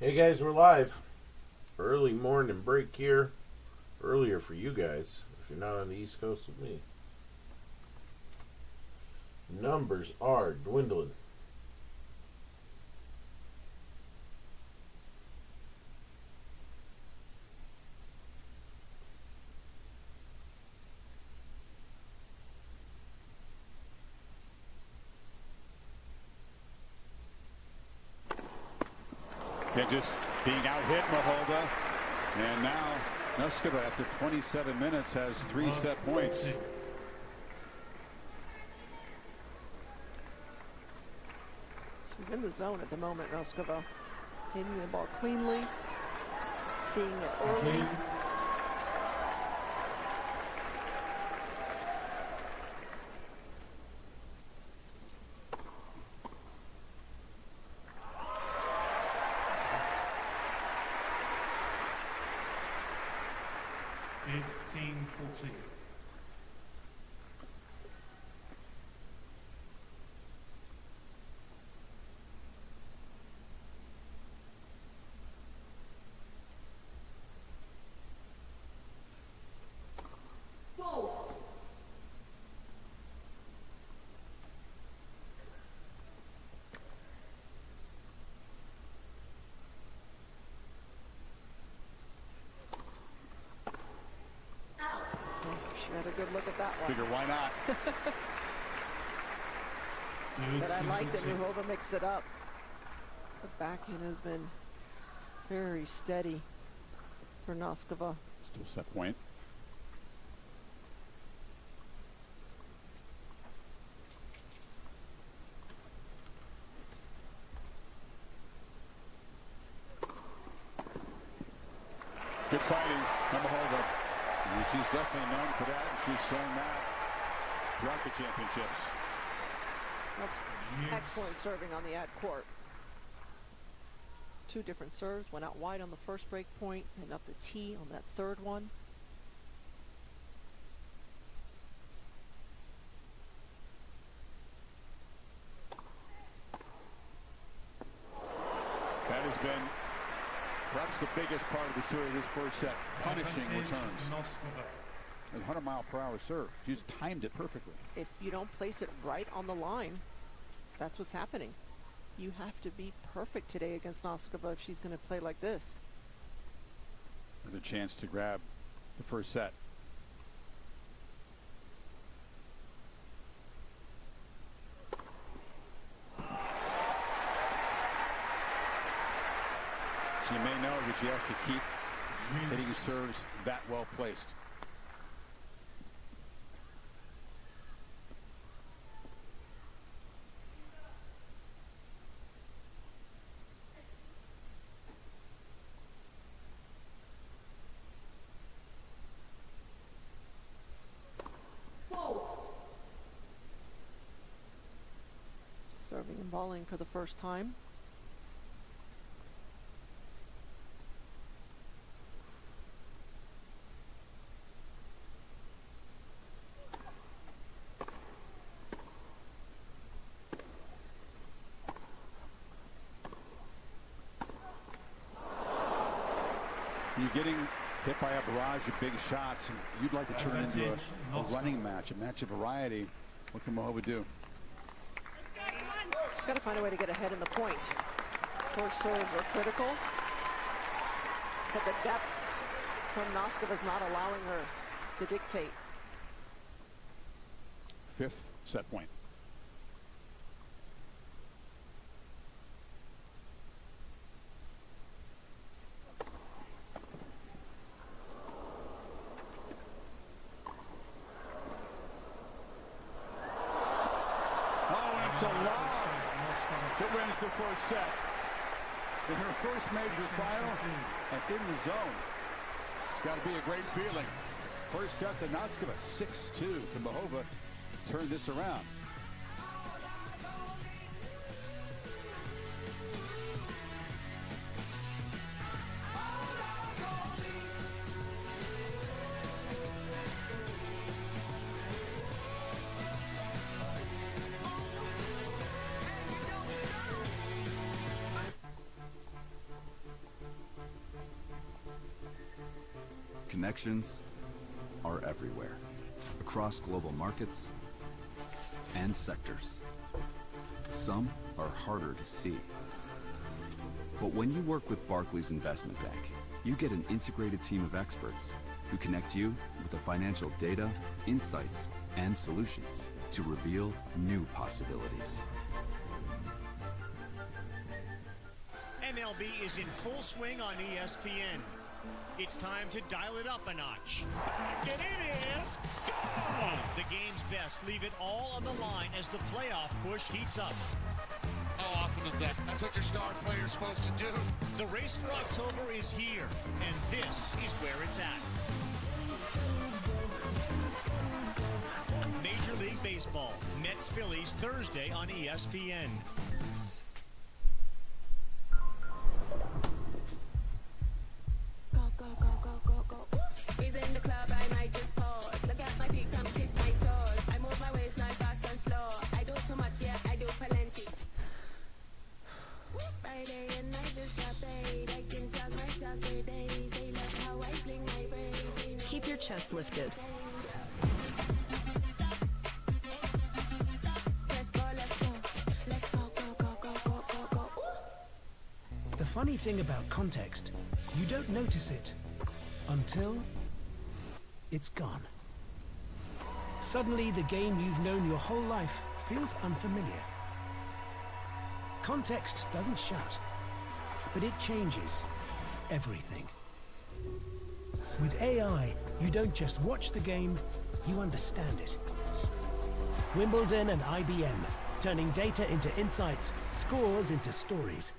Hey guys, we're live. Early morning break here. Earlier for you guys, if you're not on the East Coast with me. Numbers are dwindling. And just being out-hit Maholda. And now Noskova, after 27 minutes, has 3 set points. She's in the zone at the moment, Noskova. Hitting the ball cleanly, seeing it early. She had a good look at that one. Figure why not? But I like that Muhova mixed it up. The backhand has been very steady for Noskova. Still set point. Good fighting from Maholda. And she's definitely known for that, and she's shown that throughout the championships. That's excellent serving on the ad court. 2 different serves, went out wide on the first break point and up the tee on that third one. That has been perhaps the biggest part of the serve this first set, punishing returns. A 100-mile-per-hour serve. She's timed it perfectly. If you don't place it right on the line, that's what's happening. You have to be perfect today against Noskova if she's going to play like this. Another chance to grab the first set. She may know that she has to keep hitting serves that well placed. Serving and volleying for the first time. You're getting hit by a barrage of big shots, and you'd like to turn it into a running match, a match of variety. What can Mahova do? She's got to find a way to get ahead in the point. First serves are critical, but the depth from Noskova is not allowing her to dictate. 5th set point. It's a lob that wins the first set. In her first major final and in the zone. It's got to be a great feeling. First set to Noskova, 6-2 to Mahova. Turn this around. connections are everywhere, across global markets and sectors. Some are harder to see. But when you work with Barclays Investment Bank, you get an integrated team of experts who connect you with the financial data, insights, and solutions to reveal new possibilities. MLB is in full swing on ESPN. It's time to dial it up a notch. And it is gone! The game's best leave it all on the line as the playoff push heats up. How awesome is that? That's what your star player's supposed to do. The race for October is here, and this is where it's at. Major League Baseball, Mets-Phillies Thursday on ESPN. Keep your chest lifted. The funny thing about context, you don't notice it until it's gone. Suddenly, the game you've known your whole life feels unfamiliar. Context doesn't shout, but it changes everything. With AI, you don't just watch the game, you understand it. Wimbledon and IBM, turning data into insights, scores into stories.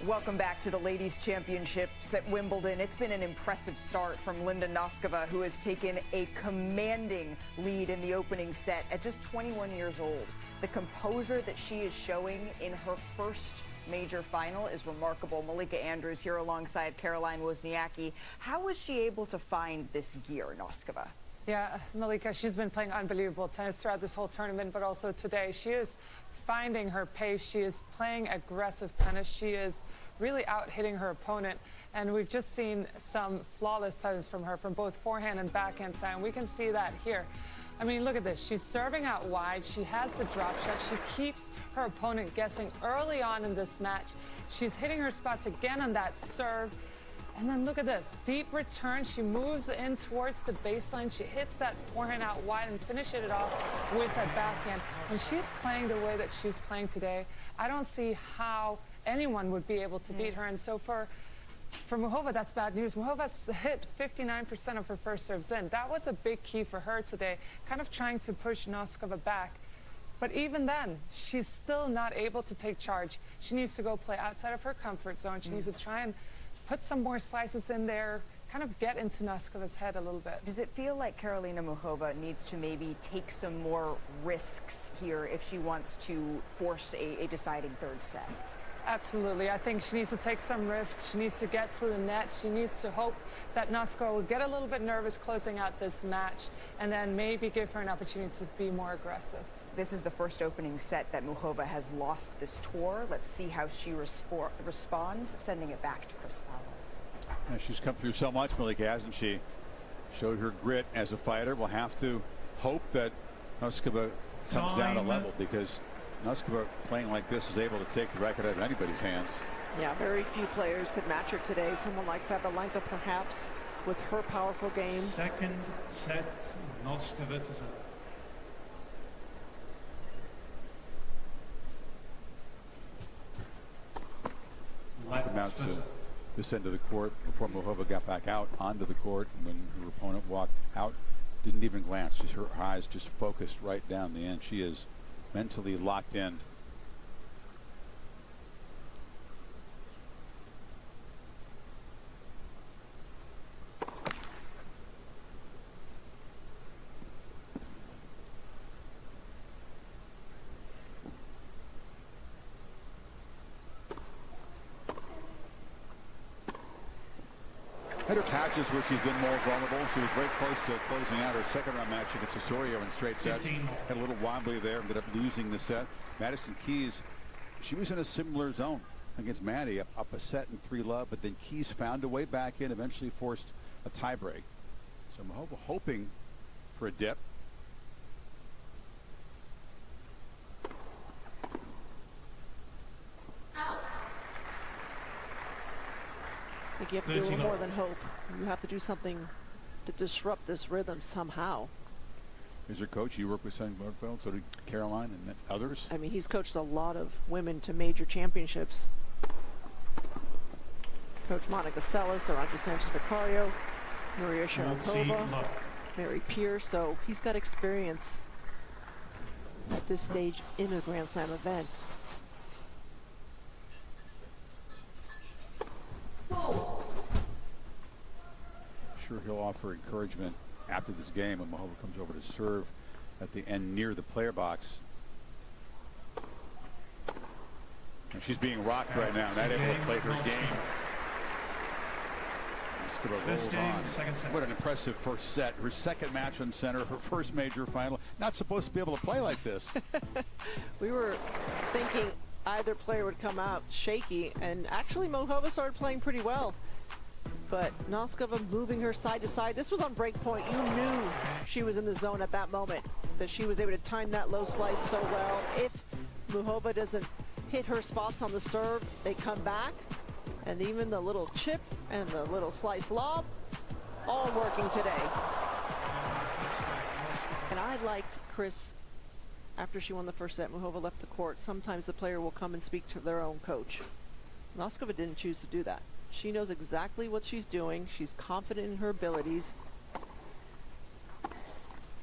Welcome back to the Ladies' Championships at Wimbledon. It's been an impressive start from Linda Noskova, who has taken a commanding lead in the opening set at just 21 years old. The composure that she is showing in her first major final is remarkable. Malika Andrews here alongside Caroline Wozniacki. How was she able to find this gear, Noskova? Yeah, Malika, she's been playing unbelievable tennis throughout this whole tournament, but also today. She is finding her pace. She is playing aggressive tennis. She is really out-hitting her opponent. And we've just seen some flawless tennis from her from both forehand and backhand side. And we can see that here. I mean, look at this. She's serving out wide. She has the drop shot. She keeps her opponent guessing early on in this match. She's hitting her spots again on that serve. And then look at this, deep return. She moves in towards the baseline. She hits that forehand out wide and finishes it off with that backhand. When she's playing the way that she's playing today, I don't see how anyone would be able to beat her. And so for Muchova, that's bad news. Muchova's hit 59% of her first serves in. That was a big key for her today, kind of trying to push Noskova back. But even then, she's still not able to take charge. She needs to go play outside of her comfort zone. She needs to try and put some more slices in there, kind of get into Noskova's head a little bit. Does it feel like Karolina Muchova needs to maybe take some more risks here if she wants to force a deciding third set? Absolutely. I think she needs to take some risks. She needs to get to the net. She needs to hope that Noskova will get a little bit nervous closing out this match and then maybe give her an opportunity to be more aggressive. This is the first opening set that Muchova has lost this tour. Let's see how she responds, sending it back to Chris Fowler. And she's come through so much, Malika, hasn't she? Showed her grit as a fighter. We'll have to hope that Noskova comes down a level, because Noskova playing like this is able to take the record out of anybody's hands. Yeah, very few players could match her today. Someone like Sabalenka, perhaps, with her powerful game. Second set, Noskova to Come out to this end of the court before Muchova got back out onto the court. And when her opponent walked out, didn't even glance, just her eyes just focused right down the end. She is mentally locked in. Had her patches where she's been more vulnerable. She was very close to closing out her second round match against Osorio in straight sets. Had a little wobbly there, ended up losing the set. Madison Keys, she was in a similar zone. against Maddie, up a set in 3-love, but then Keys found a way back in, eventually forced a tiebreak. So Mahova hoping for a dip. I think you have to do a little more than hope. You have to do something to disrupt this rhythm somehow. Is your coach? You work with Sam Bergfeld, so did Caroline and others? I mean, he's coached a lot of women to major championships. Coach Monica Seles, Arantxa Sanchez-Vicario, Maria Sharapova, Mary Pierce. So he's got experience at this stage in a Grand Slam event. Sure, he'll offer encouragement after this game when Mahova comes over to serve at the end near the player box. And she's being rocked right now, not able to play her game. Rolls on. What an impressive first set. Her second match on center, her first major final. Not supposed to be able to play like this. We were thinking either player would come out shaky, and actually Mahova started playing pretty well. But Noskova moving her side to side. This was on break point. You knew she was in the zone at that moment, that she was able to time that low slice so well. If Mahova doesn't hit her spots on the serve, they come back. And even the little chip and the little slice lob, all working today. And I liked Chris, after she won the first set, Mahova left the court. Sometimes the player will come and speak to their own coach. Noskova didn't choose to do that. She knows exactly what she's doing. She's confident in her abilities.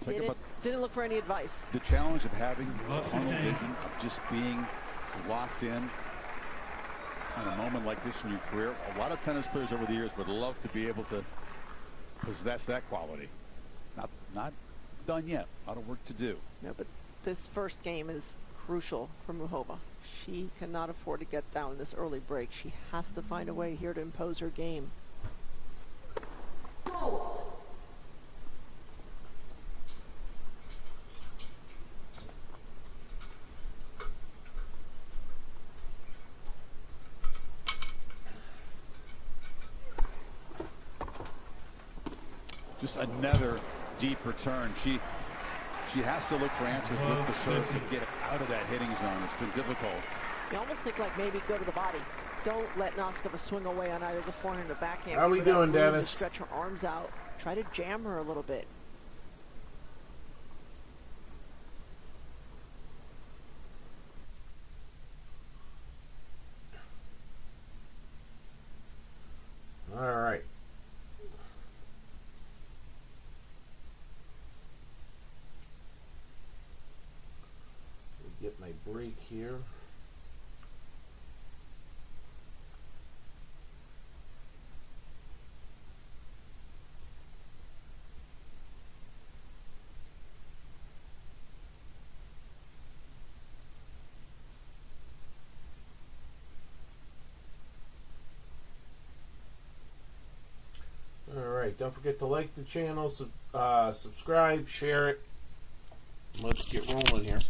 Didn't look for any advice. The challenge of having tunnel vision, of just being locked in a moment like this in your career. A lot of tennis players over the years would love to be able to possess that quality. Not done yet. A lot of work to do. No, but this first game is crucial for Mahova. She cannot afford to get down this early break. She has to find a way here to impose her game. Just another deep return. She has to look for answers with the serve to get out of that hitting zone. It's been difficult. You almost think like maybe go to the body. Don't let Noskova swing away on either the forehand or backhand. How we doing, Dennis? Stretch her arms out. Try to jam her a little bit. All right. Get my break here. All right, don't forget to like the channel, subscribe, share it. Let's get rolling here.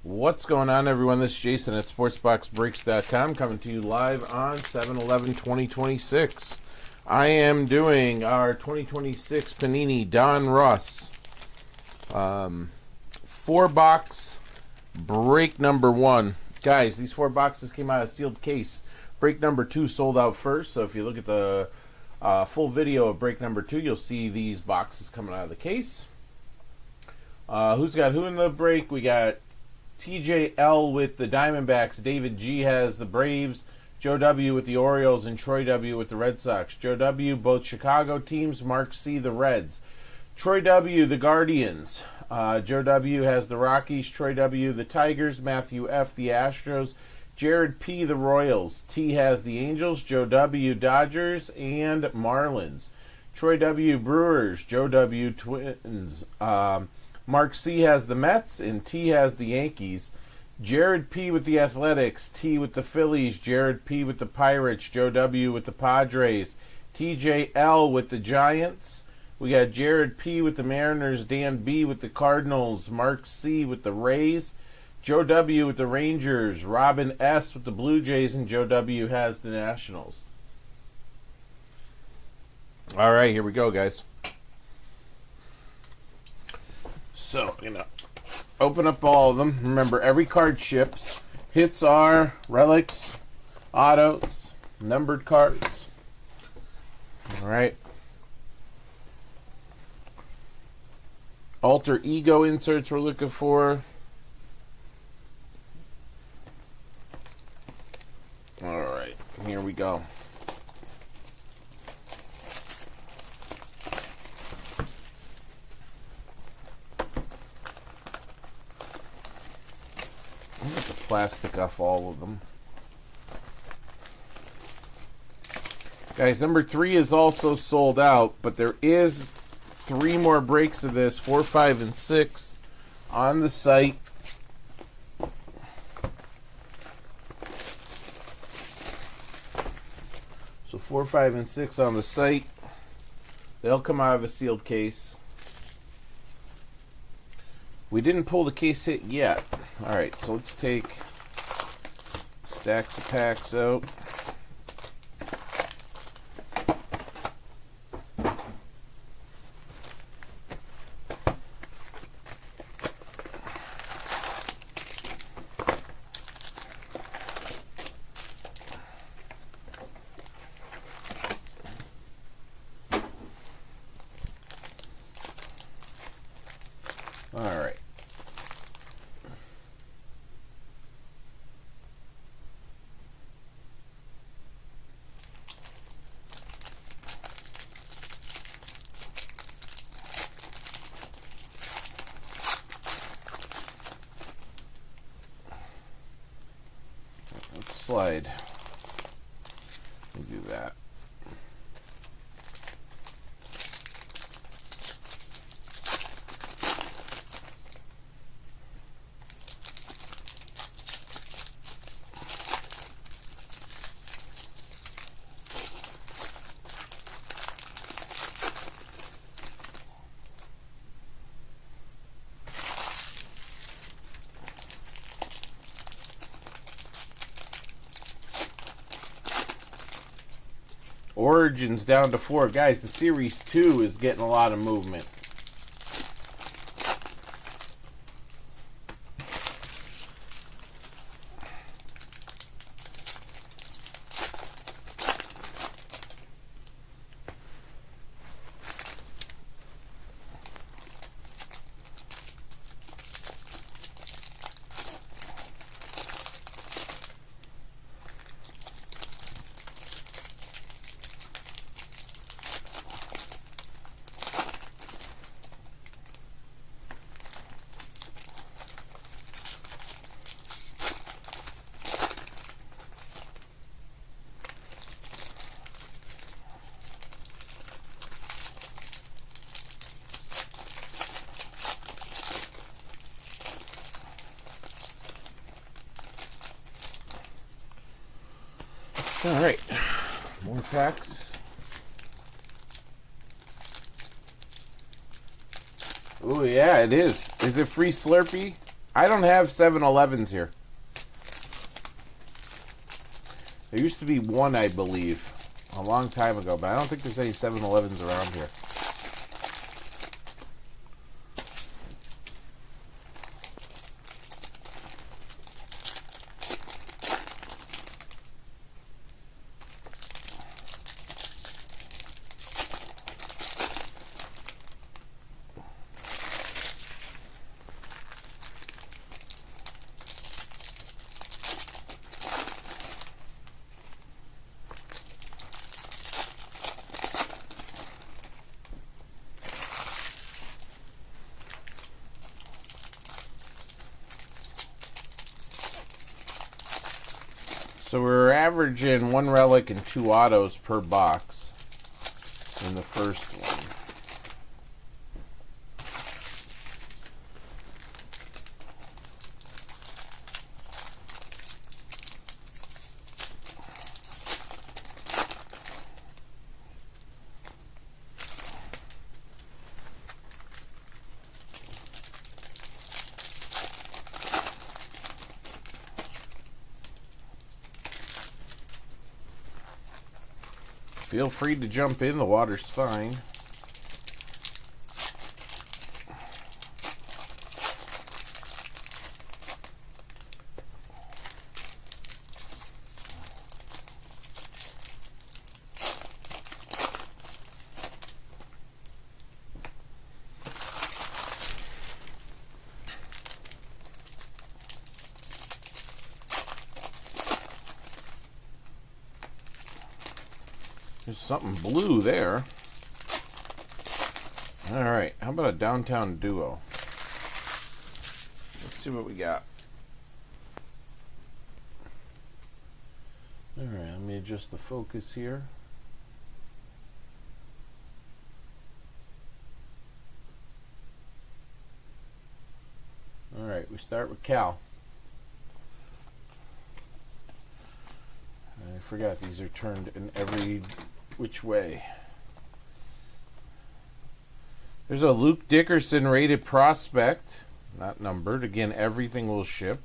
What's going on, everyone? This is Jason at SportsBoxBreaks.com coming to you live on 7/11/2026. I am doing our 2026 Panini Don Russ 4-box break number 1. Guys, these 4 boxes came out of sealed case. Break number 2 sold out first, so if you look at the full video of break number 2, you'll see these boxes coming out of the case. Who's got who in the break? We got TJL with the Diamondbacks. David G has the Braves. Joe W with the Orioles and Troy W with the Red Sox. Joe W, both Chicago teams. Mark C, the Reds. Troy W, the Guardians. Joe W has the Rockies. Troy W, the Tigers. Matthew F, the Astros. Jared P, the Royals. T has the Angels. Joe W, Dodgers and Marlins. Troy W, Brewers. Joe W, Twins. Mark C has the Mets, and T has the Yankees. Jared P. with the Athletics, T with the Phillies, Jared P. with the Pirates, Joe W. with the Padres, TJL with the Giants. We got Jared P. with the Mariners, Dan B. with the Cardinals, Mark C. with the Rays, Joe W. with the Rangers, Robin S. with the Blue Jays, and Joe W. has the Nationals. All right, here we go, guys. So, open up all of them. Remember, every card ships. Hits are relics, autos, numbered cards. All right. Alter ego inserts we're looking for. All right, here we go. I'm going to get the plastic off all of them. Guys, number 3 is also sold out, but there is 3 more breaks of this, 4, 5, and 6 on the site. So 4, 5, and 6 on the site. They'll come out of a sealed case. We didn't pull the case hit yet. Alright, so let's take stacks of packs out. Alright. Let's slide. We'll do that. Origins down to 4. Guys, the Series 2 is getting a lot of movement. All right, more packs. Oh yeah, it is. Is it free Slurpee? I don't have 7-Elevens here. There used to be one, I believe, a long time ago, but I don't think there's any 7-Elevens around here. So we're averaging 1 relic and 2 autos per box in the first one. Feel free to jump in. The water's fine. There's something blue there. All right, how about a downtown duo? Let's see what we got. All right, let me adjust the focus here. All right, we start with Cal. I forgot these are turned in every which way. There's a Luke Dickerson rated prospect, not numbered. Again, everything will ship.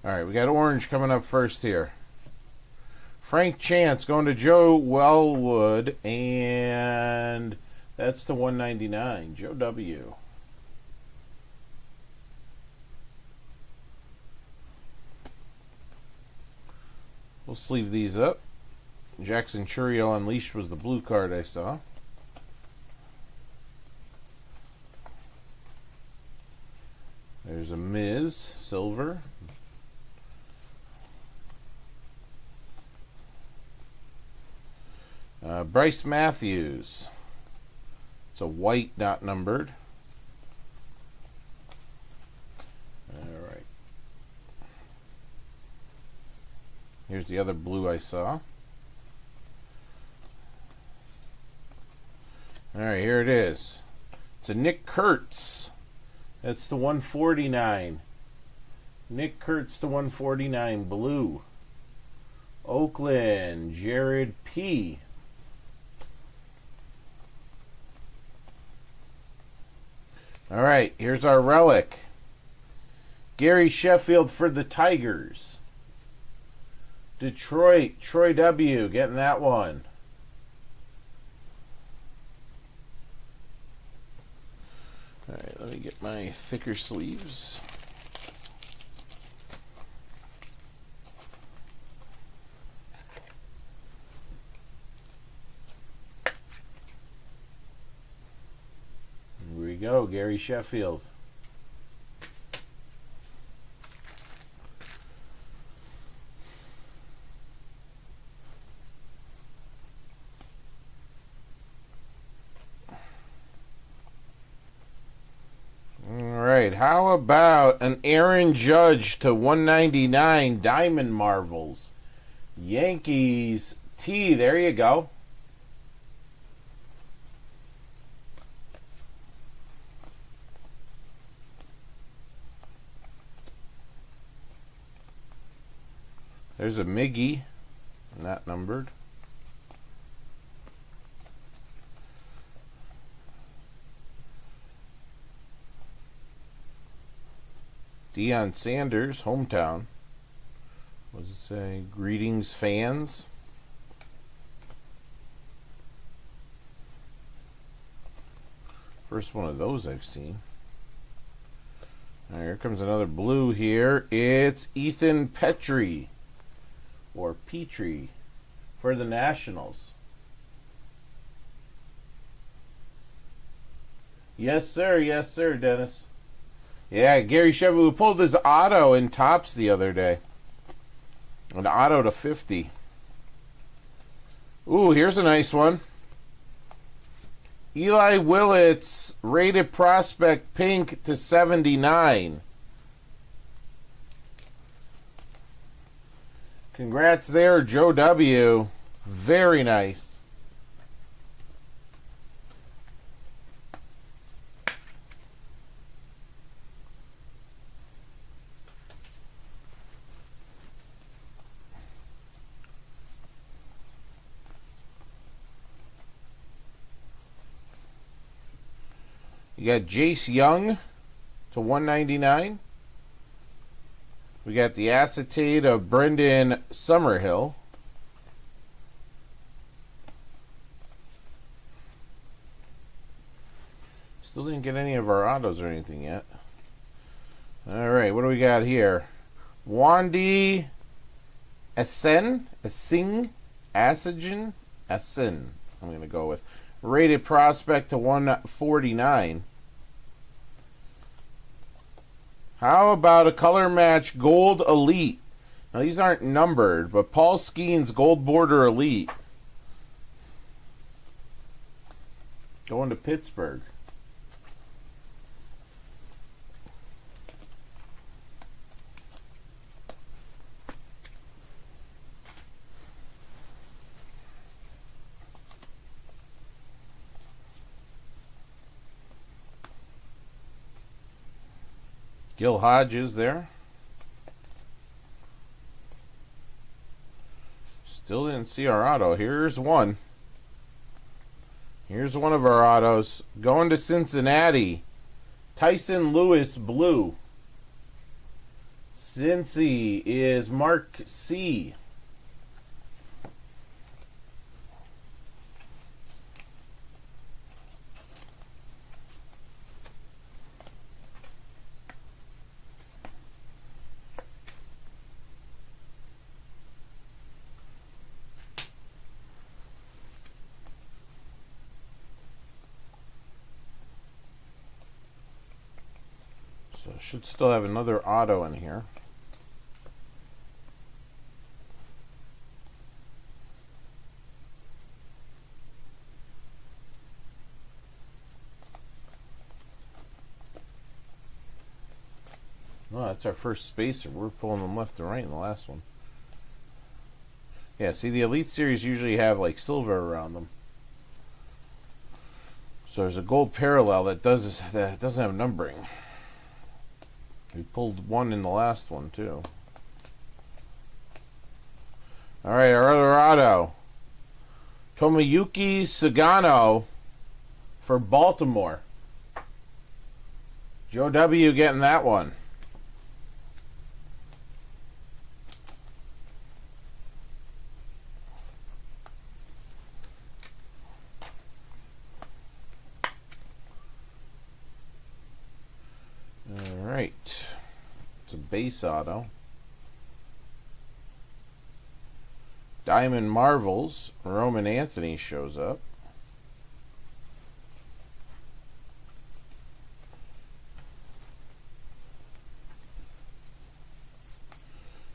All right, we got orange coming up first here. Frank Chance going to Joe Wellwood, and that's the 199. Joe W. We'll sleeve these up. Jackson Churio Unleashed was the blue card I saw. There's a Miz, silver. Bryce Matthews. It's a white, not numbered. All right. Here's the other blue I saw. All right, here it is. It's a Nick Kurtz. That's the 149. Nick Kurtz, the 149, blue. Oakland, Jared P. All right, here's our relic. Gary Sheffield for the Tigers. Detroit, Troy W. getting that one. All right, let me get my thicker sleeves. Here we go, Gary Sheffield. How about an Aaron Judge to 199 Diamond Marvels? Yankees T, there you go. There's a Miggy, not numbered. Deion Sanders, hometown. What does it say? Greetings, fans. First one of those I've seen. All right, here comes another blue here. It's Ethan Petrie, or Petrie, for the Nationals. Yes, sir. Yes, sir, Dennis. Yeah, Gary Sheffield, who pulled his auto in Topps the other day. An auto to 50. Ooh, here's a nice one. Eli Willits, rated prospect pink to 79. Congrats there, Joe W. Very nice. You got Jace Young to 199. We got the acetate of Brendan Summerhill. Still didn't get any of our autos or anything yet. All right, what do we got here? Wandy Asen, Asen. I'm going to go with rated prospect to 149. How about a color match gold elite? Now these aren't numbered, but Paul Skeens gold border elite. Going to Pittsburgh. Gil Hodges there. Still didn't see our auto. Here's one. Here's one of our autos. Going to Cincinnati. Tyson Lewis blue. Cincy is Mark C. So should still have another auto in here. Well, that's our first spacer. We're pulling them left to right in the last one. Yeah, see, the Elite Series usually have like silver around them. So there's a gold parallel that doesn't have numbering. We pulled one in the last one, too. All right, our other auto. Tomoyuki Sugano for Baltimore. Joe W. getting that one. All right. It's a base auto. Diamond Marvels. Roman Anthony shows up.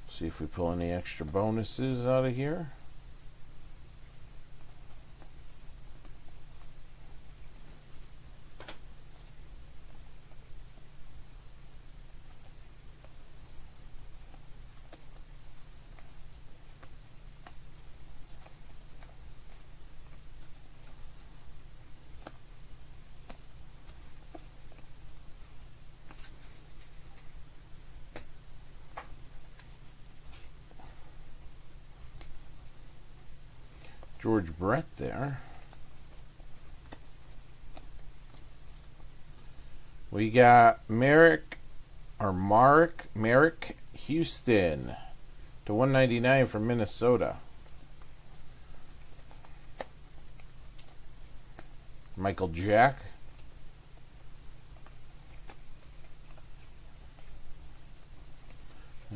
See if we pull any extra bonuses out of here. George Brett there. We got Marek Houston to 199 from Minnesota. Michael Jack.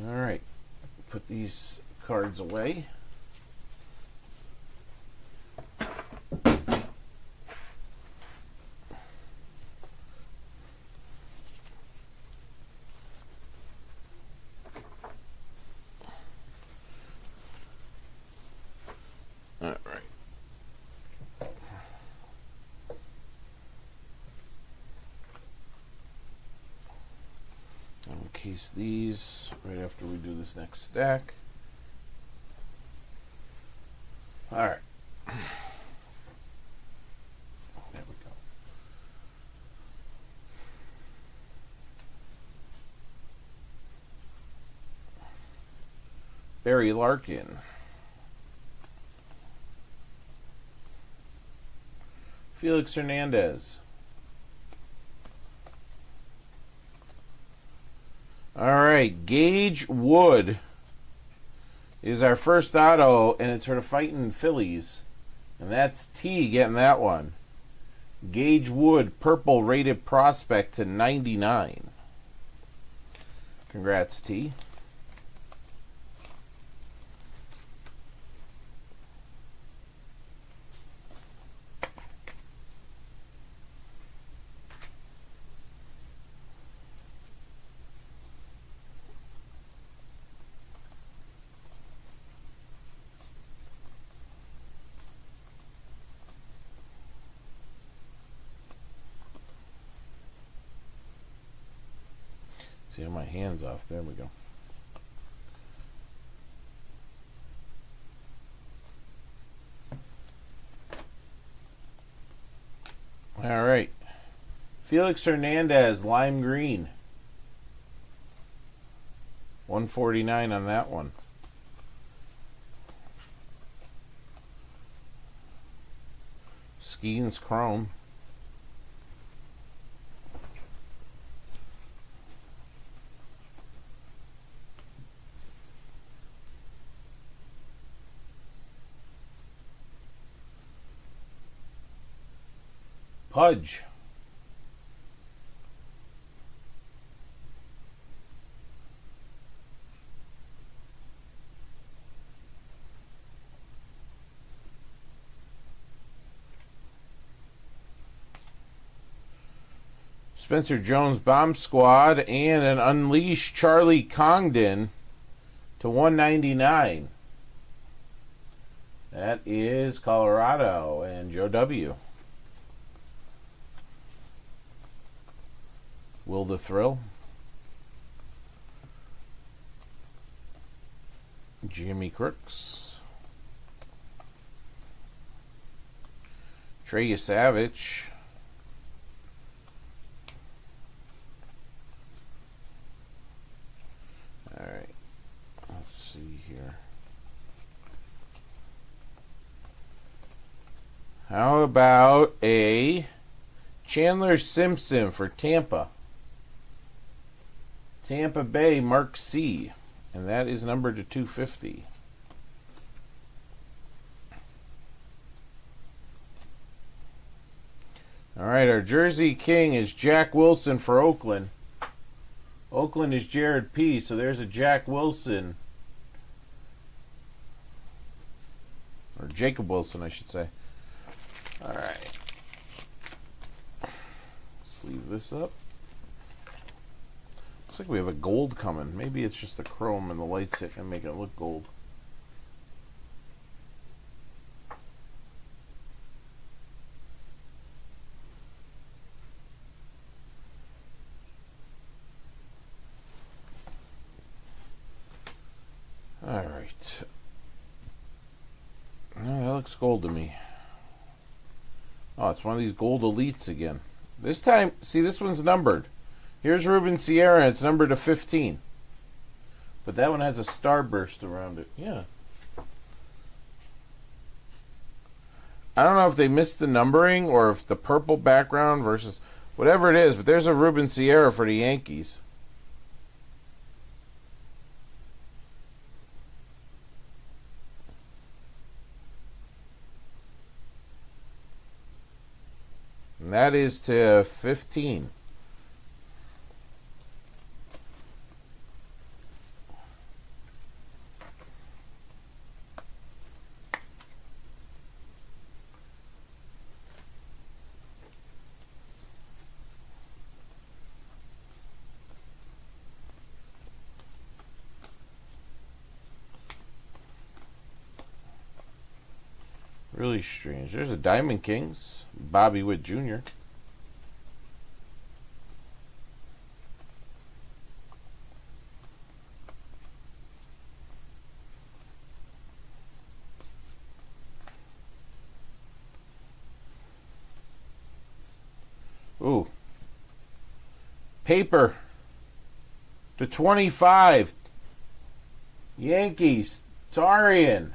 All right, put these cards away. All right. I'll encase these right after we do this next stack. All right. There we go. Barry Larkin. Felix Hernandez. All right, Gage Wood is our first auto, and it's for the Fighting Phillies. And that's T getting that one. Gage Wood, purple rated prospect to 99. Congrats, T. See, my hands off. There we go. All right. Felix Hernandez, lime green. 149 on that one. Skeens chrome. Pudge. Spencer Jones Bomb Squad and an Unleashed Charlie Congdon to 199. That is Colorado and Joe W. Will the Thrill. Jimmy Crooks. Trey Savage. All right. Let's see here. How about a Chandler Simpson for Tampa? Tampa Bay, Mark C. And that is numbered to 250. All right, our Jersey King is Jack Wilson for Oakland. Oakland is Jared P. So there's a Jack Wilson. Or Jacob Wilson, I should say. All right. Sleeve this up. Looks like we have a gold coming. Maybe it's just the chrome and the lights hit and make it look gold. All right. No, that looks gold to me. Oh, it's one of these gold elites again. This time, see, this one's numbered. Here's Ruben Sierra, it's numbered to 15. But that one has a starburst around it. Yeah. I don't know if they missed the numbering or if the purple background versus whatever it is, but there's a Ruben Sierra for the Yankees. And that is to 15. Really strange. There's a Diamond Kings, Bobby Witt Jr. Ooh. Paper to 25. Yankees, Tarian.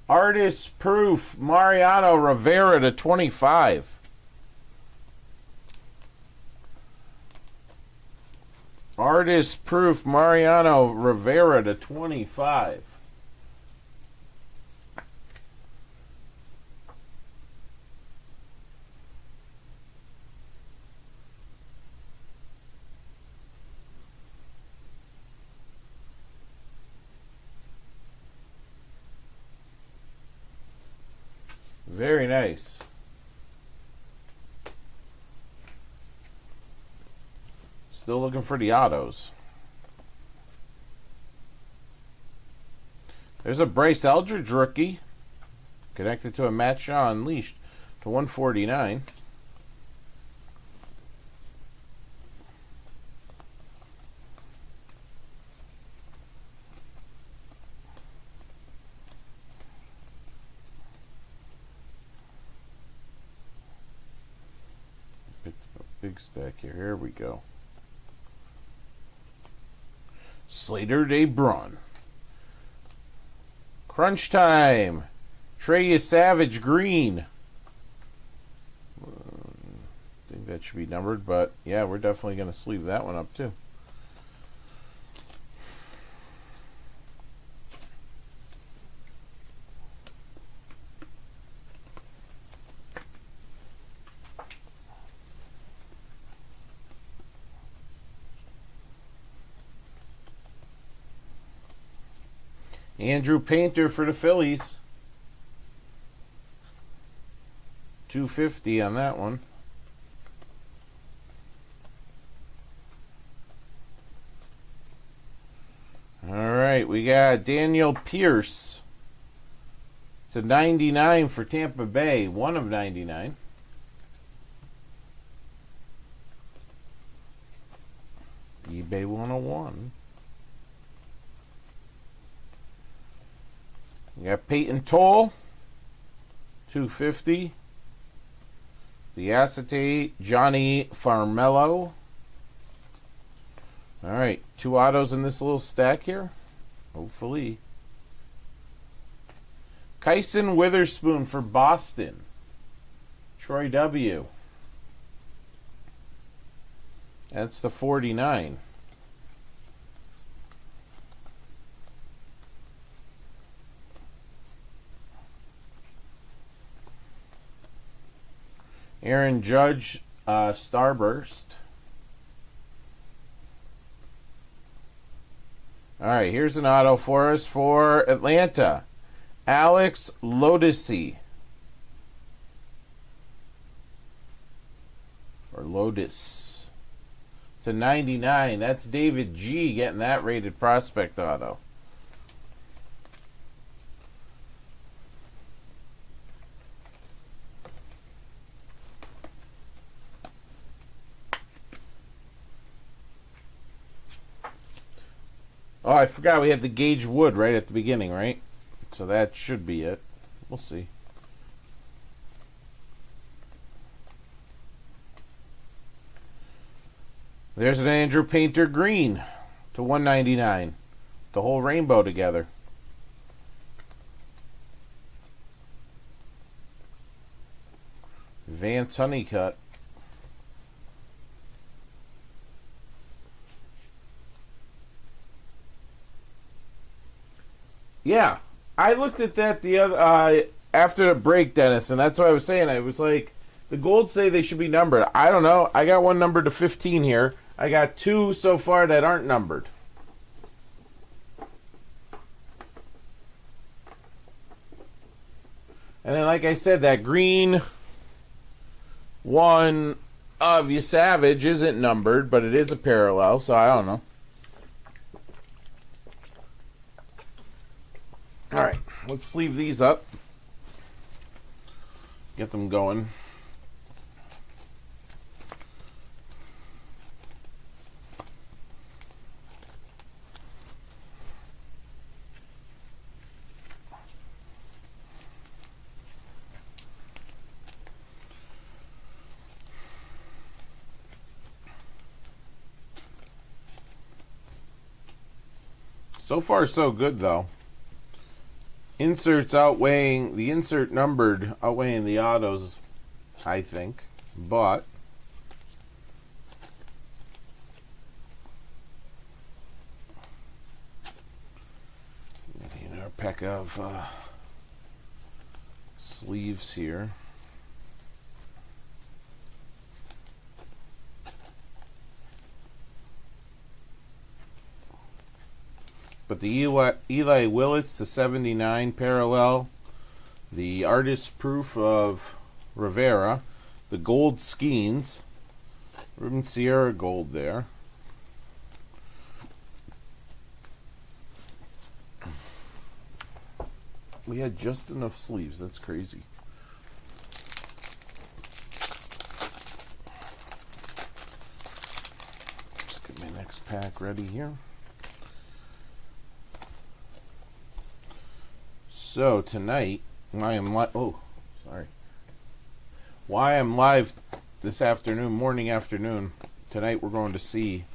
Artist proof, Mariano Rivera to 25. Artist proof, Mariano Rivera to 25. Very nice. Still looking for the autos. There's a Bryce Eldridge rookie. Connected to a Matt Shaw Unleashed to 149. Big stack here. Here we go. Slater DeBrun. Crunch time. Trey Savage green. I think that should be numbered, but yeah, we're definitely going to sleeve that one up too. Andrew Painter for the Phillies. 250 on that one. All right, we got Daniel Pierce to 99 for Tampa Bay, 1 of 99. eBay 101. We got Peyton Toll, 250. The acetate, Johnny Farmello. All right, 2 autos in this little stack here. Hopefully. Kyson Witherspoon for Boston. Troy W. That's the 49. Aaron Judge, Starburst. All right, here's an auto for us for Atlanta. Alex Lodisi. Or Lotus. To 99. That's David G getting that rated prospect auto. Oh, I forgot we have the Gage Wood right at the beginning, right? So that should be it. We'll see. There's an Andrew Painter green to 199. The whole rainbow together. Vance Honeycutt. Yeah, I looked at that the other after the break, Dennis, and that's what I was saying. I was like, the golds say they should be numbered. I don't know. I got one numbered to 15 here. I got 2 so far that aren't numbered. And then, like I said, that green one of you Savage isn't numbered, but it is a parallel, so I don't know. All right, let's sleeve these up. Get them going. So far, so good, though. Inserts outweighing the insert numbered outweighing the autos, I think, but another pack of sleeves here. But the Eli Willits, the 79 parallel, The artist proof of Rivera. The gold Skeens. Ruben Sierra gold there. We had just enough sleeves. That's crazy. Just get my next pack ready here. So tonight, why I'm live this afternoon, morning afternoon. Tonight we're going to see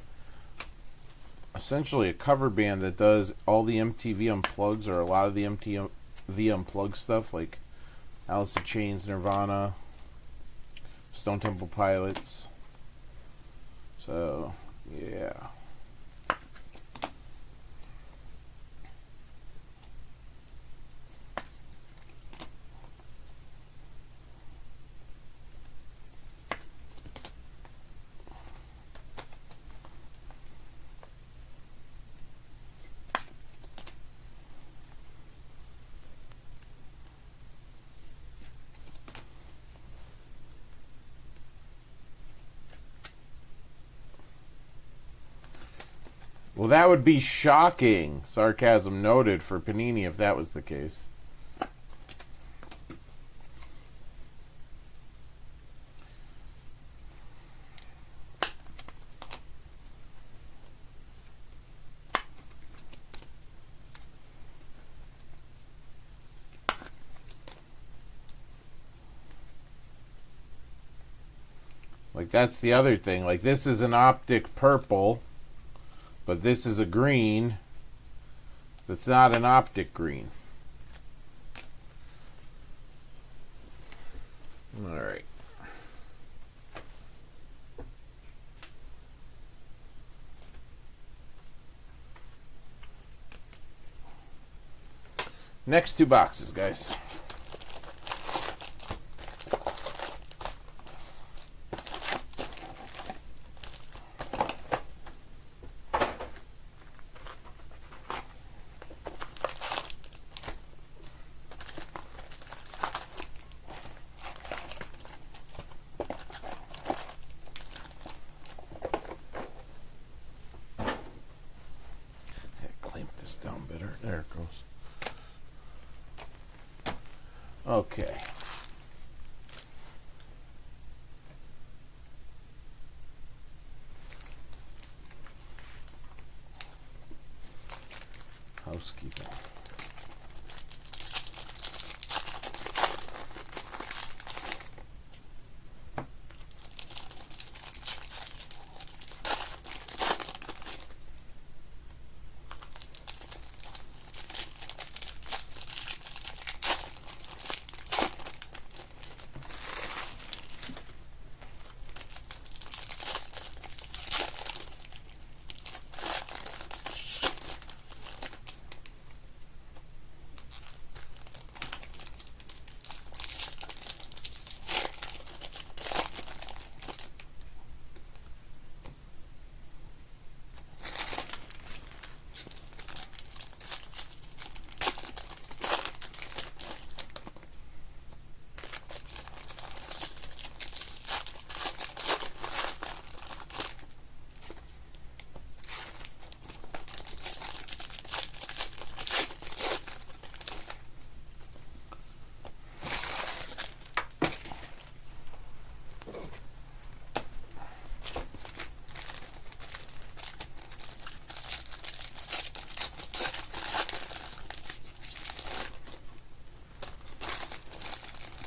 essentially a cover band that does all the MTV Unplugs, or a lot of the MTV Unplugged stuff, like Alice in Chains, Nirvana, Stone Temple Pilots. So, yeah. Well, that would be shocking, sarcasm noted, for Panini if that was the case. Like, that's the other thing. Like, this is an optic purple, but this is a green that's not an optic green. All right. Next two boxes, guys. Down better. There it goes. Okay. Housekeeping.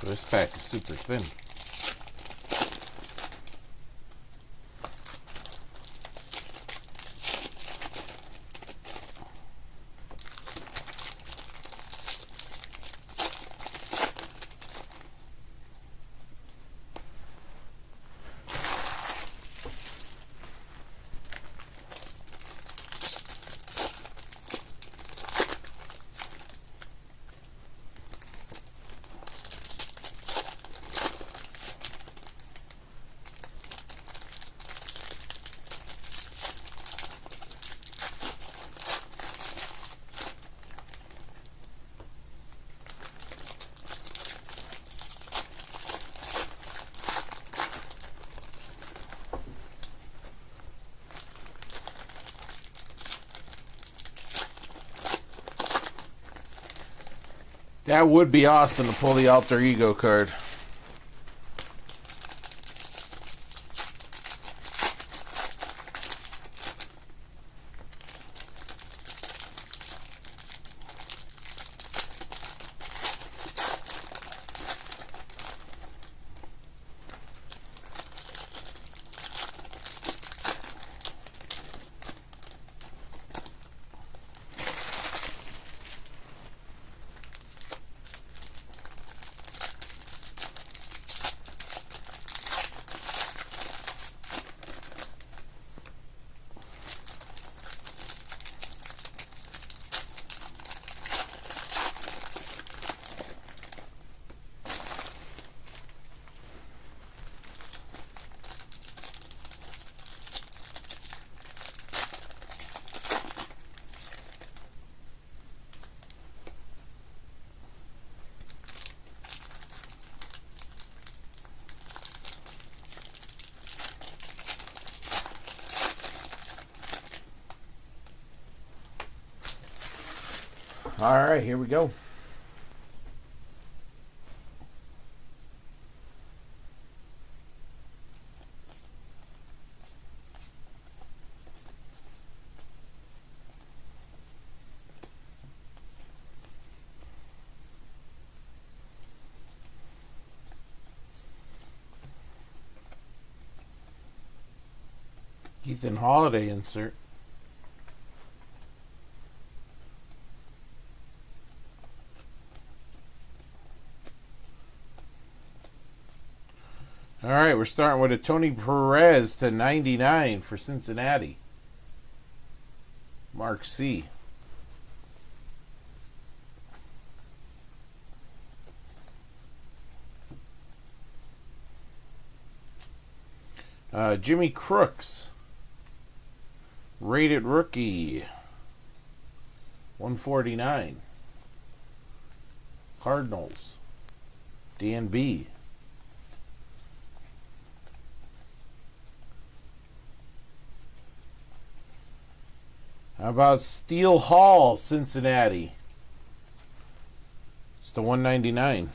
This pack is super thin. That would be awesome to pull the alter ego card. All right, here we go. Ethan Holiday insert. All right, we're starting with a Tony Perez to 99 for Cincinnati. Mark C. Jimmy Crooks. Rated rookie. 149. Cardinals. Dan B. How about Steele Hall, Cincinnati? It's the 199.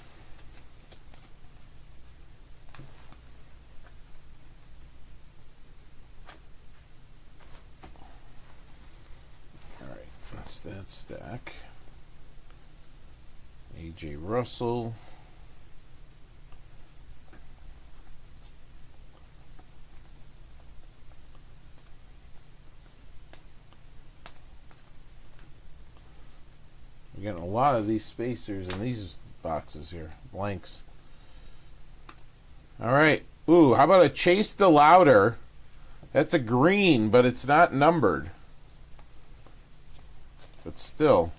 All right, that's that stack. A.J. Russell. We're getting a lot of these spacers in these boxes here. Blanks. All right. Ooh, how about a Chase DeLauder? That's a green, but it's not numbered. But still.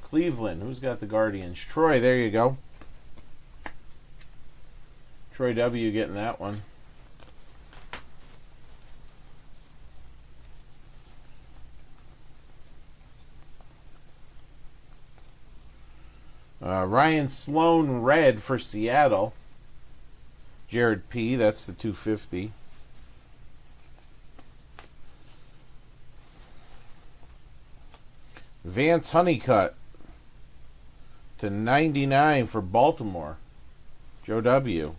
Cleveland. Who's got the Guardians? Troy, there you go. Troy W. getting that one. Ryan Sloan red for Seattle. Jared P. That's the 250. Vance Honeycutt to 99 for Baltimore. Joe W.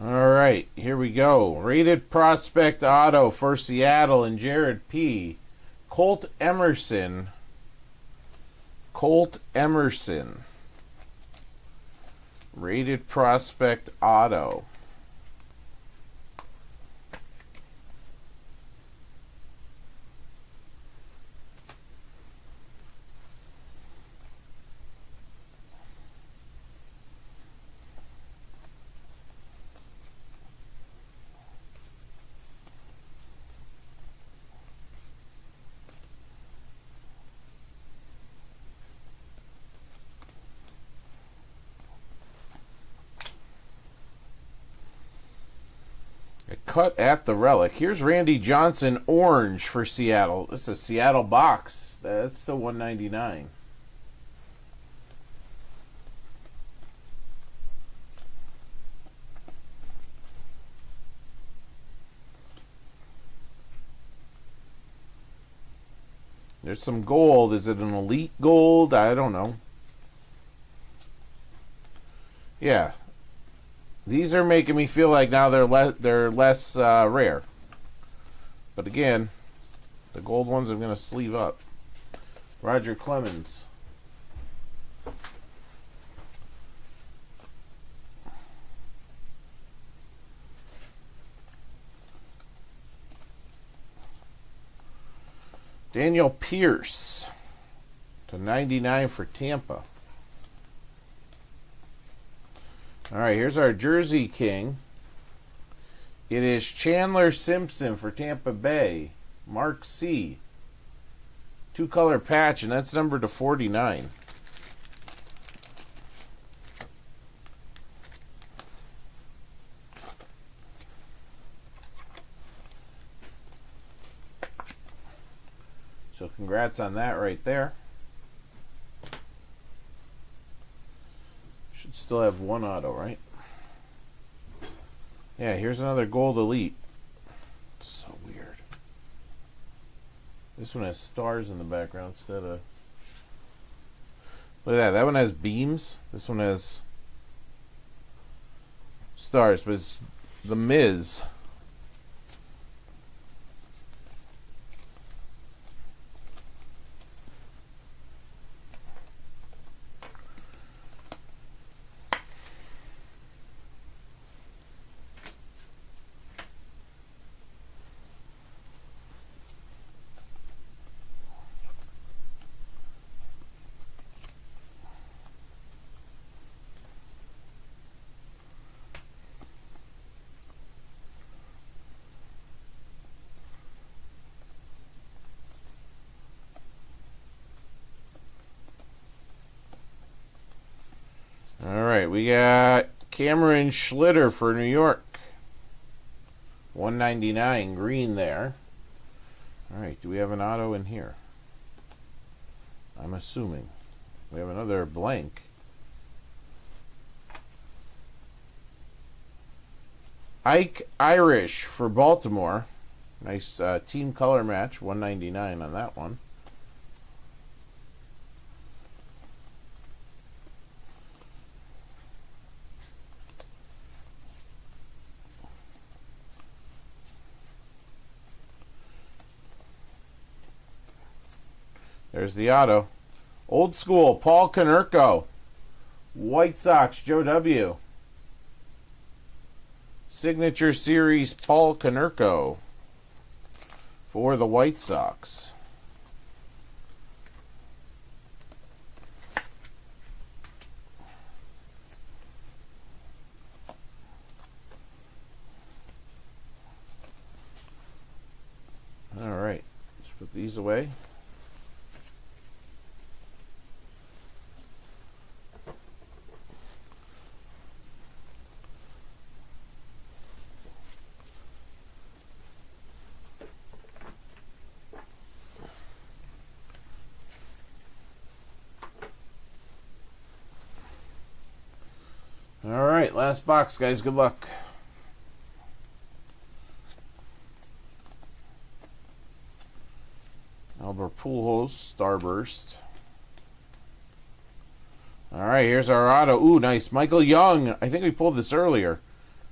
All right, here we go. Rated prospect auto for Seattle and Jared P. Colt Emerson. Colt Emerson. Rated prospect auto. Cut at the relic. Here's Randy Johnson, orange for Seattle. This is a Seattle box. That's the 199. There's some gold. Is it an elite gold? I don't know. Yeah. These are making me feel like now they're less rare. But again, the gold ones I'm going to sleeve up. Roger Clemens. Daniel Pierce /99 for Tampa. All right, here's our Jersey King. It is Chandler Simpson for Tampa Bay. Mark C. 2-color patch, and that's numbered to 49. So congrats on that right there. Should still have one auto, right? Yeah, here's another gold elite. So weird. This one has stars in the background instead of... Look at that. That one has beams. This one has stars, but it's the Miz. All right, we got Cameron Schlitter for New York. 199 green there. All right, do we have an auto in here? I'm assuming. We have another blank. Ike Irish for Baltimore. Nice team color match. 199 on that one. There's the auto. Old school, Paul Konerko. White Sox, Joe W. Signature Series, Paul Konerko for the White Sox. All right, let's put these away. All right, last box, guys. Good luck. Albert Pujols, Starburst. All right, here's our auto. Ooh, nice. Michael Young. I think we pulled this earlier.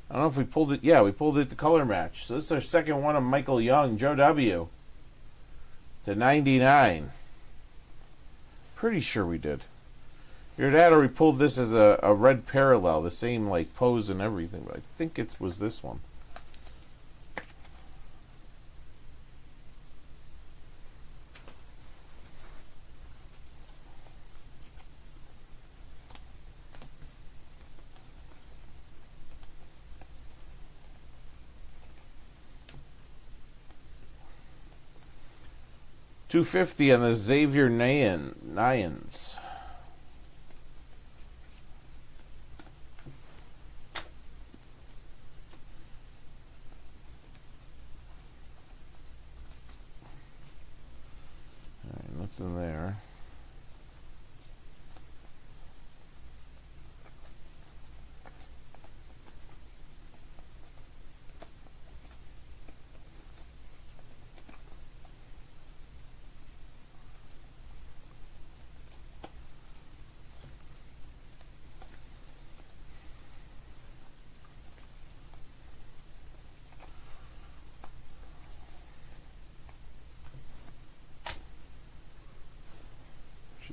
I don't know if we pulled it. Yeah, we pulled it the color match. So this is our second one of Michael Young, Joe W. /99. Pretty sure we did. Either that or we pulled this as a red parallel, the same like pose and everything. But I think it was this one. $250 on the Xavier Nyans. Nothing there.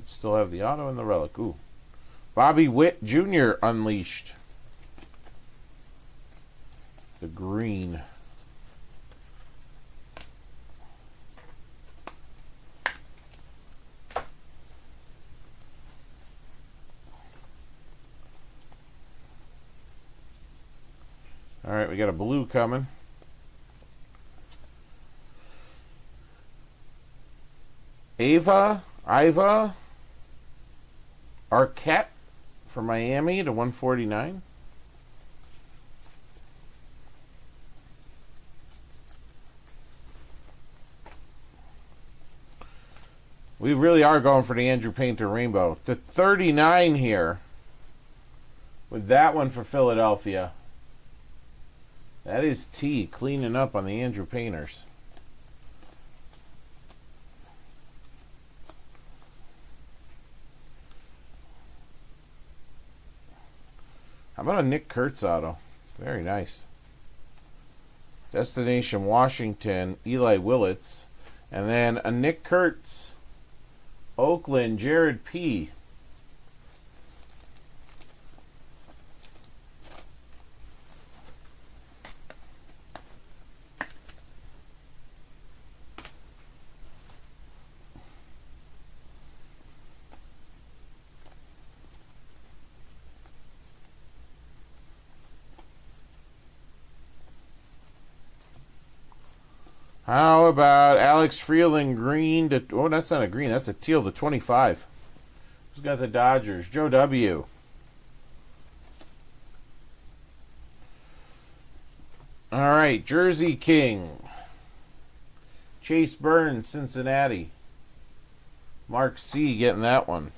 Still have the auto and the relic. Ooh. Bobby Witt Jr. unleashed. The green. All right, we got a blue coming. Iva Arquette for Miami to 149. We really are going for the Andrew Painter Rainbow. To 39 here with that one for Philadelphia. That is T cleaning up on the Andrew Painters. How about a Nick Kurtz auto? Very nice. Destination Washington, Eli Willits. And then a Nick Kurtz, Oakland, Jared P. How about Alex Freeland green to... Oh, that's not a green. That's a teal to 25. Who's got the Dodgers? Joe W. All right, Jersey King. Chase Burns, Cincinnati. Mark C. getting that one.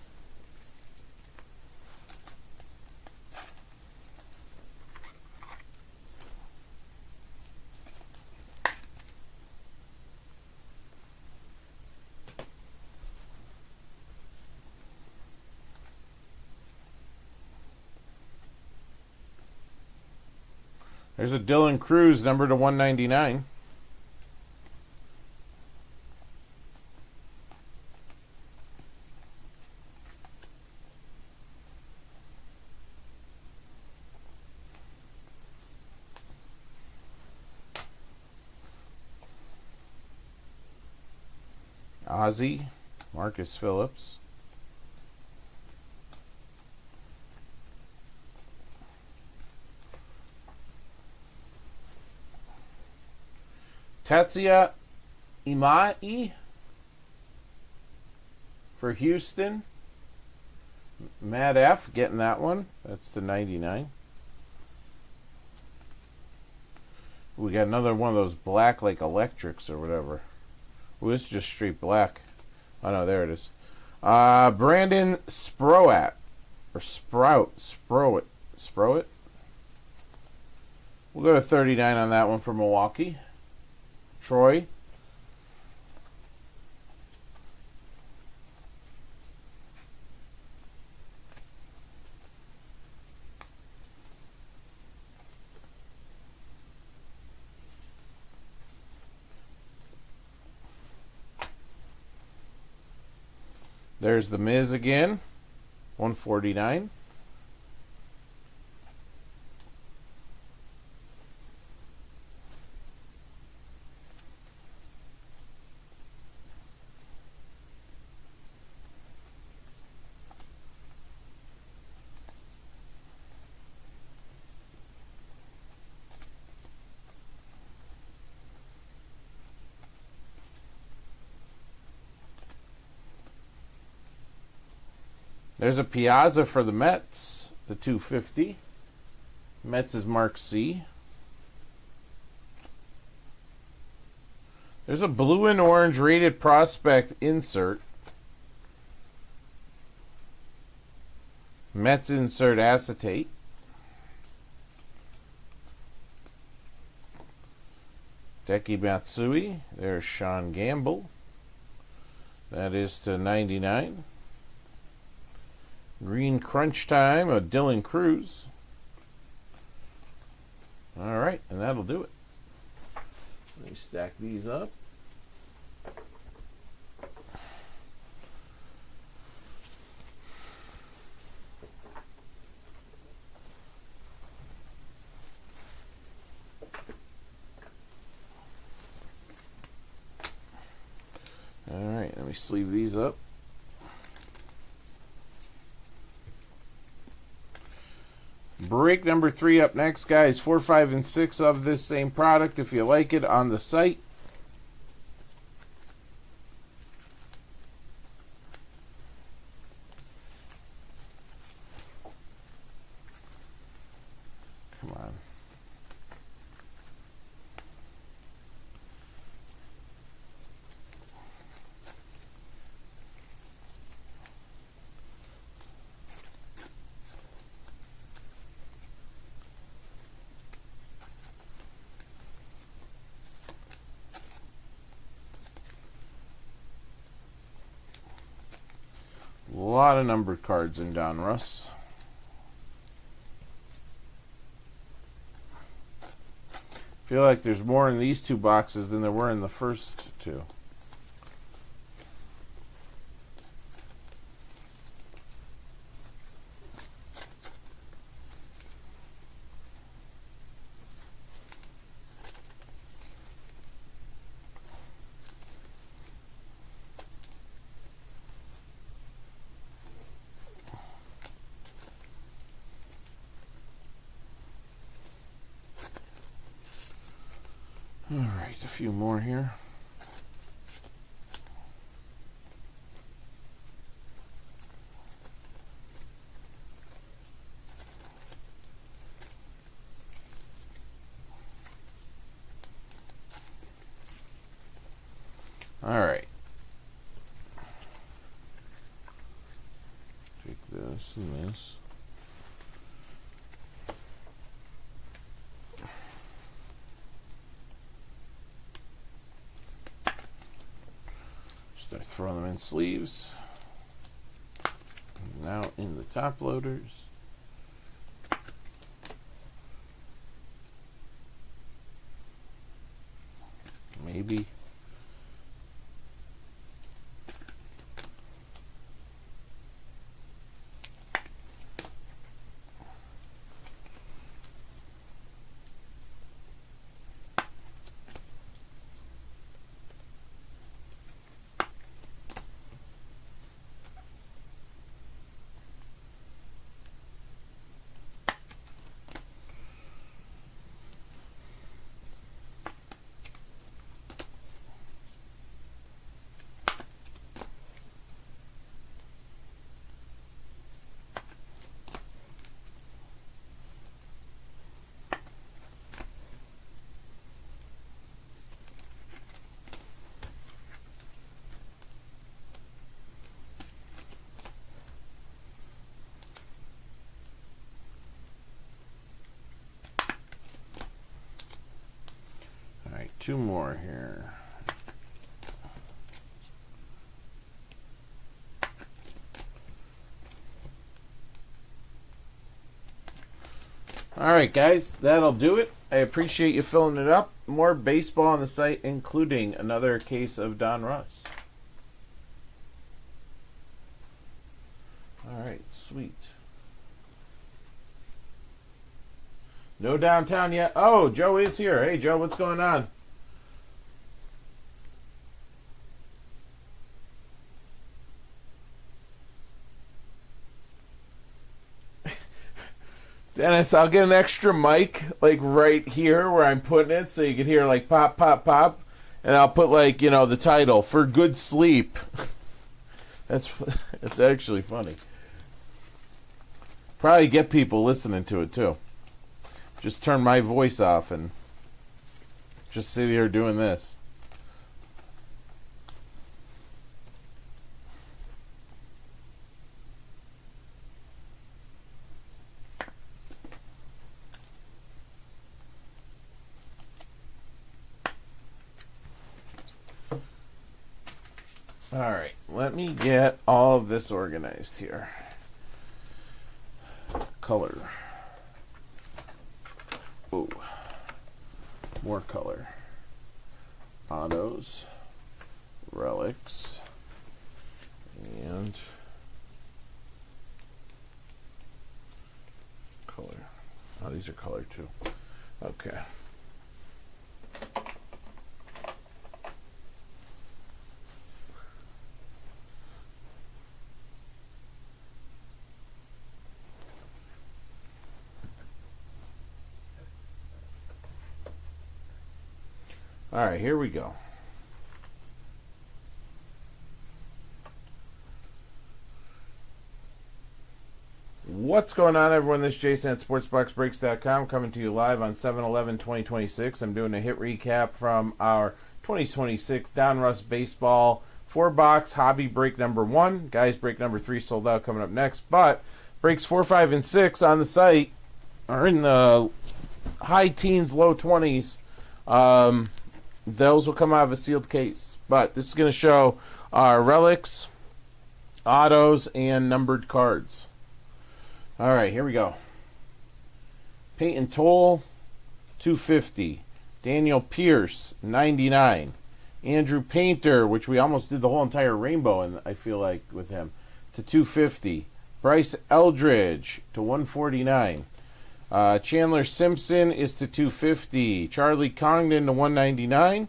There's a Dylan Cruz number to 199. Ozzy, Marcus Phillips. Tatsuya Imai for Houston. Matt F. getting that one. That's the 99. We got another one of those black like electrics or whatever. Ooh, this is just straight black. Oh no, there it is. Brandon Sproat. Or Sprout. We'll go to 39 on that one for Milwaukee. Troy. There's the Miz again. 149. There's a Piazza for the Mets, the 250. Mets is Mark C. There's a blue and orange rated prospect insert. Mets insert acetate. Deki Matsui. There's Sean Gamble. That is to 99. Green Crunch Time of Dylan Cruz. All right, and that'll do it. Let me stack these up. me sleeve these up. Break number 3 up next, guys. 4, 5, and 6 of this same product if you like it on the site. Come on. A lot of numbered cards in Donruss. Feel like there's more in these 2 boxes than there were in the first 2. All right, a few more here. All right. Take this and this. Start throwing them in sleeves. Now in the top loaders. Maybe. All right, 2 more here. All right, guys, that'll do it. I appreciate you filling it up. More baseball on the site, including another case of Donruss. All right, sweet. No downtown yet. Oh, Joe is here. Hey, Joe, what's going on? Dennis, I'll get an extra mic, like right here where I'm putting it, so you can hear like pop, pop, pop. And I'll put like, you know, the title, For Good Sleep. It's actually funny. Probably get people listening to it too. Just turn my voice off and just sit here doing this. All right, let me get all of this organized here. Color. Ooh. More color. Autos. Relics. And color. Oh, these are color too. Okay. All right, here we go. What's going on, everyone? This is Jason at SportsBoxBreaks.com coming to you live on 7/11/2026. I'm doing a hit recap from our 2026 Donruss Baseball 4-box hobby break number 1. Guys, break number 3 sold out coming up next. But breaks 4, 5, and 6 on the site are in the high teens, low 20s. Those will come out of a sealed case. But this is going to show our relics, autos, and numbered cards. All right, here we go. Peyton Toll, 250. Daniel Pierce, 99. Andrew Painter, which we almost did the whole entire rainbow, and I feel like with him, to 250. Bryce Eldridge to 149. Chandler Simpson is to 250. Charlie Congdon to 199.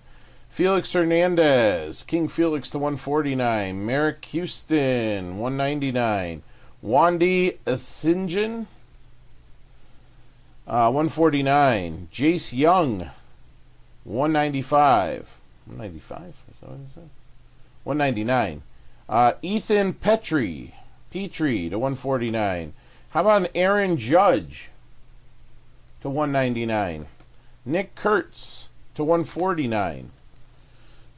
Felix Hernandez, King Felix to 149. Merrick Houston, 199. Wandy Asingen, 149. Jace Young, 195. 195? Is that what it said? 199. Ethan Petrie to 149. How about an Aaron Judge to 199? Nick Kurtz to 149.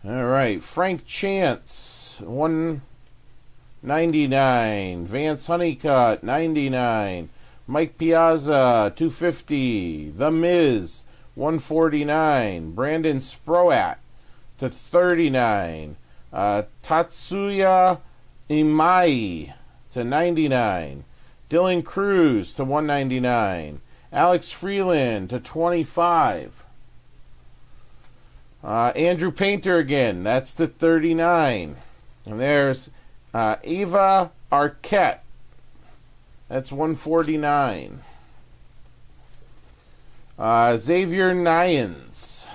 All right. Frank Chance, 199. Vance Honeycutt, 99. Mike Piazza, 250. The Miz, 149. Brandon Sproat to 39. Tatsuya Imai to 99. Dylan Cruz to 199. Alex Freeland to 25. Andrew Painter again, that's to 39. And there's Ava Arquette, that's 149. Xavier Nyans,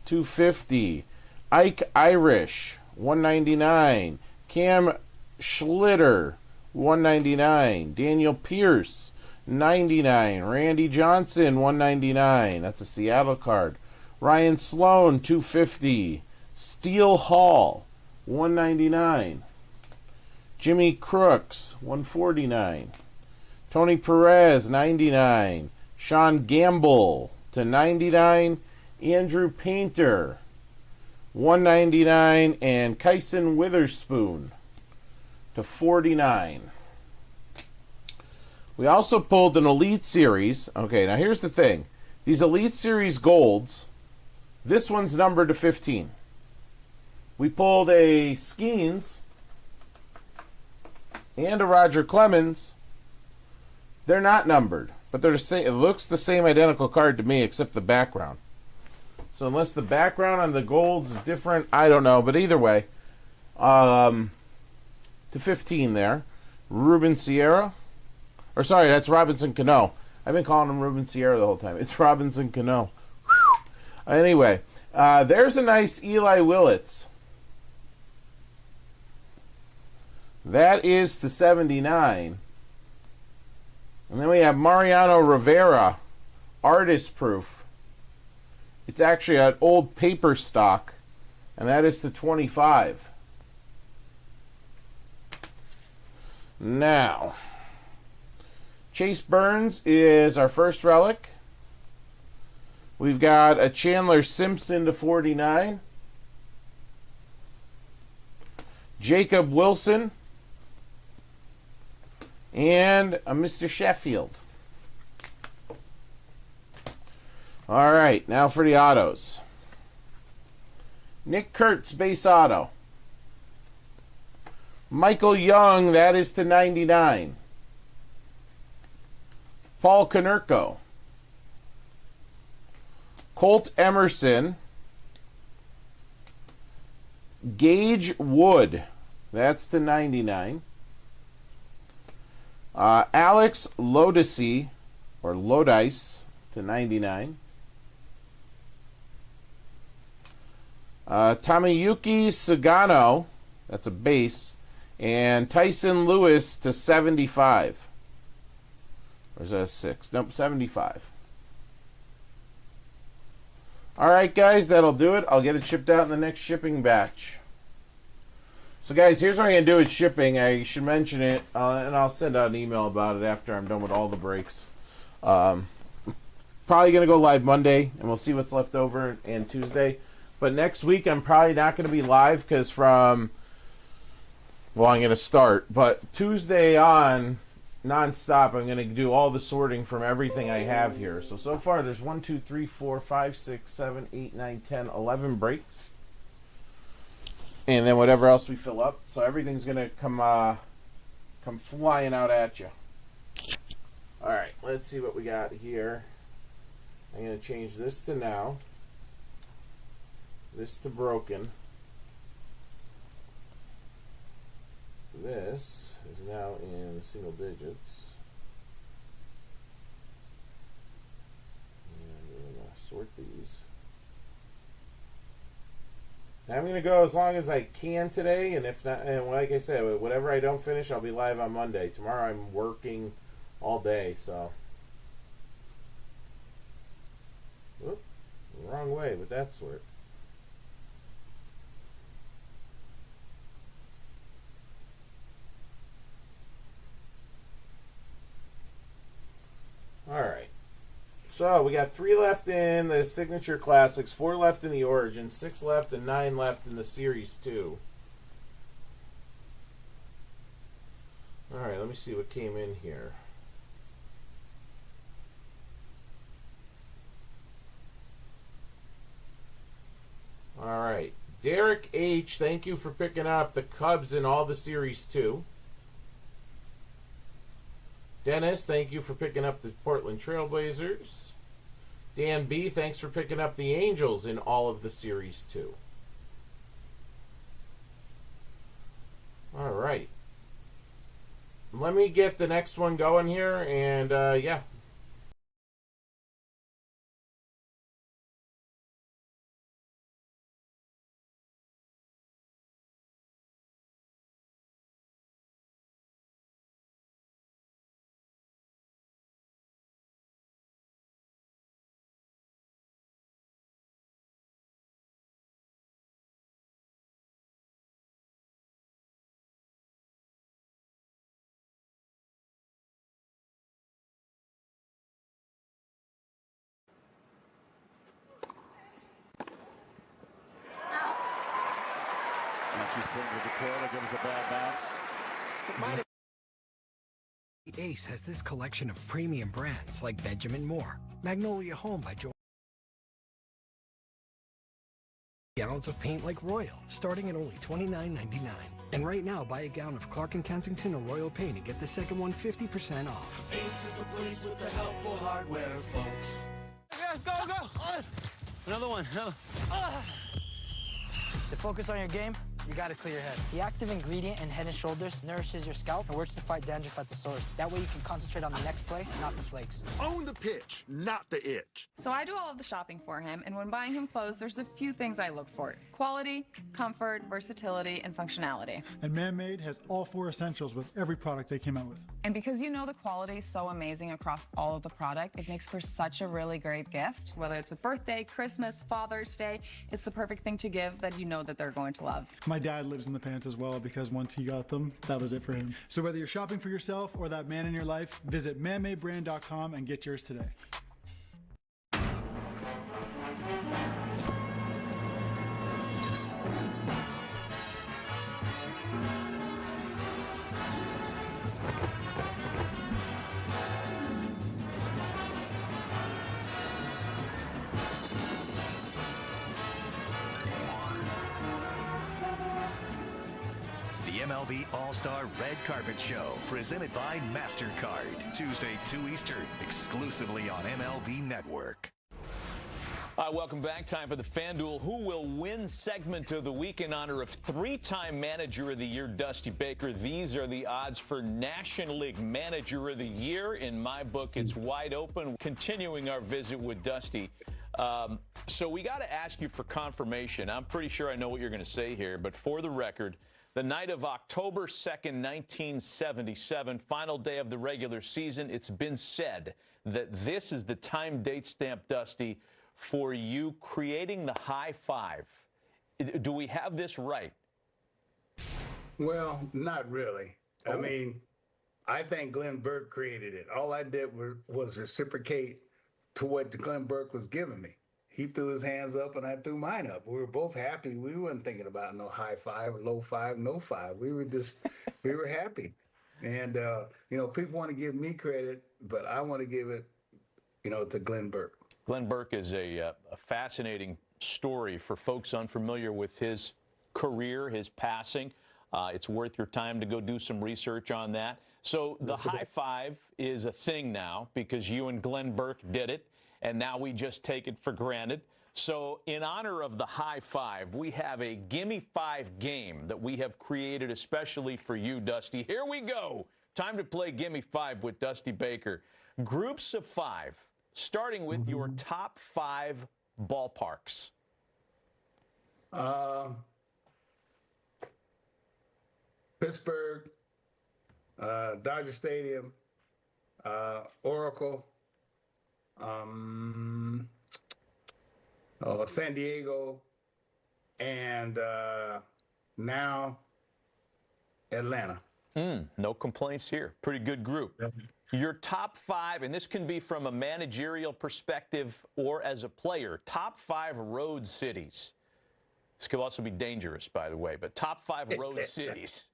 250. Ike Irish, 199. Cam Schlitter, 199. Daniel Pierce, 99. Randy Johnson, 199. That's a Seattle card. Ryan Sloan, 250. Steele Hall, 199. Jimmy Crooks, 149. Tony Perez, 99. Sean Gamble to 99. Andrew Painter, 199. And Kyson Witherspoon to 49. We also pulled an Elite Series. Okay, now here's the thing. These Elite Series Golds, this one's numbered to 15. We pulled a Skeens and a Roger Clemens. They're not numbered, but they're the same. It looks the same identical card to me, except the background. So unless the background on the golds is different, I don't know. But either way, to 15 there. Ruben Sierra. Or sorry, that's Robinson Cano. I've been calling him Ruben Sierra the whole time. It's Robinson Cano. Anyway, there's a nice Eli Willits. That is to 79. And then we have Mariano Rivera, artist proof. It's actually an old paper stock, and that is to 25. Now, Chase Burns is our first relic. We've got a Chandler Simpson to 49. Jacob Wilson. And a Mr. Sheffield. All right, now for the autos. Nick Kurtz, base auto. Michael Young, that is to 99. Paul Konerko. Colt Emerson. Gage Wood, that's to 99. Alex Lodice, or Lodice, to 99. Tamayuki Sugano, that's a base, and Tyson Lewis to 75. Or is that a 6? Nope, 75. All right, guys, that'll do it. I'll get it shipped out in the next shipping batch. So, guys, here's what I'm going to do with shipping. I should mention it, and I'll send out an email about it after I'm done with all the breaks. Probably going to go live Monday, and we'll see what's left over, and Tuesday. But next week, I'm probably not going to be live because I'm going to start. But Tuesday on, nonstop, I'm going to do all the sorting from everything I have here. So far, there's 1, 2, 3, 4, 5, 6, 7, 8, 9, 10, 11 breaks. And then whatever else we fill up. So everything's going to come flying out at you. All right, let's see what we got here. I'm going to change this to now. This to broken. This is now in single digits. And we're going to sort these. Now I'm going to go as long as I can today, and if not, and like I said, whatever I don't finish, I'll be live on Monday. Tomorrow I'm working all day, so. Whoop, wrong way with that sort. All right. So we got 3 left in the Signature Classics, 4 left in the Origin, 6 left, and 9 left in the Series 2. All right, let me see what came in here. All right. Derek H., thank you for picking up the Cubs in all the Series 2. Dennis, thank you for picking up the Portland Trailblazers. Dan B., thanks for picking up the Angels in all of the Series 2. All right. Let me get the next one going here, and yeah. She's put into the corner, gives a bad bounce. Ace has this collection of premium brands like Benjamin Moore, Magnolia Home by Joe. Gallons of paint like Royal, starting at only $29.99. And right now, buy a gallon of Clark & Kensington or Royal Paint and get the second one 50% off. Ace is the place with the helpful hardware, folks. Yes, go, go! Another one. To focus on your game, you gotta clear your head. The active ingredient in Head & Shoulders nourishes your scalp and works to fight dandruff at the source. That way you can concentrate on the next play, not the flakes. Own the pitch, not the itch. So I do all of the shopping for him, and when buying him clothes, there's a few things I look for. Quality, comfort, versatility, and functionality. And Man-Made has all 4 essentials with every product they came out with. And because you know the quality is so amazing across all of the product, it makes for such a really great gift. Whether it's a birthday, Christmas, Father's Day, it's the perfect thing to give that you know that they're going to love. My dad lives in the pants as well because once he got them, that was it for him. So whether you're shopping for yourself or that man in your life, visit manmadebrand.com and get yours today. MLB All-Star Red Carpet Show, presented by MasterCard. Tuesday, 2 Eastern, exclusively on MLB Network. Welcome back. Time for the FanDuel Who Will Win segment of the week in honor of 3-time Manager of the Year, Dusty Baker. These are the odds for National League Manager of the Year. In my book, it's wide open. Continuing our visit with Dusty. So we got to ask you for confirmation. I'm pretty sure I know what you're going to say here, but for the record, the night of October 2nd, 1977, final day of the regular season, it's been said that this is the time date stamp, Dusty, for you creating the high five. Do we have this right? Well, not really. I mean, I think Glenn Burke created it. All I did was reciprocate to what Glenn Burke was giving me. He threw his hands up and I threw mine up. We were both happy. We weren't thinking about no high five, low five, no five. We were happy. And, people want to give me credit, but I want to give it, to Glenn Burke. Glenn Burke is a fascinating story for folks unfamiliar with his career, his passing. It's worth your time to go do some research on that. So the high five is a thing now because you and Glenn Burke did it, and now we just take it for granted. So in honor of the high five, we have a Gimme 5 game that we have created especially for you, Dusty. Here we go. Time to play Gimme 5 with Dusty Baker. Groups of 5, starting with your top 5 ballparks. Pittsburgh, Dodger Stadium, Oracle, San Diego, and now Atlanta. No complaints here. Pretty good group. Your top 5, and this can be from a managerial perspective or as a player, top 5 road cities. This could also be dangerous, by the way, but top 5 road cities.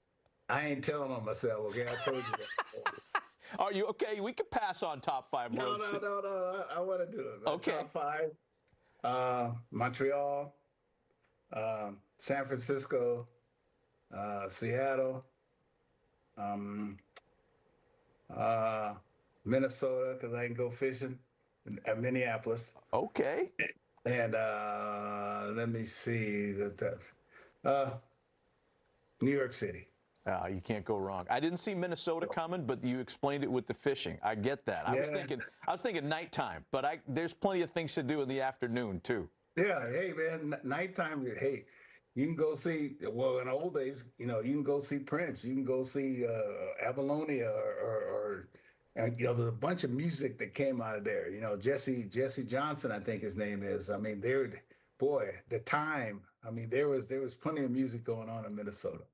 I ain't telling on myself, okay? I told you that. Are you okay? We could pass on top 5 road cities. No. I want to do it. Okay. Top 5, Montreal, San Francisco, Seattle, Minnesota, because I can go fishing at Minneapolis. Okay. And let me see. New York City. You can't go wrong. I didn't see Minnesota coming, but you explained it with the fishing. I get that. I was thinking nighttime, but there's plenty of things to do in the afternoon too. Yeah, hey man, nighttime. Hey, you can go see. Well, in the old days, you can go see Prince. You can go see Apollonia, or there's a bunch of music that came out of there. Jesse Johnson, I think his name is. I mean, the time. I mean, there was plenty of music going on in Minnesota.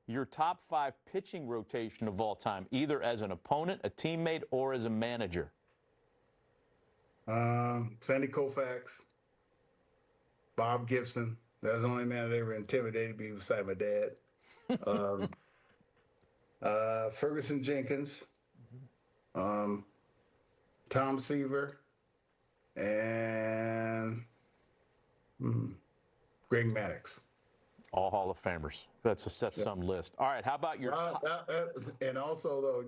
Your top 5 pitching rotation of all time, either as an opponent, a teammate, or as a manager. Sandy Koufax, Bob Gibson. That was the only man that ever intimidated me beside my dad. Ferguson Jenkins, Tom Seaver, and Greg Maddux. All Hall of Famers. That's some list. All right, how about your top? And also, though,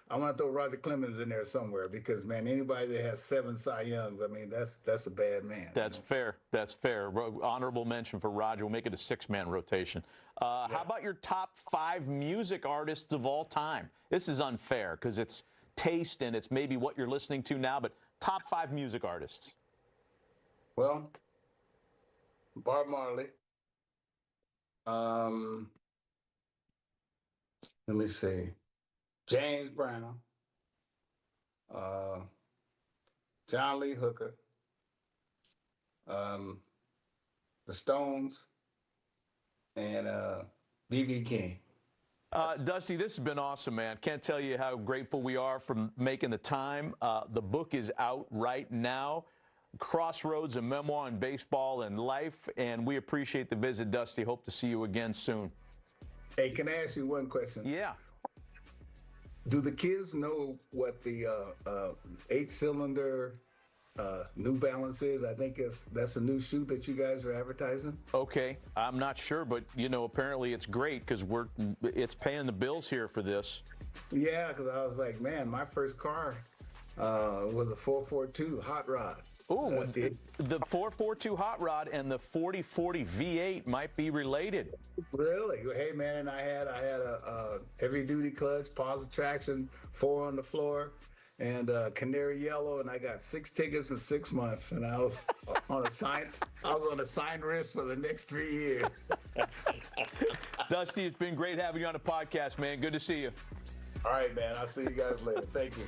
I want to throw Roger Clemens in there somewhere because, man, anybody that has 7 Cy Youngs, I mean, that's a bad man. That's fair. That's fair. Honorable mention for Roger. We'll make it a 6-man rotation. How about your top 5 music artists of all time? This is unfair because it's taste and it's maybe what you're listening to now, but top 5 music artists. Well, Bob Marley. Let me see. James Brown, John Lee Hooker, the Stones, and B.B. King. Dusty, this has been awesome, man. Can't tell you how grateful we are for making the time. The book is out right now. Crossroads, a memoir on baseball and life, and we appreciate the visit, Dusty. Hope to see you again soon. Hey, can I ask you one question? Yeah. Do the kids know what the 8-cylinder New Balance is? I think that's a new shoe that you guys are advertising. Okay, I'm not sure, but apparently it's great because it's paying the bills here for this. Yeah, because I was like, man, my first car was a 442 Hot Rod. Oh, the 442 Hot Rod and the 4040 V8 might be related. Really? Hey, man, I had a heavy-duty clutch, positive traction, 4 on the floor, and canary yellow, and I got 6 tickets in 6 months, and I was on a signed wrist for the next 3 years. Dusty, it's been great having you on the podcast, man. Good to see you. All right, man. I'll see you guys later. Thank you.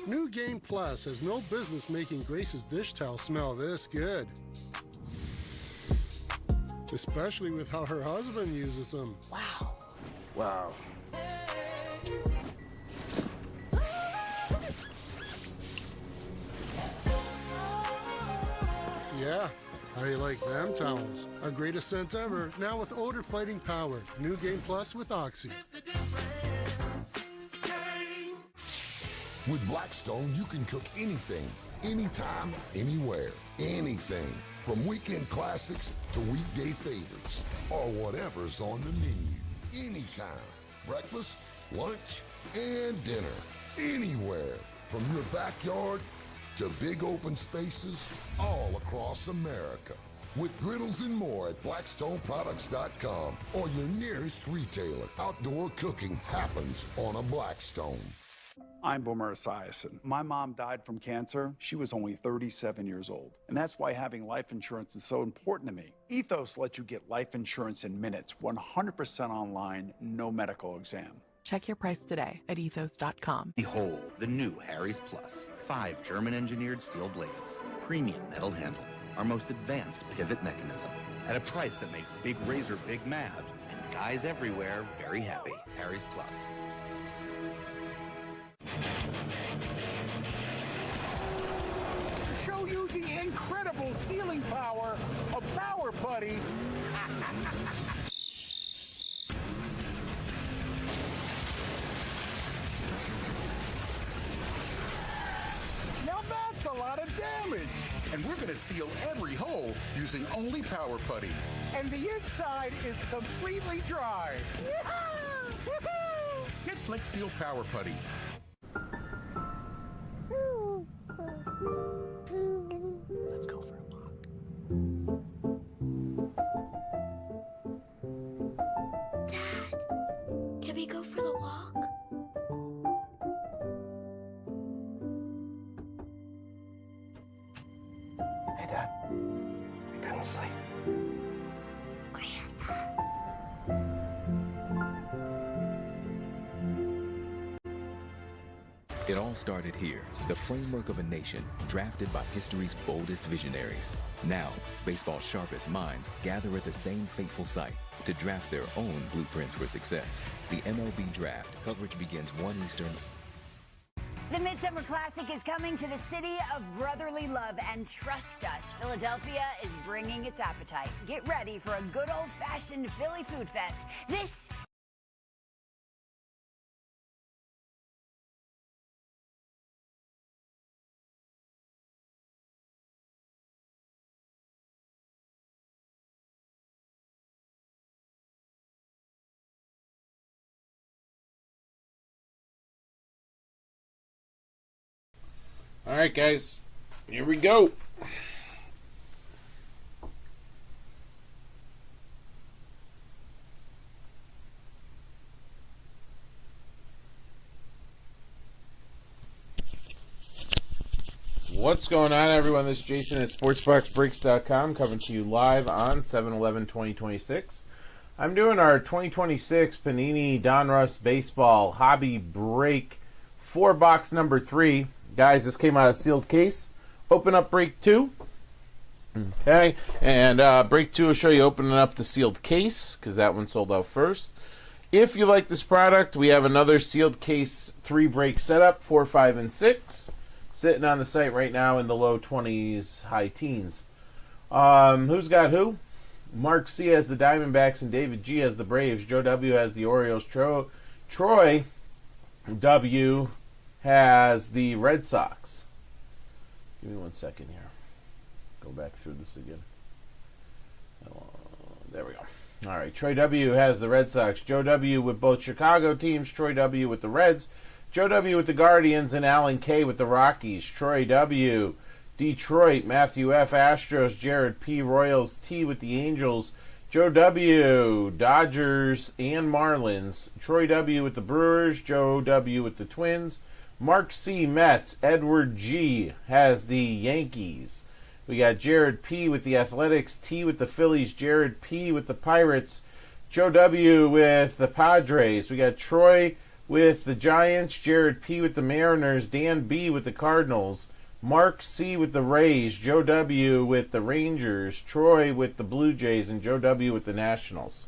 New Game Plus has no business making Grace's dish towel smell this good. Especially with how her husband uses them. Wow. Wow. Yeah, how you like them towels? Our greatest scent ever, now with odor fighting power. New Game Plus with Oxy. With Blackstone, you can cook anything, anytime, anywhere, anything. From weekend classics to weekday favorites, or whatever's on the menu. Anytime. Breakfast, lunch, and dinner. Anywhere. From your backyard to big open spaces all across America. With griddles and more at blackstoneproducts.com or your nearest retailer. Outdoor cooking happens on a Blackstone. I'm Boomer Esiason. My mom died from cancer. She was only 37 years old. And that's why having life insurance is so important to me. Ethos lets you get life insurance in minutes, 100% online, no medical exam. Check your price today at ethos.com. Behold, the new Harry's Plus. 5 German-engineered steel blades, premium metal handle, our most advanced pivot mechanism, at a price that makes Big Razor big mad, and guys everywhere very happy. Harry's Plus. To show you the incredible sealing power of Power Putty. Now that's a lot of damage. And we're going to seal every hole using only Power Putty. And the inside is completely dry. Get Flex Seal Power Putty. Let's go for a walk. Dad, can we go for the walk? Hey, Dad. We couldn't sleep. It all started here, the framework of a nation, drafted by history's boldest visionaries. Now, baseball's sharpest minds gather at the same fateful site to draft their own blueprints for success. The MLB Draft. Coverage begins 1 Eastern. The Midsummer Classic is coming to the city of brotherly love, and trust us, Philadelphia is bringing its appetite. Get ready for a good old-fashioned Philly food fest. This All right, guys, here we go. What's going on, everyone? This is Jason at SportsBoxBreaks.com, coming to you live on 7/11/2026. I'm doing our 2026 Panini Donruss Baseball Hobby Break 4-box number 3. Guys, this came out of sealed case. Open up break 2. Okay, and break 2 will show you opening up the sealed case, because that one sold out first. If you like this product, we have another sealed case 3-break setup, 4, 5, and 6. Sitting on the site right now in the low 20s, high teens. Who's got who? Mark C has the Diamondbacks and David G has the Braves. Joe W has the Orioles. Troy W has the Red Sox. Give me 1 second here. Go back through this again. There we go. All right, Troy W has the Red Sox. Joe W with both Chicago teams. Troy W with the Reds. Joe W with the Guardians, and Alan K with the Rockies. Troy W, Detroit. Matthew F, Astros. Jared P, Royals. T with the Angels. Joe W, Dodgers and Marlins. Troy W with the Brewers. Joe W with the Twins. Mark C, Mets. Edward G has the Yankees. We got Jared P with the Athletics. T with the Phillies. Jared P with the Pirates. Joe W with the Padres. We got Troy with the Giants, Jared P. with the Mariners, Dan B. with the Cardinals, Mark C. with the Rays, Joe W. with the Rangers, Troy with the Blue Jays, and Joe W. with the Nationals.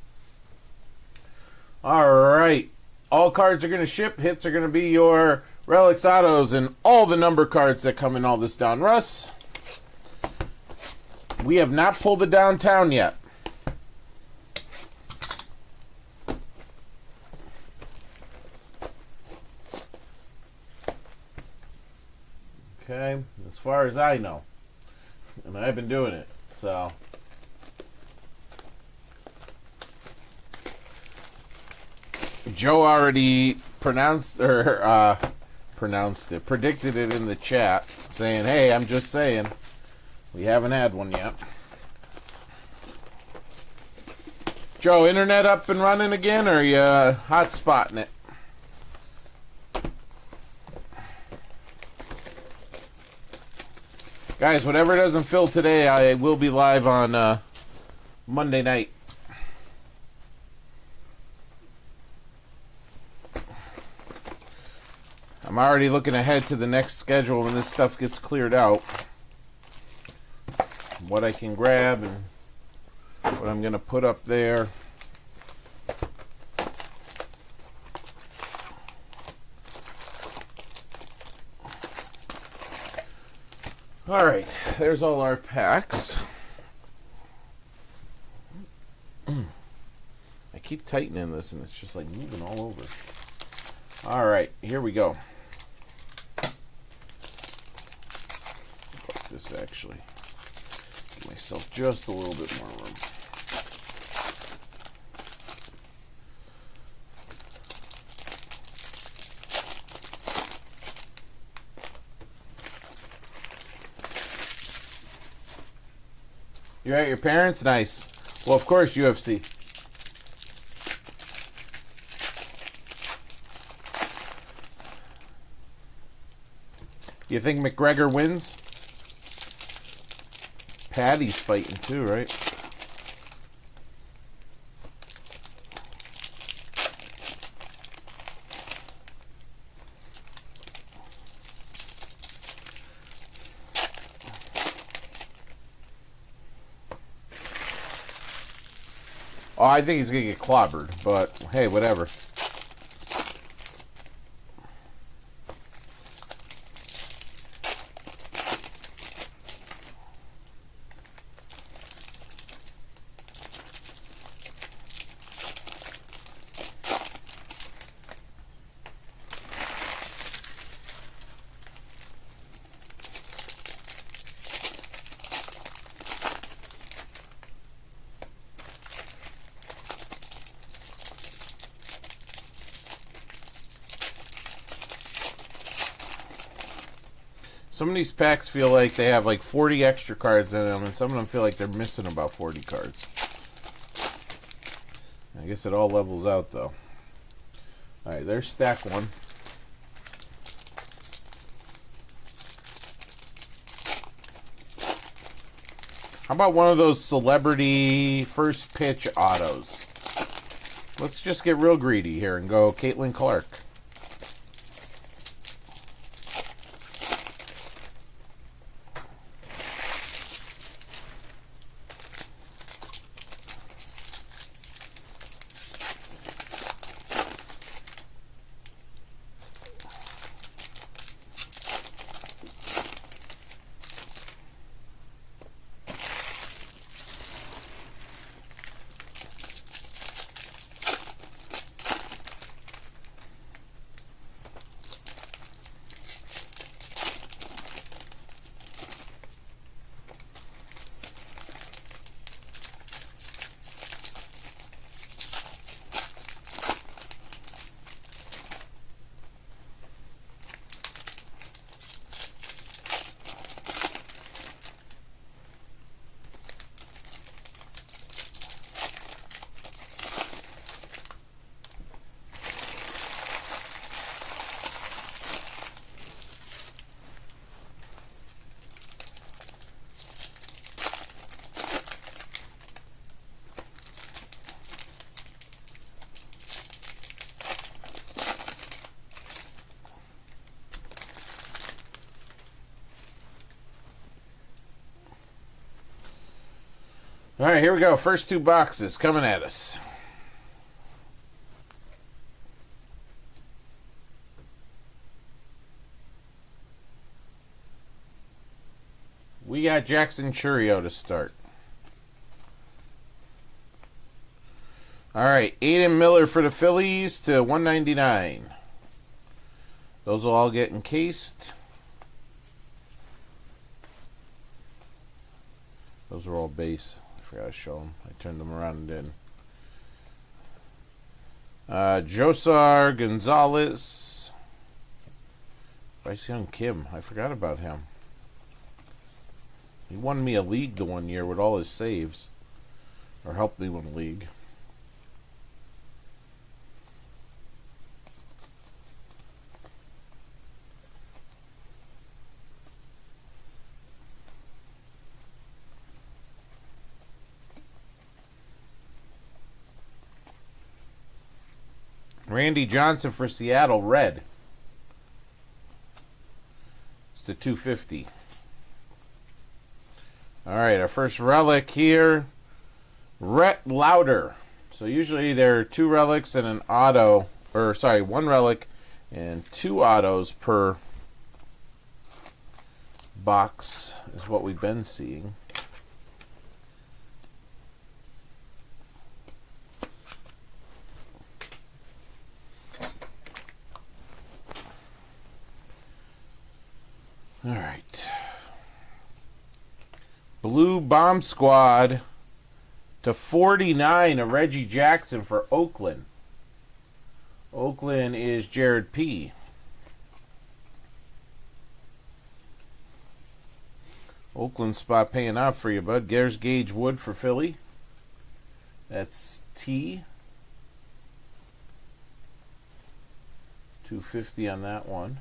All right. All cards are going to ship. Hits are going to be your Relics Autos and all the number cards that come in all this down. Russ, we have not pulled it downtown yet. Okay, as far as I know. And I've been doing it, so. Joe already predicted it in the chat, saying, hey, I'm just saying, we haven't had one yet. Joe, internet up and running again, or are you hot spotting it? Guys, whatever doesn't fill today, I will be live on Monday night. I'm already looking ahead to the next schedule when this stuff gets cleared out. What I can grab and what I'm going to put up there. Alright, there's all our packs. I keep tightening this and it's just like moving all over. Alright, here we go. Fuck this actually. Give myself just a little bit more room. You're at your parents'? Nice. Well, of course, UFC. You think McGregor wins? Patty's fighting too, right? Oh, I think he's going to get clobbered, but hey, whatever. Some of these packs feel like they have like 40 extra cards in them, and some of them feel like they're missing about 40 cards. I guess it all levels out, though. Alright, there's stack one. How about one of those celebrity first pitch autos? Let's just get real greedy here and go Caitlin Clark. All right, here we go. First two boxes coming at us. We got Jackson Chourio to start. All right, Aiden Miller for the Phillies to 199. Those will all get encased. Those are all base. I forgot to show them. I turned them around and didn't. Josar Gonzalez. Bryce Young Kim. I forgot about him. He won me a league the one year with all his saves. Or helped me win a league. Randy Johnson for Seattle, red. It's the 250. All right, our first relic here, Rhett Lauder. So usually there are two relics and an auto, or sorry, one relic and two autos per box is what we've been seeing. All right. Blue Bomb Squad to 49 of Reggie Jackson for Oakland. Oakland is Jared P. Oakland spot paying off for you, bud. There's Gage Wood for Philly. That's T. 250 on that one.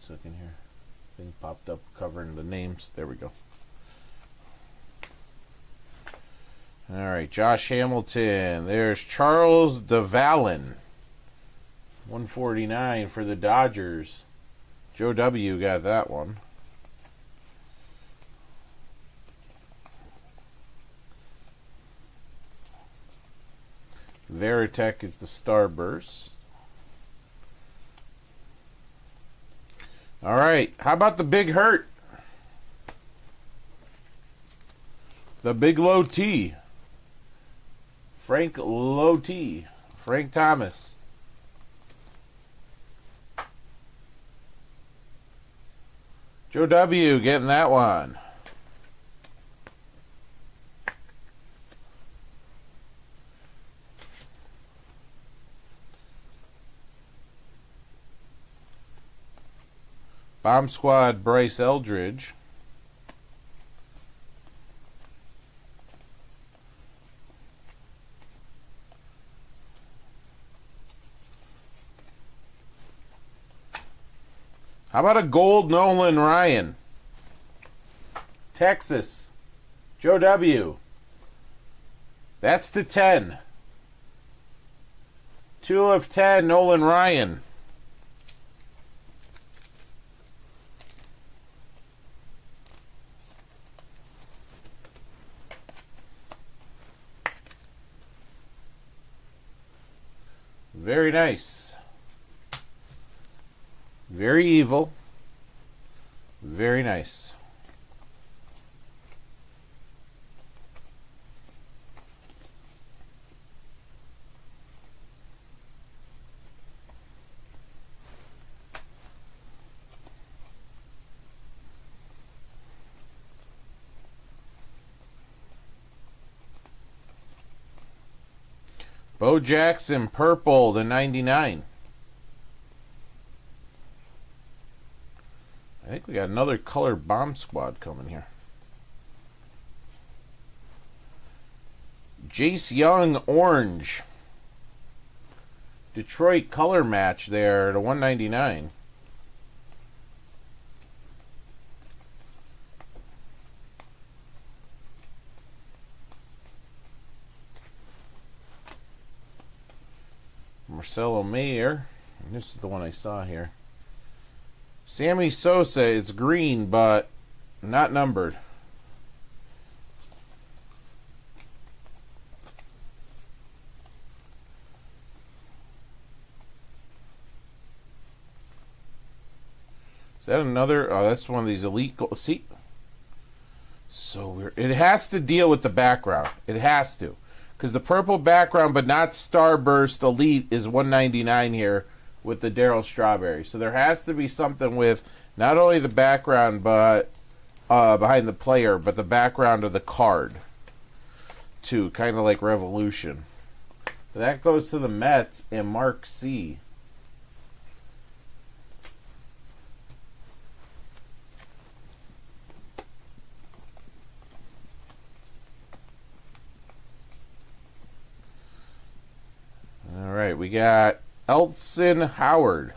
Second here. Thing popped up covering the names. There we go. Alright, Josh Hamilton. There's Charles DeValin. 149 for the Dodgers. Joe W. got that one. Veritek is the Starburst. All right, how about the Big Hurt? The Big Low T. Frank Low T. Frank Thomas. Joe W. getting that one. Bomb Squad Bryce Eldridge. How about a gold Nolan Ryan? Texas. Joe W. That's the 10. 2 of 10 Nolan Ryan. Very nice. Very evil. Very nice. Bo Jackson, purple to 99. I think we got another color Bomb Squad coming here. Jace Young, orange. Detroit color match there to 199. Marcelo Mayer. And this is the one I saw here. Sammy Sosa, it's green, but not numbered. Is that another? Oh, that's one of these elite goals. See? So weird. It has to deal with the background. It has to. Because the purple background, but not Starburst Elite, is 199 here with the Darryl Strawberry. So there has to be something with not only the background, but behind the player, but the background of the card, too. Kind of like Revolution. That goes to the Mets and Mark C. All right, we got Elston Howard.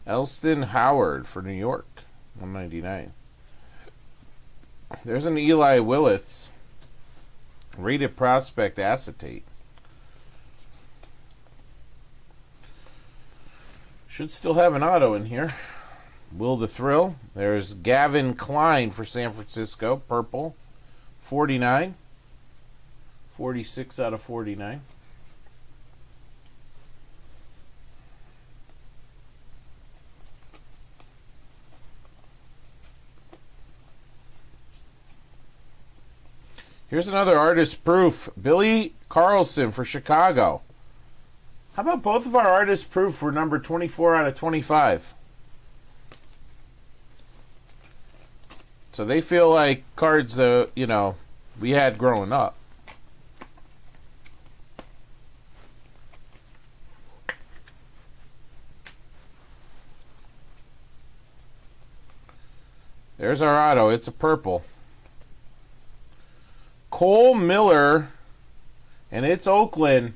Elston Howard for New York, 199. There's an Eli Willits rated prospect acetate. Should still have an auto in here. Will the Thrill. There's Gavin Klein for San Francisco, purple, 49. 46 out of 49. Here's another artist proof. Billy Carlson for Chicago. How about both of our artist proof for number 24 out of 25? So they feel like cards that, we had growing up. There's our auto. It's a purple. Cole Miller, and it's Oakland,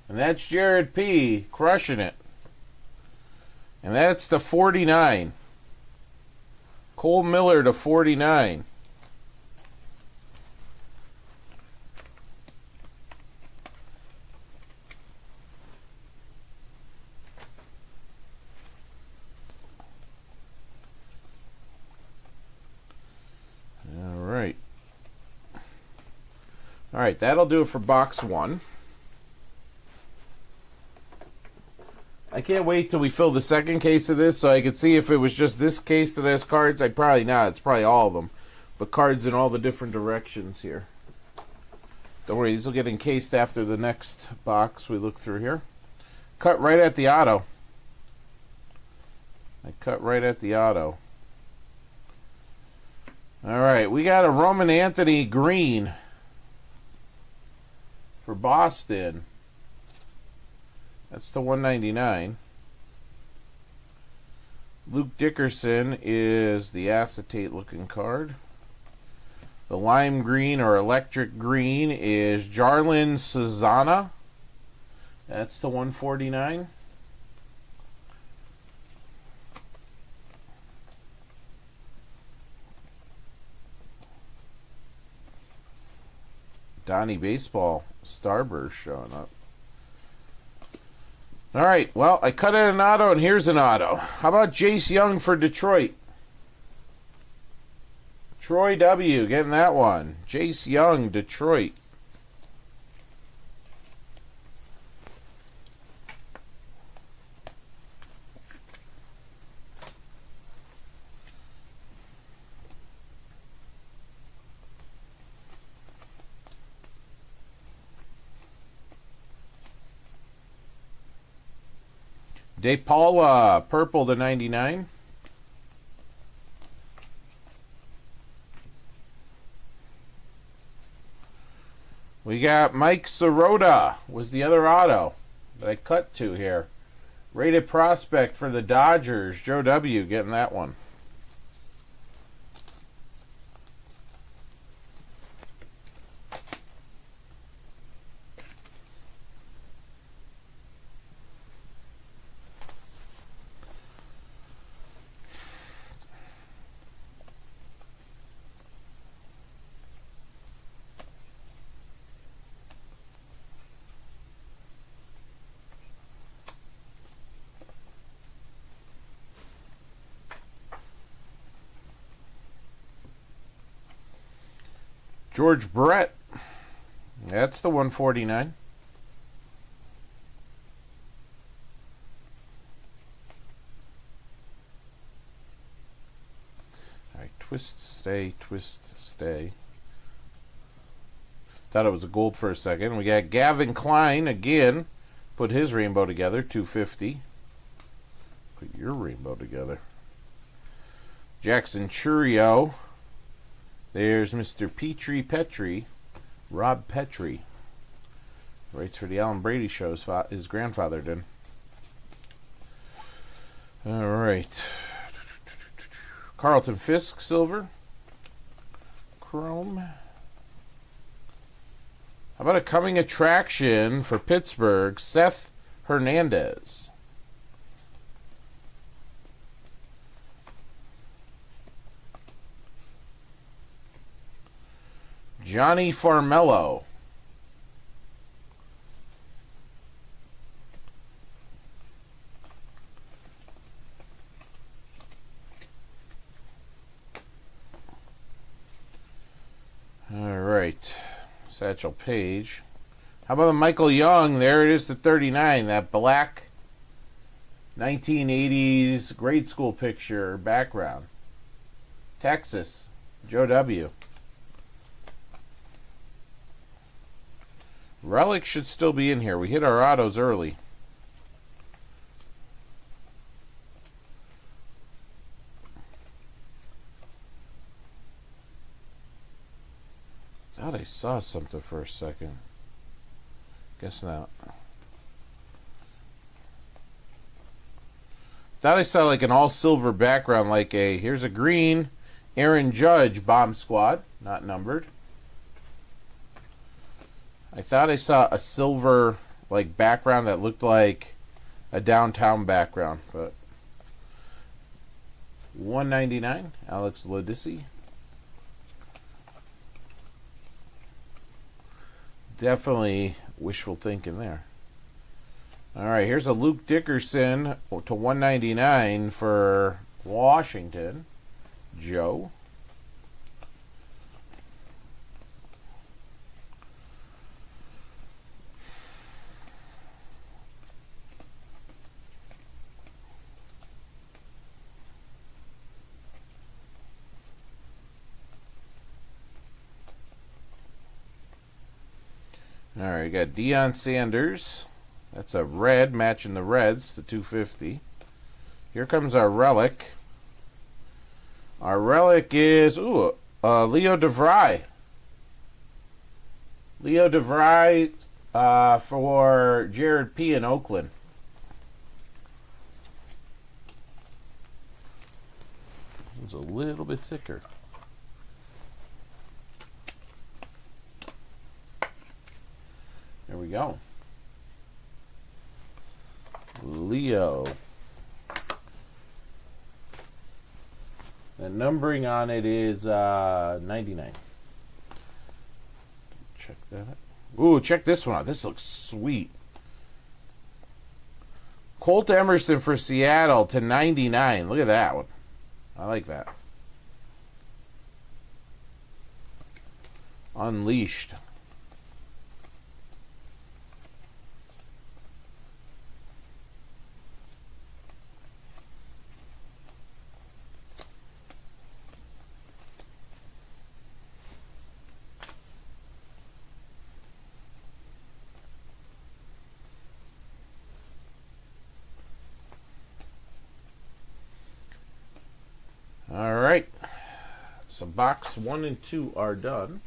and that's Jared P. crushing it. And that's the 49. Cole Miller to 49. All right, that'll do it for box one. I can't wait till we fill the second case of this so I could see if it was just this case that has cards. Probably not. It's probably all of them. But cards in all the different directions here. Don't worry, these will get encased after the next box we look through here. Cut right at the auto. I cut right at the auto. All right, we got a Roman Anthony green for Boston. That's the 199. Luke Dickerson is the acetate looking card. The lime green or electric green is Jarlin Susana. That's the 149. Donnie Baseball Starburst showing up. All right, well, I cut in an auto, and here's an auto. How about Jace Young for Detroit? Troy W. getting that one. Jace Young, Detroit. DePaula, purple to 99. We got Mike Sirota was the other auto that I cut to here. Rated prospect for the Dodgers. Joe W. getting that one. George Brett. That's the 149. All right, twist, stay, twist, stay. Thought it was a gold for a second. We got Gavin Klein again. Put his rainbow together, 250. Put your rainbow together. Jackson Churio. There's Mr. Petrie, Rob Petrie. Writes for the Alan Brady show. His grandfather did. All right. Carlton Fisk, silver. Chrome. How about a coming attraction for Pittsburgh, Seth Hernandez. Johnny Farmello. All right. Satchel Paige. How about the Michael Young? There it is, the 39. That black 1980s grade school picture background. Texas. Joe W. Relic should still be in here. We hit our autos early. Thought I saw something for a second. Guess not. Thought I saw like an all silver background, like a here's a green Aaron Judge bomb squad, not numbered. I thought I saw a silver like background that looked like a downtown background, but 199, Alex Lodisi. Definitely wishful thinking there. All right, here's a Luke Dickerson to 199 for Washington. Joe. All right, got Deion Sanders. That's a red, matching the Reds to 250. Here comes our relic. Our relic is, Leo DeVry. Leo DeVry for Jared P. in Oakland. It's a little bit thicker. There we go. Leo. The numbering on it is 99. Check that out. Ooh, check this one out. This looks sweet. Colt Emerson for Seattle to 99. Look at that one. I like that. Unleashed. All right. So box 1 and 2 are done.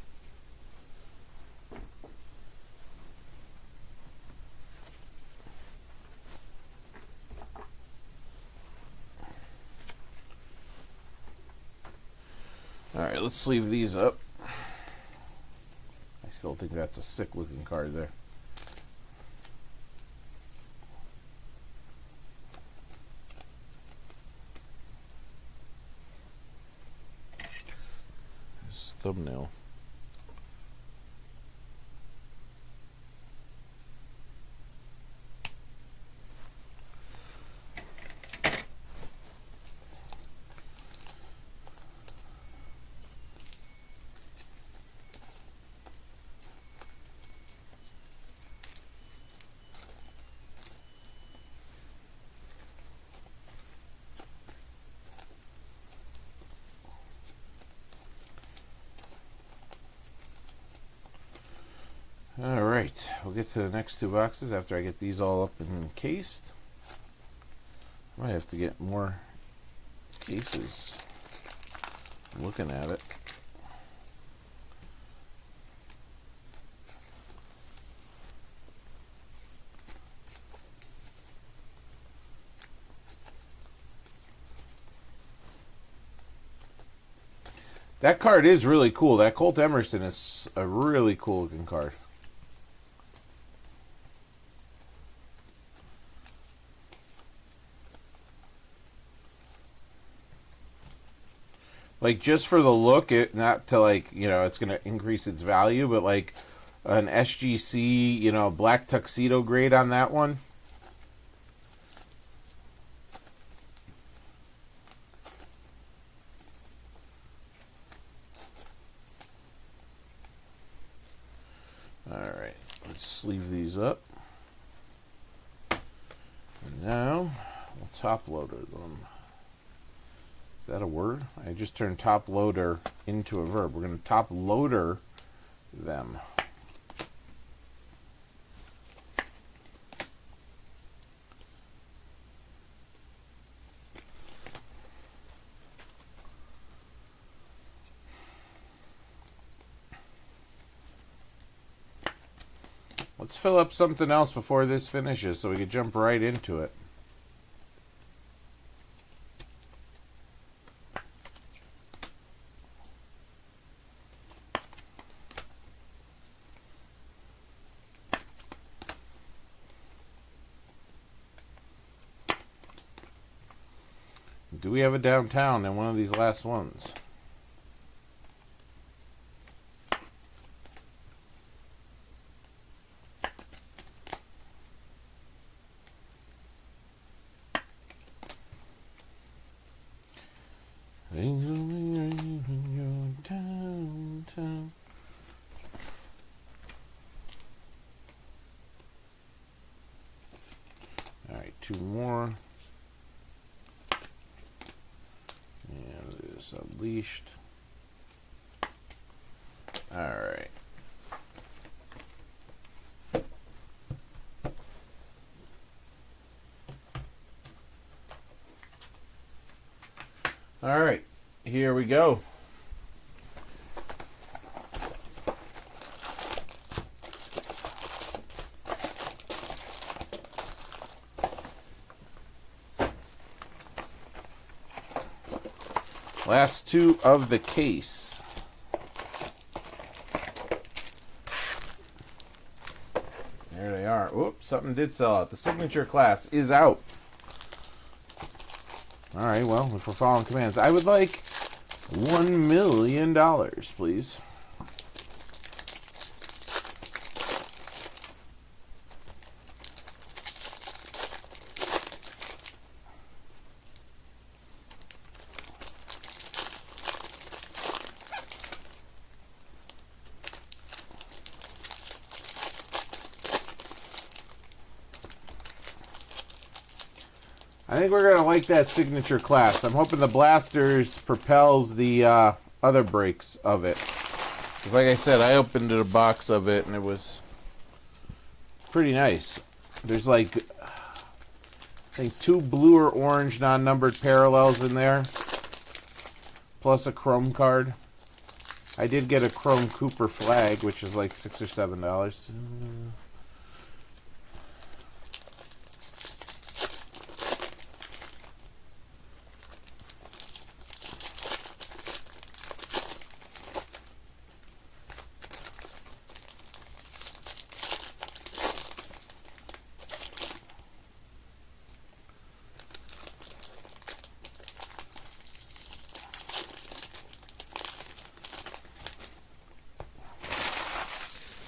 All right, let's sleeve these up. I still think that's a sick looking card there. Thumbnail. right, we'll get to the next 2 boxes after I get these all up and encased. I might have to get more cases. I'm looking at it. That card is really cool. That Colt Emerson is a really cool looking card. Like, just for the look, it not to, like, you know, it's going to increase its value, but like an SGC, you know, black tuxedo grade on that one. Alright, let's sleeve these up. And now, we'll top loader them. Is that a word? I just turned top loader into a verb. We're going to top loader them. Let's fill up something else before this finishes so we can jump right into it. Do we have a downtown in one of these last ones? Downtown. All right, 2 more. And it is unleashed. All right. All right, here we go. Last 2 of the case. There they are. Oops, something did sell out. The signature class is out. Alright, well, if we're following commands, I would like $1 million, please. I think we're going to like that signature class. I'm hoping the Blasters propels the other breaks of it. Because like I said, I opened a box of it and it was pretty nice. There's like, I think 2 blue or orange non-numbered parallels in there. Plus a chrome card. I did get a chrome Cooper flag, which is like $6 or $7.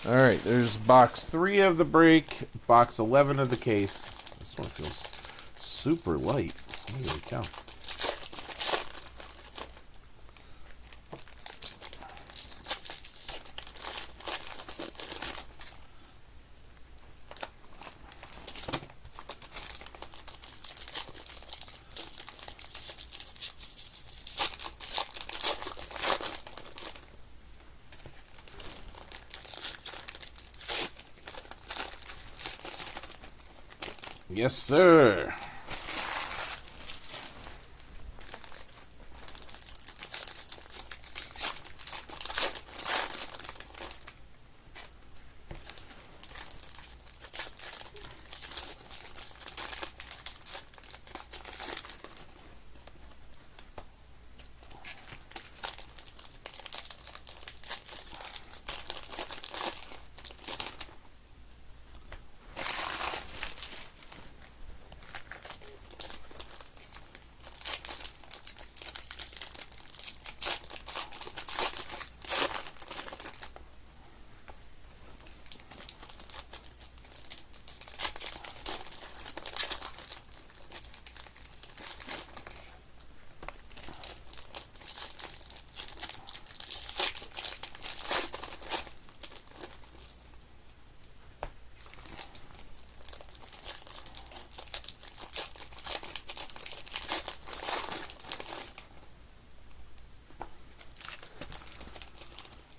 Alright, there's box 3 of the break, box 11 of the case. This one feels super light. Holy cow. Yes, sir.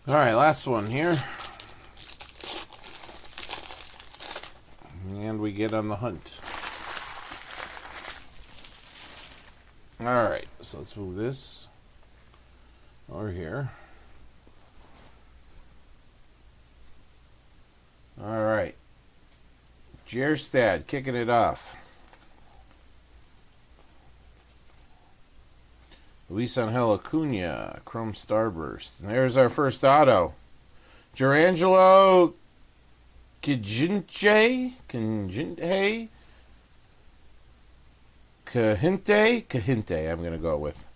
All right, last one here. And we get on the hunt. All right, so let's move this over here. All right. Jerstad kicking it off. Luis Angel Acuna, Chrome Starburst. And there's our first auto. Gerangelo Cahinte, I'm going to go with.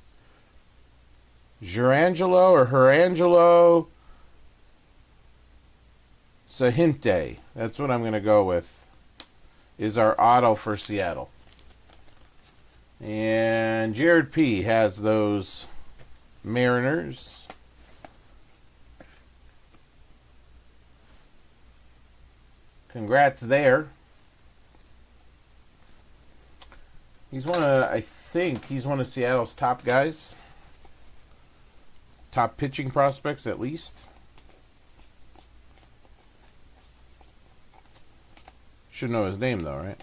Gerangelo or Herangelo Cahinte. That's what I'm going to go with. Is our auto for Seattle. And Jared P. has those Mariners. Congrats there. He's one of, I think, he's one of Seattle's top guys. Top pitching prospects, at least. Should know his name, though, right?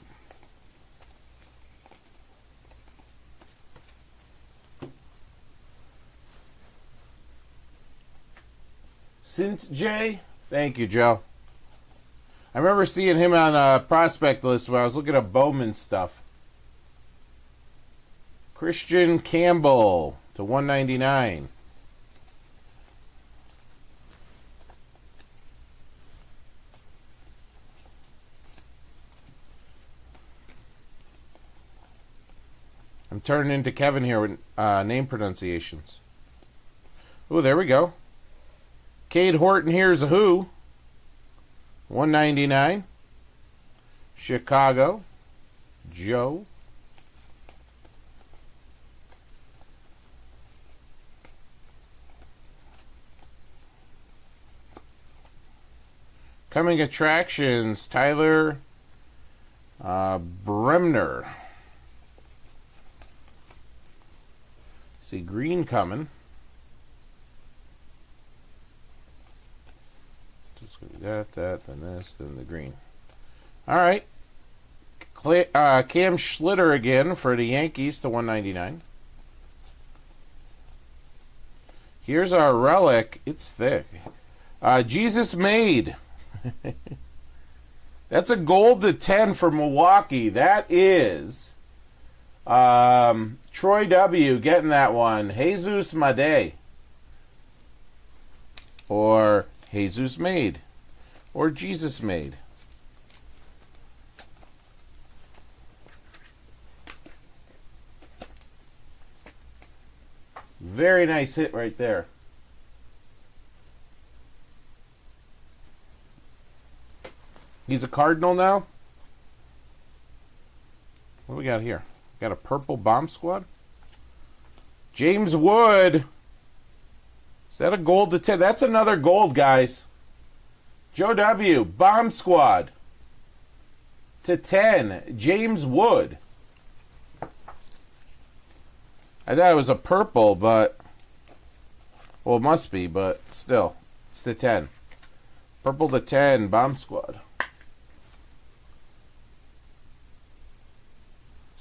Sint J? Thank you, Joe. I remember seeing him on a prospect list when I was looking at Bowman stuff. Christian Campbell to 199. I'm turning into Kevin here with name pronunciations. Oh, there we go. Cade Horton, here's a who. 199. Chicago. Joe. Coming attractions, Tyler Bremner. See green coming. That, then this, then the green. All right. Cam Schlitter again for the Yankees to 199. Here's our relic. It's thick. Jesus Made. That's a gold to 10 for Milwaukee. That is Troy W. getting that one. Jesus Made. Or Jesus Made. Or Jesus Made. Very nice hit right there. He's a Cardinal now. What do we got here? Got a purple bomb squad. James Wood. Is that a gold to 10? That's another gold, guys. Joe W. Bomb squad to 10. James Wood. I thought it was a purple, but... Well, it must be, but still. It's to 10. Purple to 10. Bomb squad.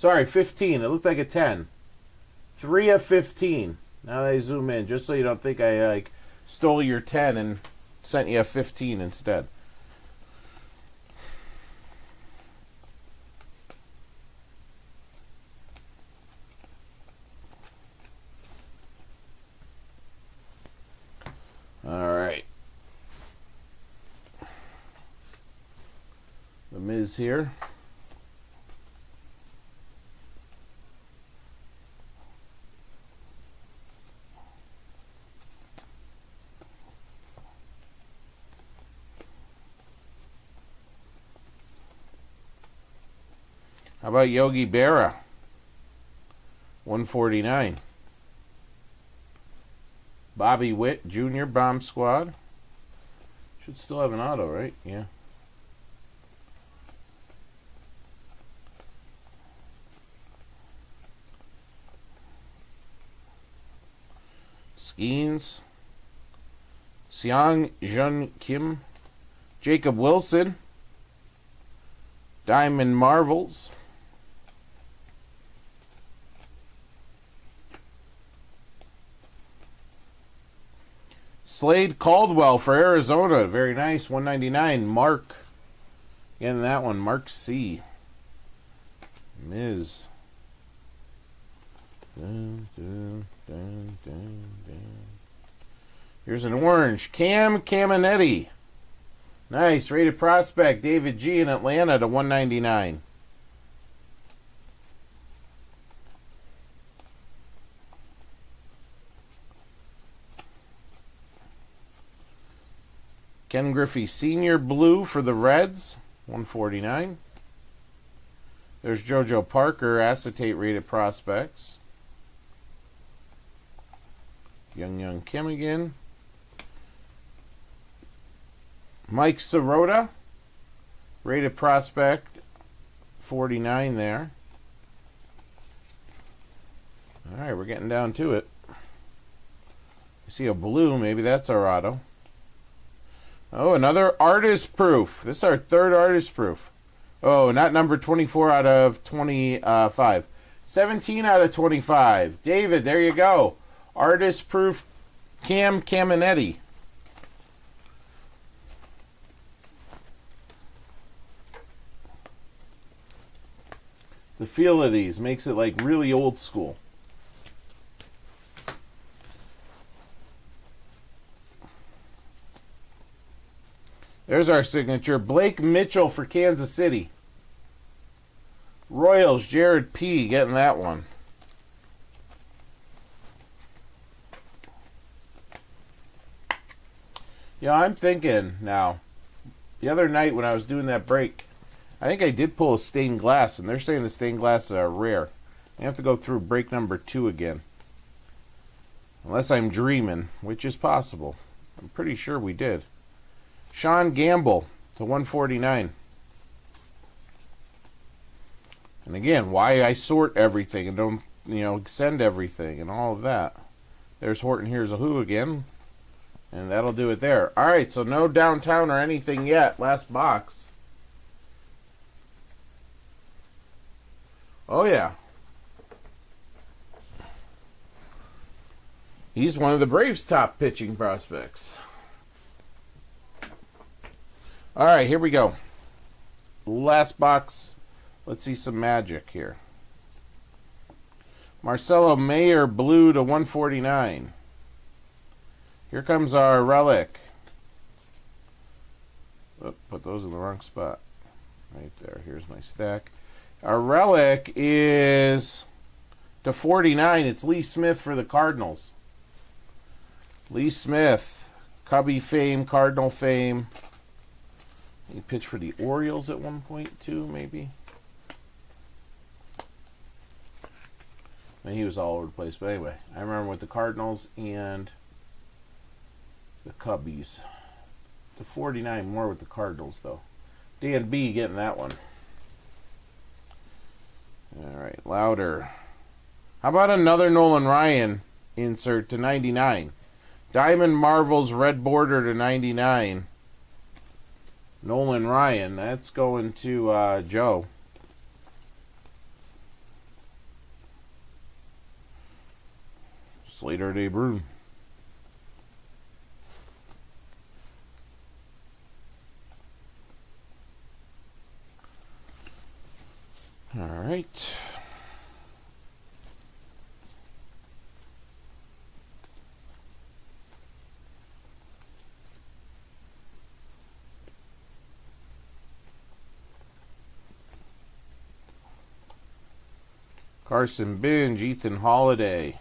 Sorry, 15. It looked like a 10. 3 of 15. Now that I zoom in, just so you don't think I like stole your 10 and sent you a 15 instead. All right. The Miz here. How about Yogi Berra? 149. Bobby Witt Jr. Bomb Squad. Should still have an auto, right? Yeah. Skeens. Seong Jun Kim. Jacob Wilson. Diamond Marvels. Slade Caldwell for Arizona. Very nice. 199. Mark. Again, that one. Mark C. Miz. Dun, dun, dun, dun, dun. Here's an orange. Cam Caminetti. Nice. Rated prospect. David G in Atlanta to 199. Ken Griffey Sr. Blue for the Reds, 149. There's JoJo Parker, acetate rated prospects. Young Kim again. Mike Sirota, rated prospect, 49 there. All right, we're getting down to it. You see a blue, maybe that's our auto. Oh, another artist proof. This is our third artist proof. Oh, not number 24 out of 25. 17 out of 25. David, there you go. Artist proof Cam Caminetti. The feel of these makes it like really old school. There's our signature. Blake Mitchell for Kansas City. Royals, Jared P. getting that one. Yeah, I'm thinking now. The other night when I was doing that break, I think I did pull a stained glass, and they're saying the stained glasses are rare. I have to go through break number 2 again. Unless I'm dreaming, which is possible. I'm pretty sure we did. Sean Gamble to 149. And again, why I sort everything and don't, send everything and all of that. There's Horton Here's a Who again. And that'll do it there. All right, so no downtown or anything yet. Last box. Oh, yeah. He's one of the Braves' top pitching prospects. All right, here we go. Last box. Let's see some magic here. Marcelo Mayer, blue to 149. Here comes our relic. Oh, put those in the wrong spot. Right there. Here's my stack. Our relic is to 49. It's Lee Smith for the Cardinals. Lee Smith, Cubby fame, Cardinal fame. He pitched for the Orioles at one point too, maybe. And he was all over the place, but anyway, I remember with the Cardinals and the Cubbies. The 49 more with the Cardinals though. Dan B getting that one. All right, louder. How about another Nolan Ryan insert to 99? Diamond Marvels red border to 99. Nolan Ryan, that's going to Joe. Slater de Bruyne. All right. Carson Binge, Ethan Holiday.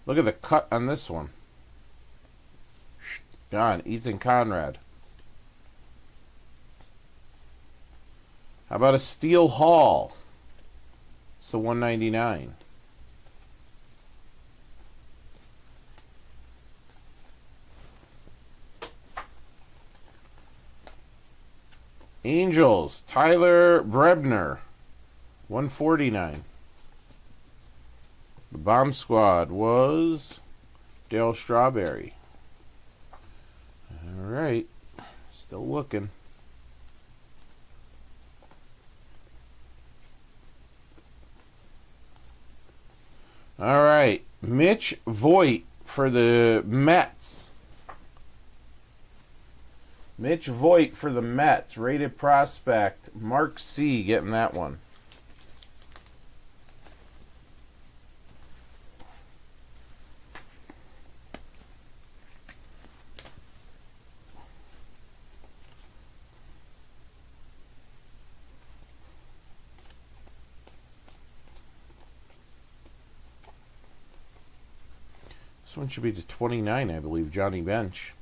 Look at the cut on this one. Gone. Ethan Conrad. How about a Steel Hall? It's the 199. Angels, Tyler Brebner, 149. The Bomb Squad was Dale Strawberry. All right. Still looking. All right. Mitch Voigt for the Mets. Mitch Voigt for the Mets. Rated prospect. Mark C. getting that one. This one should be to 29, I believe. Johnny Bench.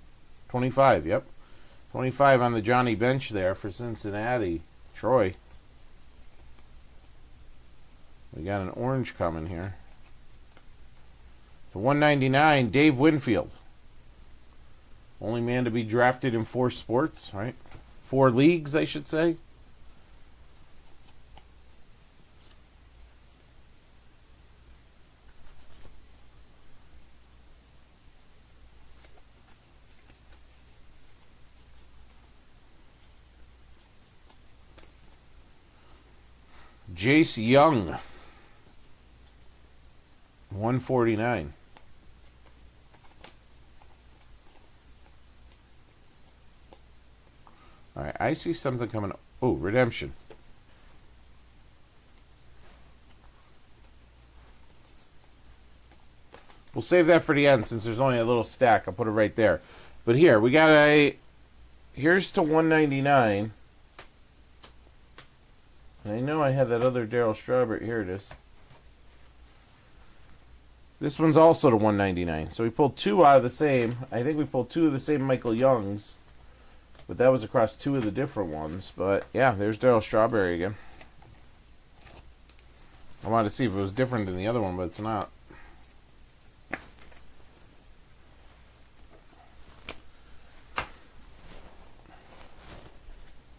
25, yep. 25 on the Johnny Bench there for Cincinnati. Troy. We got an orange coming here. To 199, Dave Winfield. Only man to be drafted in 4 sports, right? 4 leagues, I should say. Jace Young, 149. All right, I see something coming. Oh, redemption. We'll save that for the end since there's only a little stack. I'll put it right there. But here, we got a... Here's to 199. I know I had that other Darryl Strawberry. Here it is. This one's also to 199. So we pulled 2 out of the same. I think we pulled 2 of the same Michael Youngs. But that was across 2 of the different ones. But yeah, there's Darryl Strawberry again. I wanted to see if it was different than the other one, but it's not.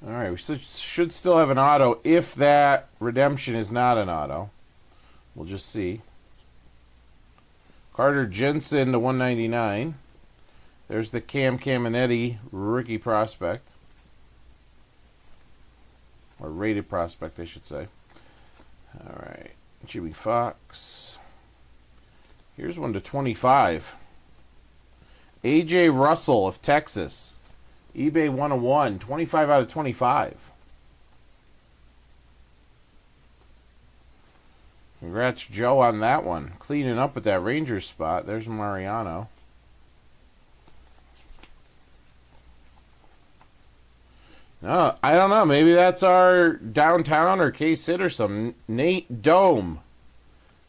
All right, we should still have an auto if that redemption is not an auto. We'll just see. Carter Jensen to 199. There's the Cam Caminetti rookie prospect. Or rated prospect, I should say. All right, Jimmy Fox. Here's one to 25. A.J. Russell of Texas. eBay 101, 25 out of 25. Congrats, Joe, on that one. Cleaning up at that Rangers spot. There's Mariano. No, I don't know. Maybe that's our downtown or K-Sit or something. Nate Dome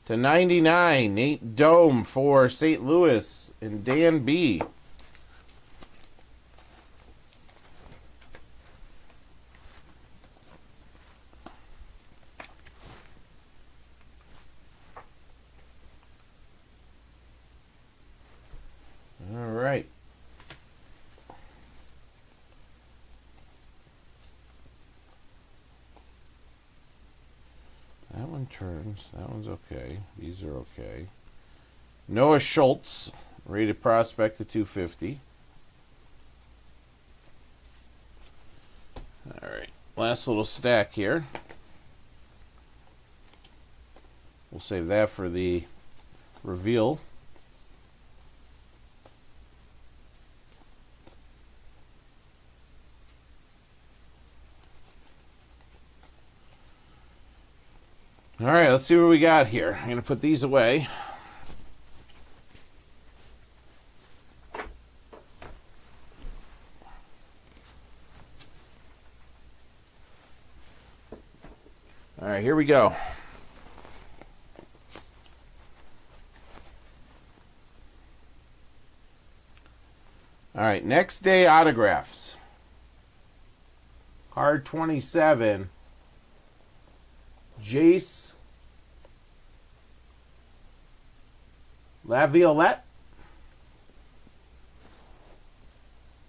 to 99. Nate Dome for St. Louis and Dan B. All right. That one turns. That one's okay. These are okay. Noah Schultz, rated prospect to 250. All right. Last little stack here. We'll save that for the reveal. All right, let's see what we got here. I'm going to put these away. All right, here we go. All right, next day autographs. Card 27. Jace Laviolette.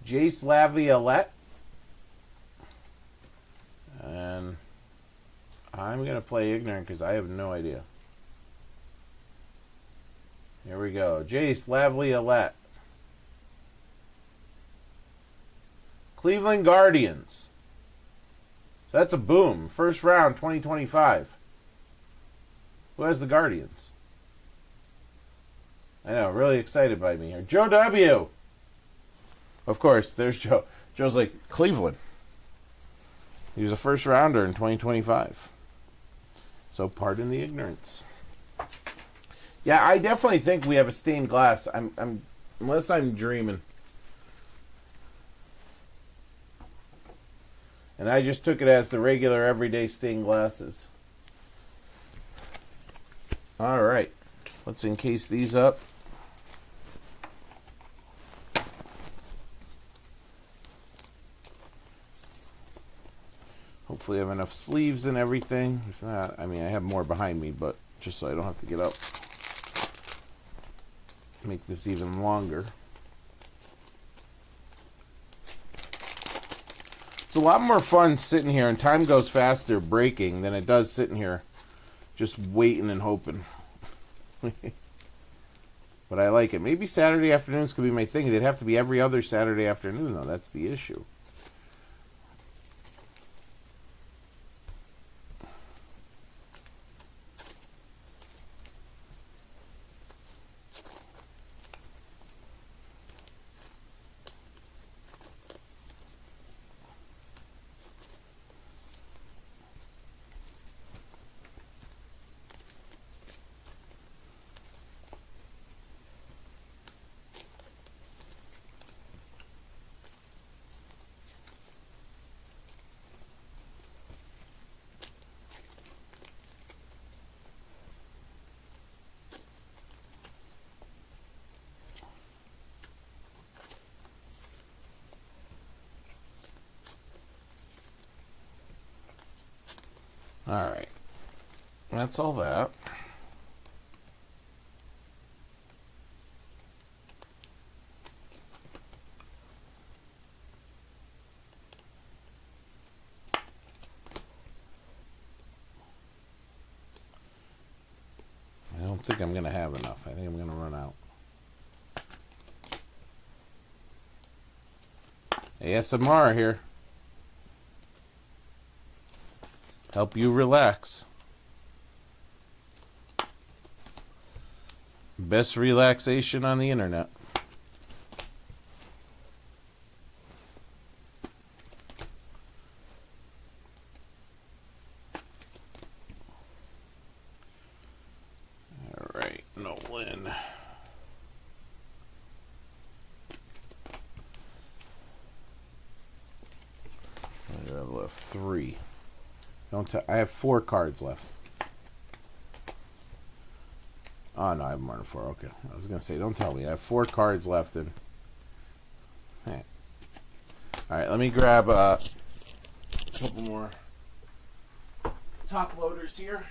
Jace Laviolette. And I'm going to play ignorant because I have no idea. Here we go. Jace Laviolette. Cleveland Guardians. So that's a boom. First round, 2025. Who has the Guardians? I know, really excited by me here. Joe W. Of course, there's Joe. Joe's like, Cleveland. He was a first rounder in 2025. So pardon the ignorance. Yeah, I definitely think we have a stained glass. I'm unless I'm dreaming. And I just took it as the regular everyday stained glasses. All right. Let's encase these up. Hopefully I have enough sleeves and everything. If not, I mean, I have more behind me, but just so I don't have to get up. Make this even longer. It's a lot more fun sitting here, and time goes faster breaking than it does sitting here just waiting and hoping. But I like it. Maybe Saturday afternoons could be my thing. They'd have to be every other Saturday afternoon, though. That's the issue. Alright. That's all that. I don't think I'm going to have enough. I think I'm going to run out. ASMR here. Help you relax. Best relaxation on the internet. All right, Nolan. I have left 3. I have 4 cards left. Oh, no, I have more than 4. Okay. I was going to say, don't tell me. I have 4 cards left. And hey. All right, let me grab a couple more top loaders here.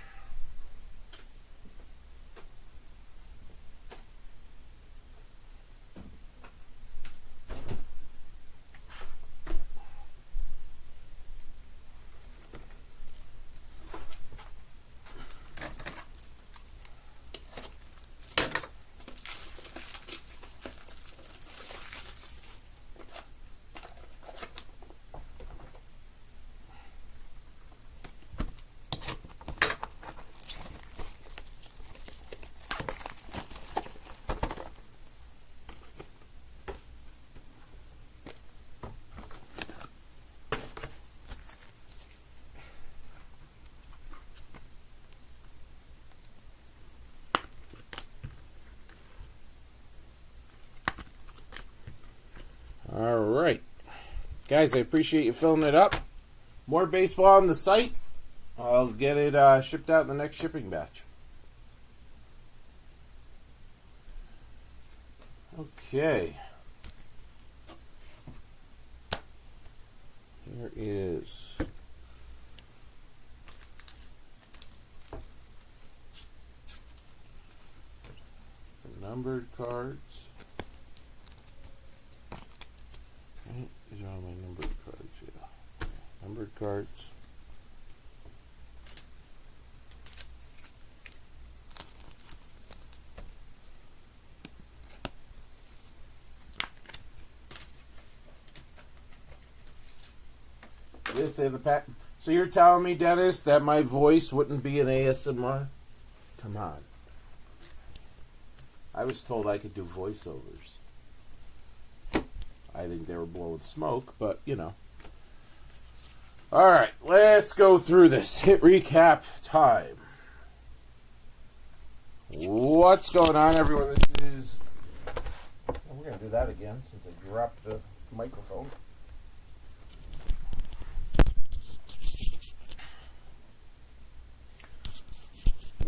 right. Guys, I appreciate you filling it up. More baseball on the site. I'll get it shipped out in the next shipping batch. Okay. Here is the numbered cards. Okay, these are all my numbered cards, yeah. Okay, numbered cards. So you're telling me, Dennis, that my voice wouldn't be an ASMR? Come on. I was told I could do voiceovers. I think they were blowing smoke, but, you know. All right, let's go through this. Hit recap time. What's going on, everyone? This is... we're going to do that again since I dropped the microphone.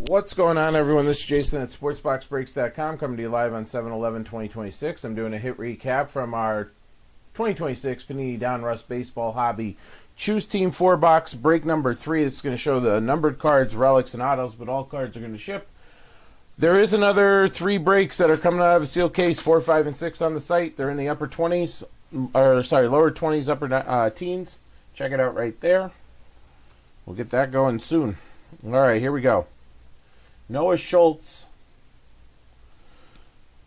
What's going on, everyone? This is Jason at SportsBoxBreaks.com, coming to you live on 7/11/2026. I'm doing a hit recap from our 2026 Panini Donruss Baseball Hobby Choose Team 4-box break number 3. It's going to show the numbered cards, relics, and autos, but all cards are going to ship. There is another 3 breaks that are coming out of a sealed case, 4, 5, and 6 on the site. They're in the upper 20s, or sorry, lower 20s, upper teens. Check it out right there. We'll get that going soon. All right, here we go. Noah Schultz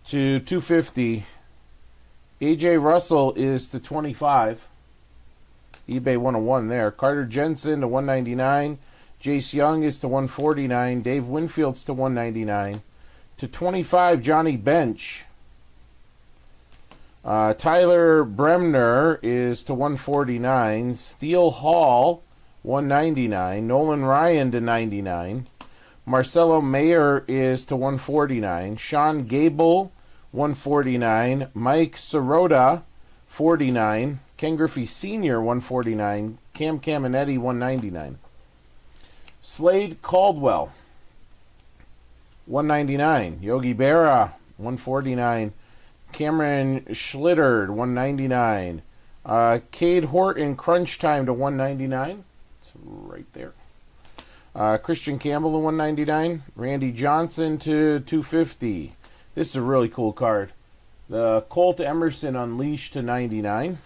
to 250. AJ Russell is to 25. eBay 101 there. Carter Jensen to 199. Jace Young is to 149. Dave Winfield's to 199. To 25, Johnny Bench. Tyler Bremner is to 149. Steele Hall, 199. Nolan Ryan to 99. Marcelo Mayer is to 149. Sean Gable, 149. Mike Sirota, 49. Ken Griffey Sr., 149. Cam Caminetti, 199. Slade Caldwell, 199. Yogi Berra, 149. Cameron Schlitterd, 199. Cade Horton, Crunch Time to 199. It's right there. Christian Campbell to 199. Randy Johnson to 250. This is a really cool card. The Colt Emerson Unleashed to 99.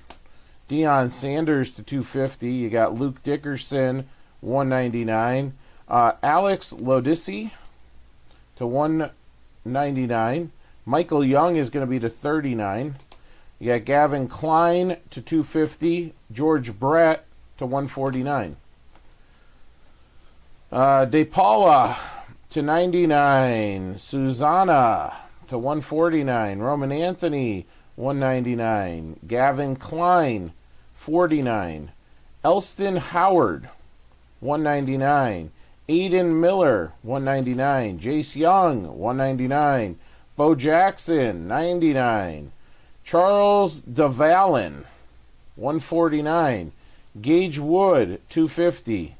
Deion Sanders to 250. You got Luke Dickerson, 199. Alex Lodisi to 199. Michael Young is going to be to 39. You got Gavin Klein to 250. George Brett to 149. De Paula to 99. Susanna to 149. Roman Anthony, 199. Gavin Klein, 49. Elston Howard, 199. Aiden Miller, 199. Jace Young, 199. Bo Jackson, 99. Charles DeValin, 149. Gage Wood, 250.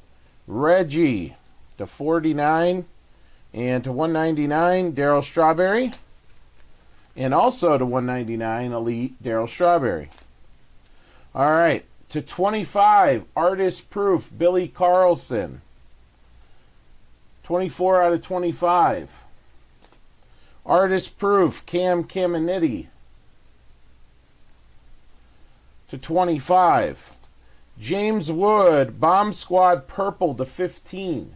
Reggie to 49. And to 199, Darryl Strawberry. And also to 199, Elite Darryl Strawberry. All right. To 25, Artist Proof, Billy Carlson. 24 out of 25. Artist Proof, Cam Caminetti. To 25. James Wood, Bomb Squad Purple to 15.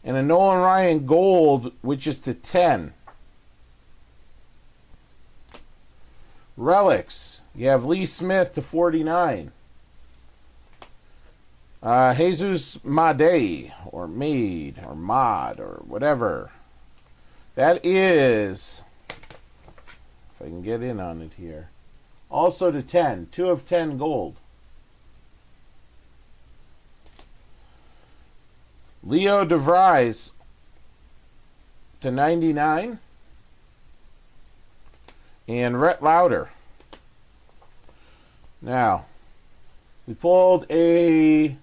And a Nolan Ryan Gold, which is to 10. Relics, you have Lee Smith to 49. Jesus Made, or Made, or Mod, or whatever. That is, if I can get in on it here, also to 10. 2 of 10 gold. Leo DeVries to 99. and Rhett Lauder. Now, we pulled a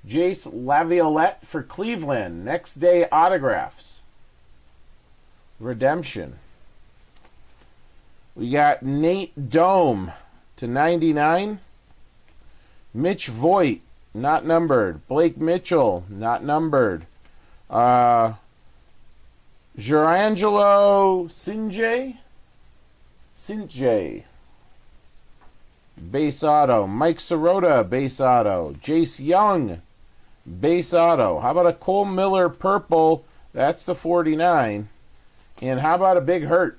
Jace Laviolette for Cleveland. Next day autographs. Redemption. We got Nate Dome /99. Mitch Voigt, not numbered. Blake Mitchell, not numbered. Gerangelo Sinjay. Base auto. Mike Sirota, base auto. Jace Young, base auto. How about a Cole Miller purple? That's the 49. And how about a Big Hurt?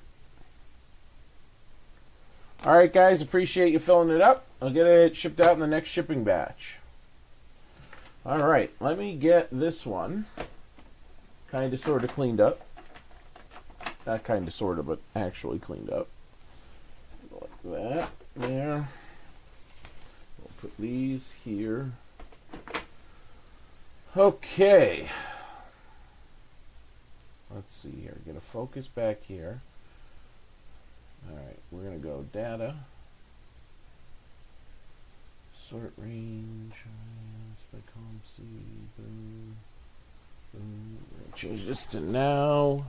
All right, guys, appreciate you filling it up. I'll get it shipped out in the next shipping batch. All right, let me get this one kind of sort of cleaned up. Not kind of sort of, but actually cleaned up. Like that. There. We'll put these here. Okay. Let's see here. Get a focus back here. Alright, we're going to go data. Sort range. By column C. Boom. Boom. We're going to change this to now.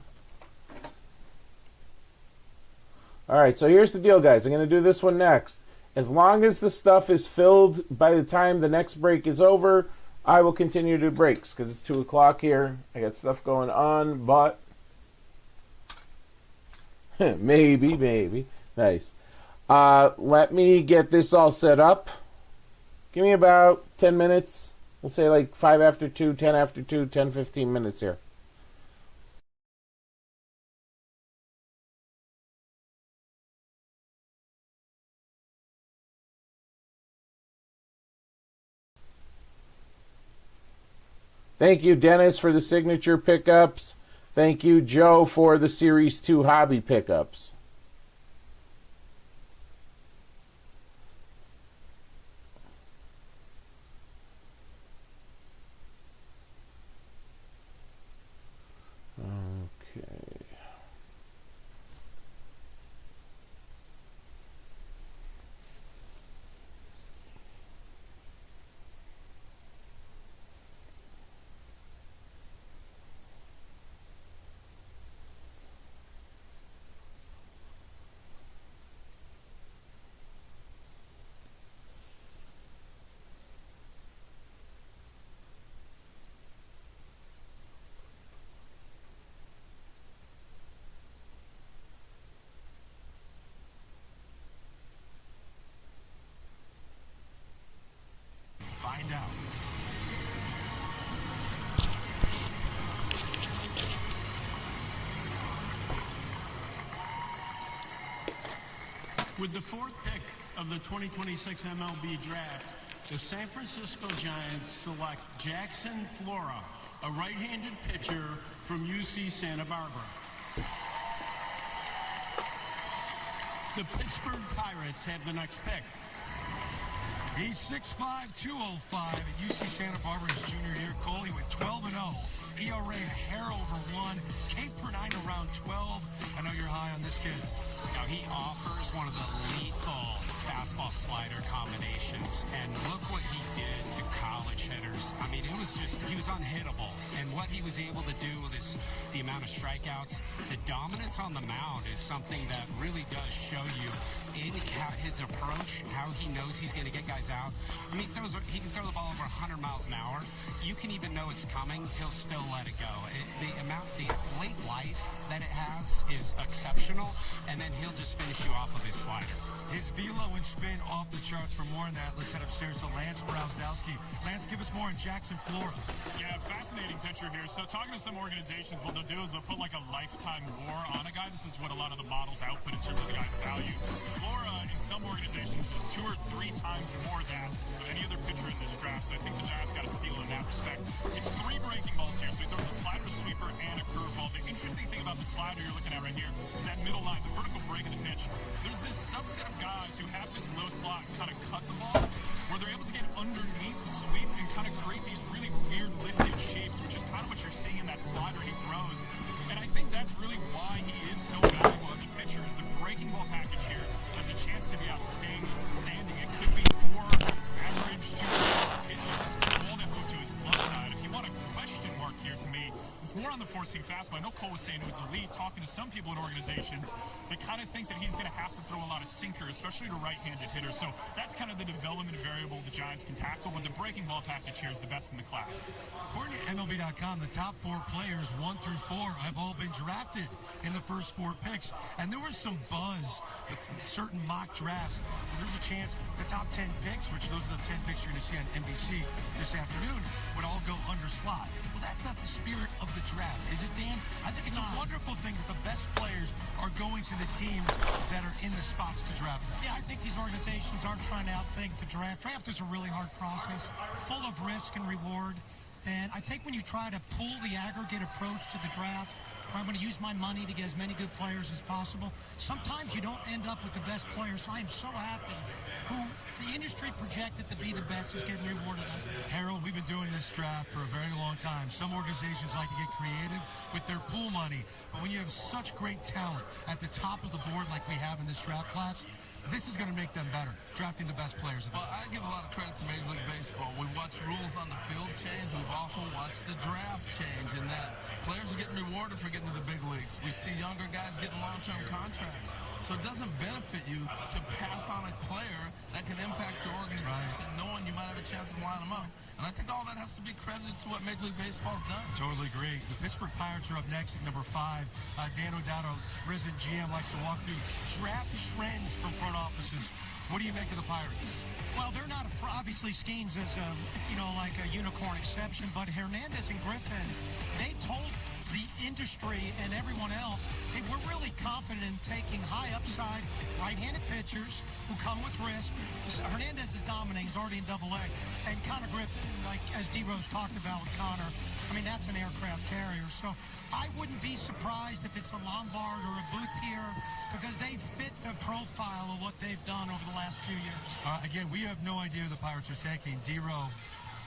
Alright, so here's the deal, guys. I'm going to do this one next. As long as the stuff is filled by the time the next break is over, I will continue to do breaks because it's 2 o'clock here. I got stuff going on, but maybe. Nice. Let me get this all set up. Give me about 10 minutes. We'll say like 5 after 2, 10 after 2, 10, 15 minutes here. Thank you, Dennis, for the signature pickups. Thank you, Joe, for the Series 2 hobby pickups. Okay. Find out. With the 4th pick of the 2026 MLB Draft, the San Francisco Giants select Jackson Flora, a right-handed pitcher from UC Santa Barbara. The Pittsburgh Pirates have the next pick. He's 6'5", 205 at UC Santa Barbara's junior year. Coley with 12-0. ERA a hair over 1. K per 9 around 12. I know you're high on this kid. Now, he offers one of the lethal fastball slider combinations. And look what he did to college hitters. I mean, it was just, he was unhittable. And what he was able to do with the amount of strikeouts, the dominance on the mound is something that really does show you in his approach, how he knows he's going to get guys out. I mean, he can throw the ball over 100 miles an hour. You can even know it's coming. He'll still let it go. The late life that it has is exceptional, and then he'll just finish you off with his slider. His velo and spin off the charts. For more on that, let's head upstairs to Lance Brazdowski. Lance, give us more on Jackson Flora. Yeah, fascinating picture here. So talking to some organizations, what they'll do is they'll put like a lifetime war on a guy. This is what a lot of the models output in terms of the guy's value. Flora, in some organizations, is 2 or 3 times more than any other pitcher in this draft. So I think the Giants got to steal in that respect. It's 3 breaking balls here. So he throws a slider, a sweeper, and a curveball. The interesting thing about the slider you're looking at right here is that middle line, the vertical break of the pitch. There's this subset of guys who have this low slot kind of cut the ball, where they're able to get underneath the sweep and kind of create these really weird lifted shapes, which is kind of what you're seeing in that slider he throws. And I think that's really why he is so valuable as a pitcher. pitchers, the breaking ball package here has a chance to be outstanding. It could be 4 average to pitches. Won't have moved to his glove side. If you want a question mark here to me, it's more on the 4-seam fastball. I know Cole was saying it was elite. Talking to some people in organizations, they kind of think that he's going to have to throw a lot of sinker, especially to right-handed hitters. So that's kind of the development variable the Giants can tackle. But the breaking ball package here is the best in the class. According to MLB.com, the top 4 players, 1 through 4, have all been drafted in the first 4 picks. And there was some buzz with certain mock drafts. There's a chance the top 10 picks, which those are the 10 picks you're going to see on NBC this afternoon, would all go under slot. Well, that's not the spirit of the draft, is it, Dan? I think it's a wonderful thing that the best players are going to the teams that are in the spots to draft. Yeah, I think these organizations aren't trying to outthink the draft. Draft is a really hard process, full of risk and reward. And I think when you try to pull the aggregate approach to the draft, I'm going to use my money to get as many good players as possible, sometimes you don't end up with the best players. So I am so happy who the industry projected to be the best is getting rewarded as the best. Harold, we've been doing this draft for a very long time. Some organizations like to get creative with their pool money, but when you have such great talent at the top of the board like we have in this draft class, this is going to make them better, drafting the best players. Well, I give a lot of credit to Major League Baseball. We've watched rules on the field change. We've also watched the draft change in that players are getting rewarded for getting to the big leagues. We see younger guys getting long-term contracts. So it doesn't benefit you to pass on a player that can impact your organization, knowing you might have a chance to line them up. And I think all that has to be credited to what Major League Baseball's done. Totally agree. The Pittsburgh Pirates are up next at number 5. Dan O'Dowd, resident GM, likes to walk through draft trends from front offices. What do you make of the Pirates? Well, they're not, obviously Skeens is, like a unicorn exception, but Hernandez and Griffin, they told the industry and everyone else, hey, we're really confident in taking high upside right-handed pitchers who come with risk. Hernandez is dominating. He's already in Double-A. And Connor Griffin, like as D-Rose talked about with Connor, I mean, that's an aircraft carrier. So I wouldn't be surprised if it's a Lombard or a Booth here because they fit the profile of what they've done over the last few years. Again, we have no idea who the Pirates are taking. D-Row,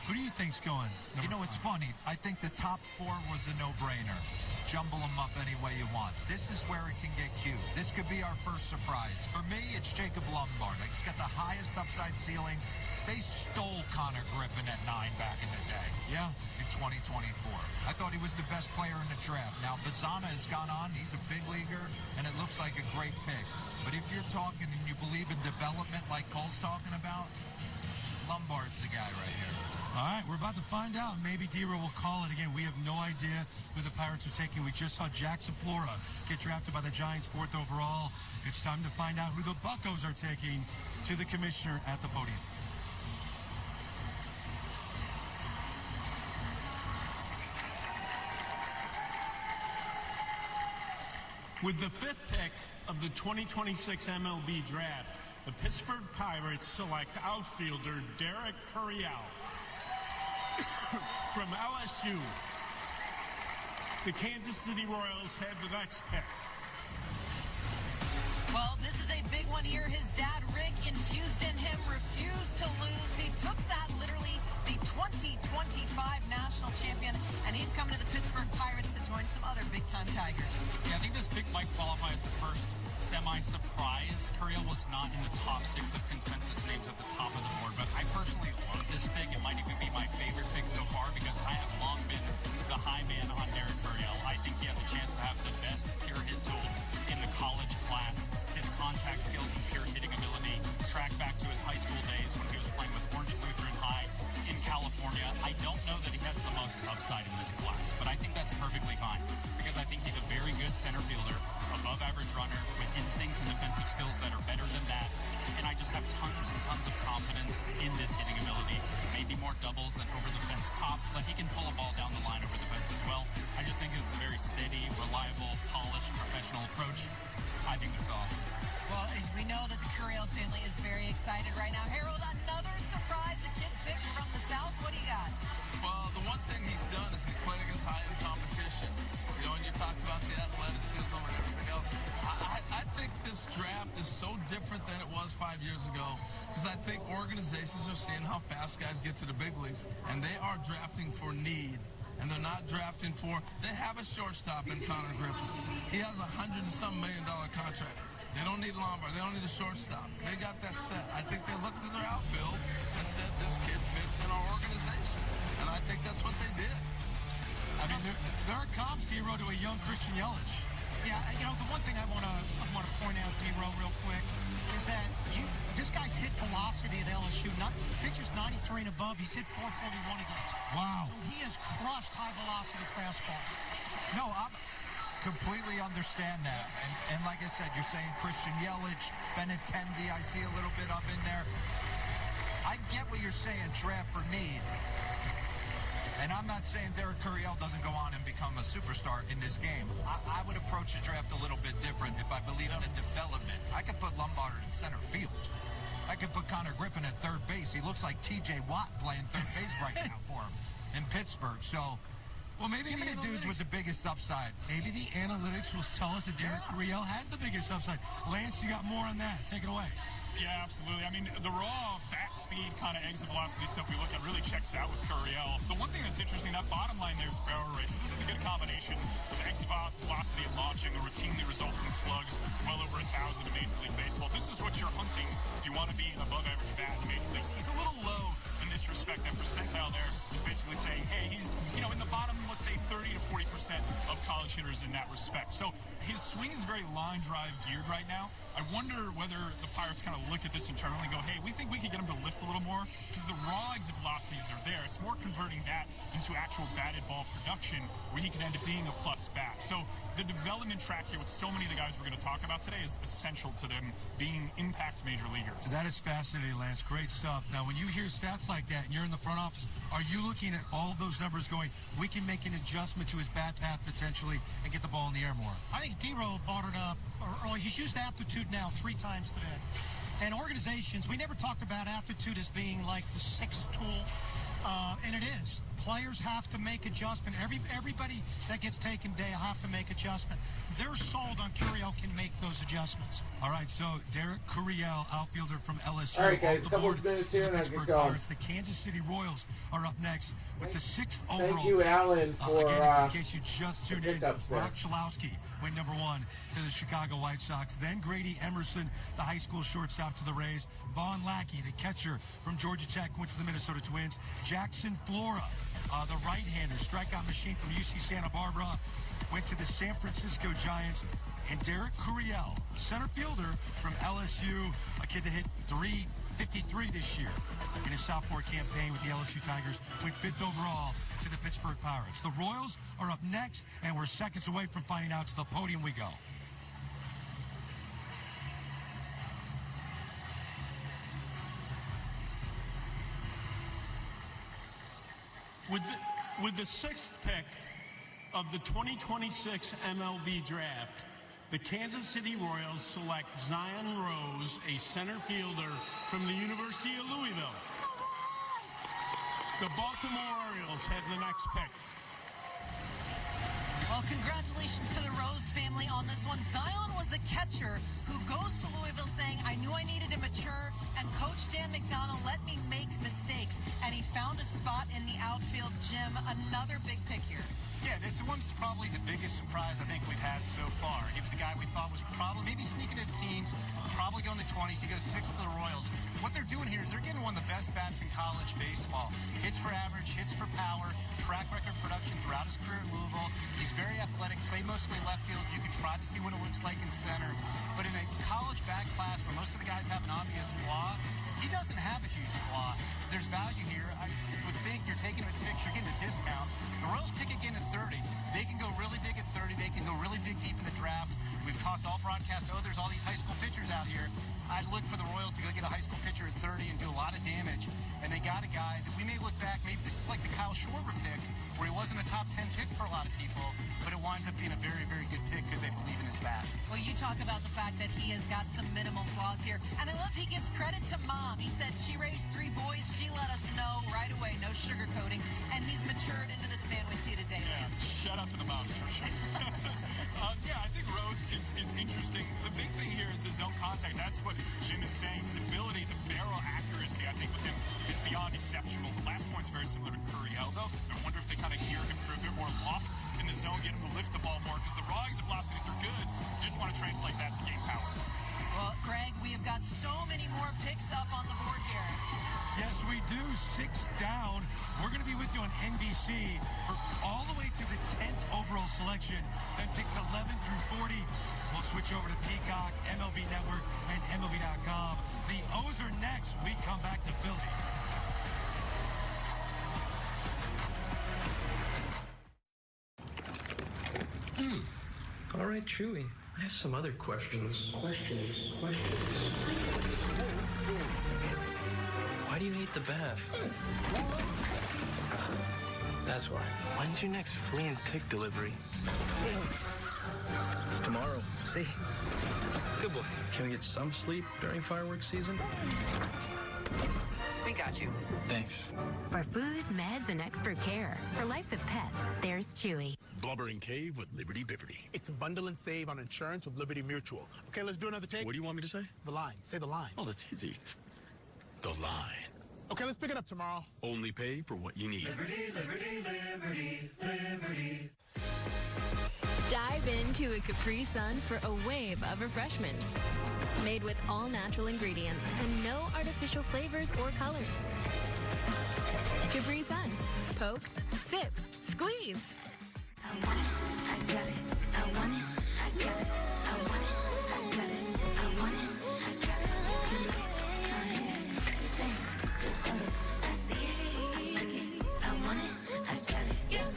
who do you think's going? It's funny. I think the top 4 was a no-brainer. Jumble them up any way you want. This is where it can get cute. This could be our first surprise. For me, it's Jacob Lombard. He's got the highest upside ceiling. They stole Connor Griffin at 9 back in the day. Yeah. In 2024. I thought he was the best player in the draft. Now, Bazana has gone on. He's a big leaguer, and it looks like a great pick. But if you're talking and you believe in development like Cole's talking about, Lombard's the guy right here. All right, we're about to find out. Maybe D-Row will call it again. We have no idea who the Pirates are taking. We just saw Jackson Flora get drafted by the Giants 4th overall. It's time to find out who the Buccos are taking to the commissioner at the podium. With the 5th pick of the 2026 MLB draft, the Pittsburgh Pirates select outfielder Derek Curiel from LSU. The Kansas City Royals have the next pick. Well, this is a big one here. His dad, Rick, infused in him, refused to lose. He took that literally, the 2025 national champion, and he's coming to the Pittsburgh Pirates to join some other big-time Tigers. Yeah, I think this pick might qualify as the first semi-surprise. Curiel was not in the top 6 of consensus names at the top of the board, but I personally love this pick. It might even be my favorite pick so far because I have long been the high man on Derek Curiel. I think he has a chance to have the best pure hit tool in the college class. His contact skills and pure hitting ability track back to his high school days when he was playing with Orange Lutheran High in California. I don't know that he has the most upside in this class, but I think that's perfectly fine because I think he's a very good center fielder, above average runner with instincts and defensive skills that are better than that. And I just have tons and tons of confidence in this hitting ability. Maybe more doubles than over the fence pop, but he can pull a ball down the line over the fence as well. I just think this is a very steady, reliable, polished, professional approach. I think this is awesome. Well, as we know that the Curiel family is very excited right now. Harold, another surprise, a kid picked from the South. What do you got? Well, the one thing he's done is he's played against high-end competition. And you talked about the athleticism and everything else. I think this draft is so different than it was 5 years ago because I think organizations are seeing how fast guys get to the big leagues, and they are drafting for need and they're not drafting for, they have a shortstop in Connor Griffin. He has $100-some million contract. They don't need Lombard. They don't need a shortstop. They got that set. I think they looked at their outfield and said, this kid fits in our organization. And I think that's what they did. I mean, there are comps, D-Row, to a young Christian Yelich. Yeah, you know, the one thing I want to point out, D-Row, real quick, is that this guy's hit velocity at LSU. Pitches 93 and above. He's hit 441 against. Wow. So he has crushed high velocity fastballs. No, I completely understand that. And like I said, you're saying Christian Yelich, Benintendi, I see a little bit of in there. I get what you're saying, draft for need. And I'm not saying Derek Curiel doesn't go on and become a superstar in this game. I would approach the draft a little bit different if I believe in the development. I could put Lombard in center field. I could put Connor Griffin at third base. He looks like T.J. Watt playing third base right now for him in Pittsburgh. So, well, maybe give me the dudes with the biggest upside. Maybe the analytics will tell us that Derek Curiel has the biggest upside. Lance, you got more on that. Take it away. Yeah, absolutely. I mean, the raw bat speed, kind of exit velocity stuff we look at really checks out with Curiel. The one thing that's interesting, that bottom line there is barrel rate. So this is a good combination of exit velocity and launching that routinely results in slugs well over 1,000 in Major League Baseball. This is what you're hunting if you want to be an above-average bat in Major Leagues. He's a little low in this respect. That percentile there is basically saying, hey, he's, you know, in the bottom, let's say 30 to 40% of college hitters in that respect. So his swing is very line drive geared right now. I wonder whether the Pirates kind of look at this internally and go, hey, we think we can get him to lift a little more, because the raw exit velocities are there. It's more converting that into actual batted ball production where he can end up being a plus bat. So the development track here with so many of the guys we're going to talk about today is essential to them being impact major leaguers. That is fascinating, Lance. Great stuff. Now, when you hear stats like that and you're in the front office, are you looking at all of those numbers going, we can make an adjustment to his bat path potentially and get the ball in the air more? I think D-Row brought it up early. He's used aptitude now 3 times today. And organizations, we never talked about aptitude as being like the 6th tool, and it is. Players have to make adjustment. Everybody that gets taken today will have to make adjustment. They're sold on Curiel can make those adjustments. All right, so Derek Curiel, outfielder from LSU. All right, guys, a couple of minutes here and I can go. The Kansas City Royals are up next with the 6th overall. Thank you, Alan, for again, in case you just tuned in, there. Rob Chalowski went number 1 to the Chicago White Sox. Then Grady Emerson, the high school shortstop, to the Rays. Vaughn Lackey, the catcher from Georgia Tech, went to the Minnesota Twins. Jackson Flora, the right-hander, strikeout machine from UC Santa Barbara, went to the San Francisco Giants. And Derek Curiel, the center fielder from LSU, a kid that hit .353 this year in his sophomore campaign with the LSU Tigers, went 5th overall to the Pittsburgh Pirates. The Royals are up next, and we're seconds away from finding out. To the podium we go. With the 6th pick of the 2026 MLB draft, the Kansas City Royals select Zion Rose, a center fielder from the University of Louisville. The Baltimore Orioles have the next pick. Well, congratulations to the Rose family on this one. Zion was a catcher who goes to Louisville saying, I knew I needed to mature, and Coach Dan McDonnell let me make mistakes, and he found a spot in the outfield. Jim, another big pick here. Yeah, this one's probably the biggest surprise I think we've had so far. He was a guy we thought was probably maybe sneaking into teens, probably going to the 20s. He goes 6th to the Royals. What they're doing here is they're getting one of the best bats in college baseball. Hits for average, hits for power, track record production throughout his career at Louisville. He's very athletic, played mostly left field. You can try to see what it looks like in center. But in a college bat class where most of the guys have an obvious flaw, he doesn't have a huge flaw. There's value here. I would think you're taking him at 6, you're getting a discount. The Royals pick again at 30. They can go really big at 30. They can go really big deep in the draft. We've talked all broadcast, there's all these high school pitchers out here. I'd look for the Royals to go get a high school pitcher at 30 and do a lot of damage. And they got a guy that we may look back, maybe this is like the Kyle Schwarber pick, where he wasn't a top 10 pick for a lot of people, but it winds up being a very, very good pick because they believe in his bat. Well, you talk about the fact that he has got some minimal flaws here. And I love he gives credit to Mom. He said she raised 3 boys. She let us know right away, no sugarcoating. And he's matured into this man we see today, Lance. Shout out to the moms for sure. Yeah, I think Rose is interesting. The big thing here is the zone contact. That's what Jim is saying. His ability, the barrel accuracy, I think, with him is beyond. He's exceptional. The last point's very similar to Curry-Elzo. I wonder if they kind of gear him for a bit more loft in the zone, get him to lift the ball more, because the raw exit velocities are good. Just want to translate that to game power. Well, Greg, we have got so many more picks up on the board here. Yes, we do. 6 down. We're going to be with you on NBC for all the way through the 10th overall selection. Then picks 11 through 40. We'll switch over to Peacock, MLB Network, and MLB.com. The O's are next. We come back to Philly. All right, Chewy. I have some other questions. Why do you hate the bath? That's why. When's your next flea and tick delivery? It's tomorrow. See? Good boy. Can we get some sleep during fireworks season? We got you. Thanks. For food, meds, and expert care. For life with pets, there's Chewy. Blubbering Cave with Liberty Biverty. It's bundle and save on insurance with Liberty Mutual. Okay, let's do another take. What do you want me to say? The line. Say the line. Oh, that's easy. The line. Okay, let's pick it up tomorrow. Only pay for what you need. Liberty, liberty, liberty, liberty. Dive into a Capri Sun for a wave of refreshment. Made with all natural ingredients and no artificial flavors or colors. Capri Sun. Poke, sip, squeeze. I want it, I got it. I want it, I got it. I want it, I got it. I want it, I got it. You like it, I hate it. Thanks, just hold it. I see it, I like it. I want it, I got it. Yeah.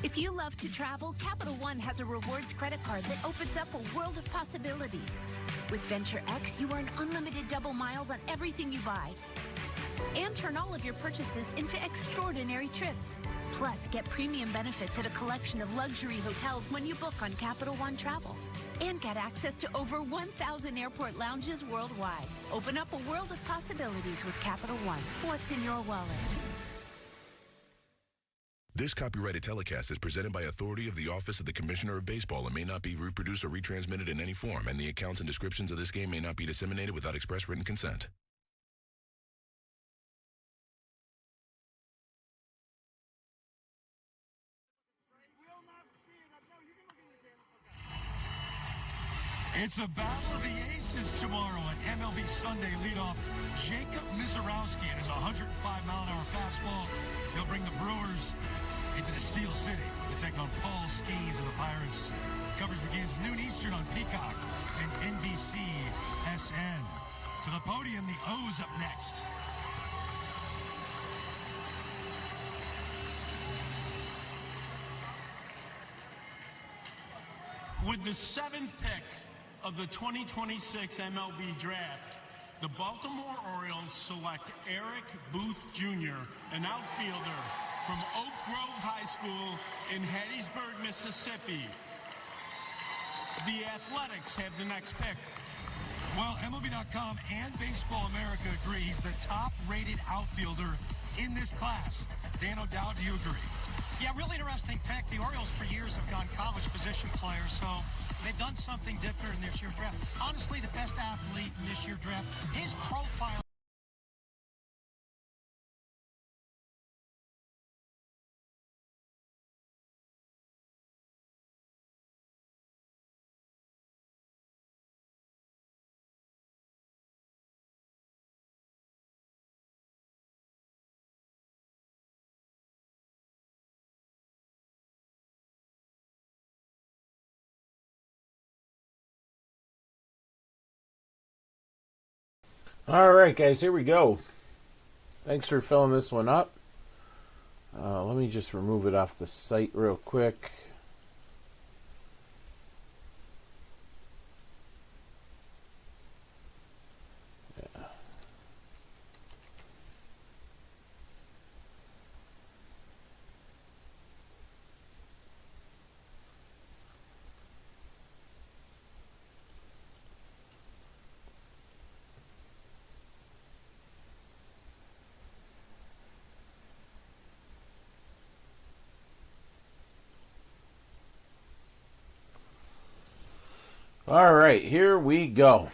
If you love to travel, Capital One has a rewards credit card that opens up a world of possibilities. With Venture X, you earn unlimited double miles on everything you buy. And turn all of your purchases into extraordinary trips. Plus, get premium benefits at a collection of luxury hotels when you book on Capital One Travel. And get access to over 1,000 airport lounges worldwide. Open up a world of possibilities with Capital One. What's in your wallet? This copyrighted telecast is presented by authority of the Office of the Commissioner of Baseball and may not be reproduced or retransmitted in any form, and the accounts and descriptions of this game may not be disseminated without express written consent. It's a battle of the aces tomorrow at MLB Sunday leadoff. Jacob Mizorowski and his 105-mile-an-hour fastball. He'll bring the Brewers into the Steel City to take on Paul Skeens of the Pirates. Coverage begins noon Eastern on Peacock and NBC SN. To the podium, the O's up next. With the 7th pick of the 2026 MLB Draft, the Baltimore Orioles select Eric Booth Jr., an outfielder from Oak Grove High School in Hattiesburg, Mississippi. The Athletics have the next pick. Well, MLB.com and Baseball America agree he's the top-rated outfielder in this class. Dan O'Dowd, do you agree? Yeah, really interesting pick. The Orioles for years have gone college position players, so they've done something different in this year's draft. Honestly, the best athlete in this year's draft, his profile. All right, guys, here we go. Thanks for filling this one up. Let me just remove it off the site real quick. Yeah. All right, here we go.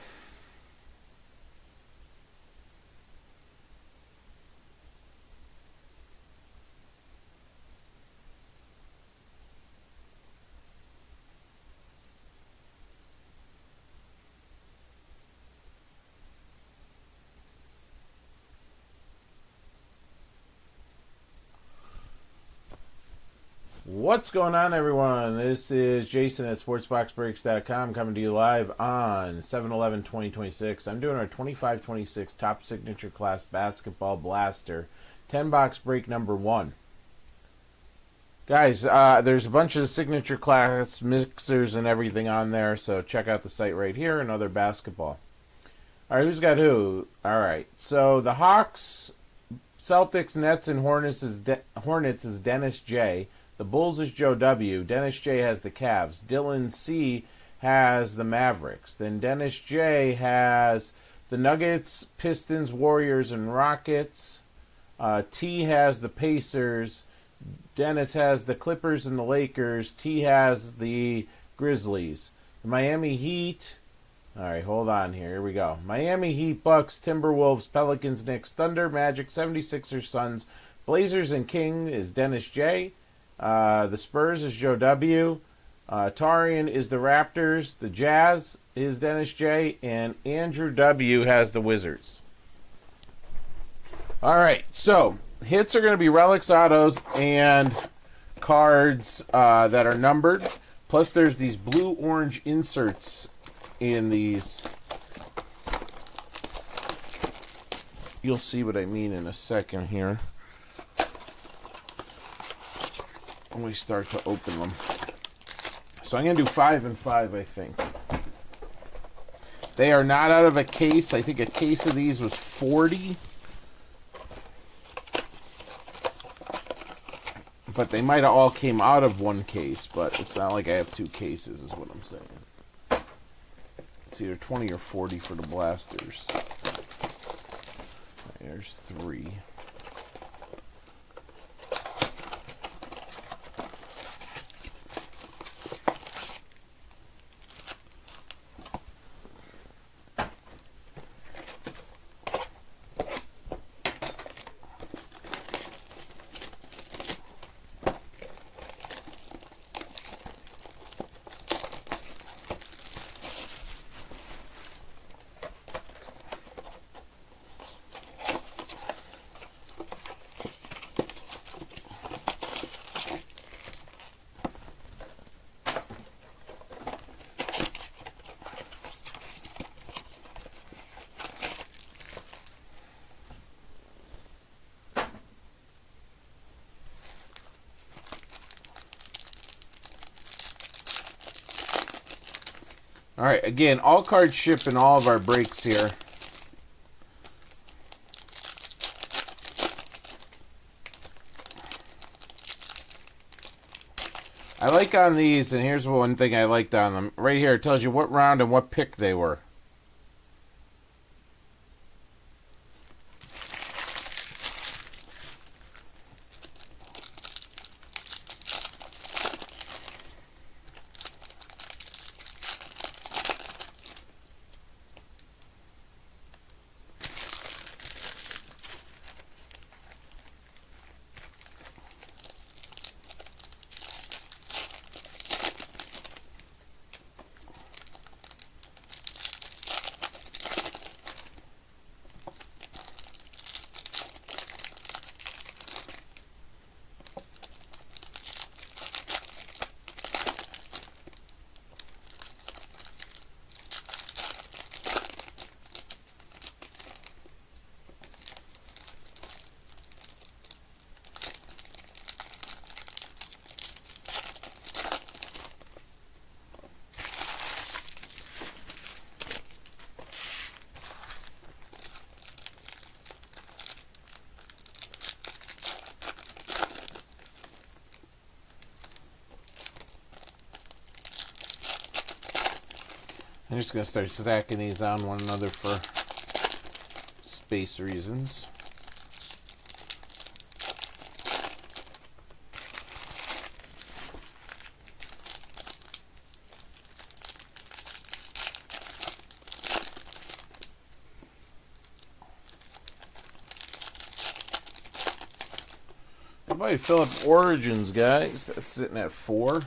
What's going on, everyone? This is Jason at SportsBoxBreaks.com coming to you live on 7/11/2026. I'm doing our 25-26 Top Signature Class Basketball Blaster 10-box break number 1. Guys, there's a bunch of signature class mixers and everything on there, so check out the site right here and other basketball. All right, who's got who? All right, so the Hawks, Celtics, Nets, and Hornets is Dennis J. The Bulls is Joe W. Dennis J has the Cavs. Dylan C has the Mavericks. Then Dennis J has the Nuggets, Pistons, Warriors, and Rockets. T has the Pacers. Dennis has the Clippers and the Lakers. T has the Grizzlies. The Miami Heat. All right, hold on here. Here we go. Miami Heat, Bucks, Timberwolves, Pelicans, Knicks, Thunder, Magic, 76ers, Suns, Blazers, and King is Dennis J. The Spurs is Joe W. Tarian is the Raptors. The Jazz is Dennis J. And Andrew W. has the Wizards. All right, so hits are going to be relics, autos, and cards that are numbered. Plus, there's these blue-orange inserts in these. You'll see what I mean in a second here when we start to open them. So I'm going to do 5 and 5, I think. They are not out of a case. I think a case of these was $40. But they might have all came out of one case, but it's not like I have 2 cases is what I'm saying. It's either 20 or 40 for the blasters. There's 3. All right, again, all cards ship in all of our breaks here. I like on these, and here's one thing I liked on them. Right here, it tells you what round and what pick they were. I'm just going to start stacking these on one another for space reasons. Everybody fill up Origins, guys. That's sitting at 4.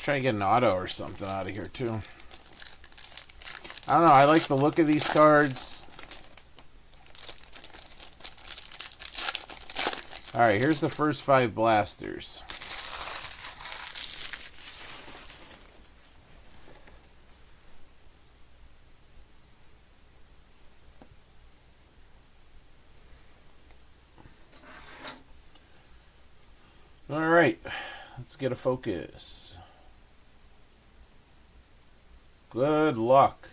try to get an auto or something out of here, too. I don't know. I like the look of these cards. Alright, here's the first 5 blasters. Alright, let's get a focus. Good luck.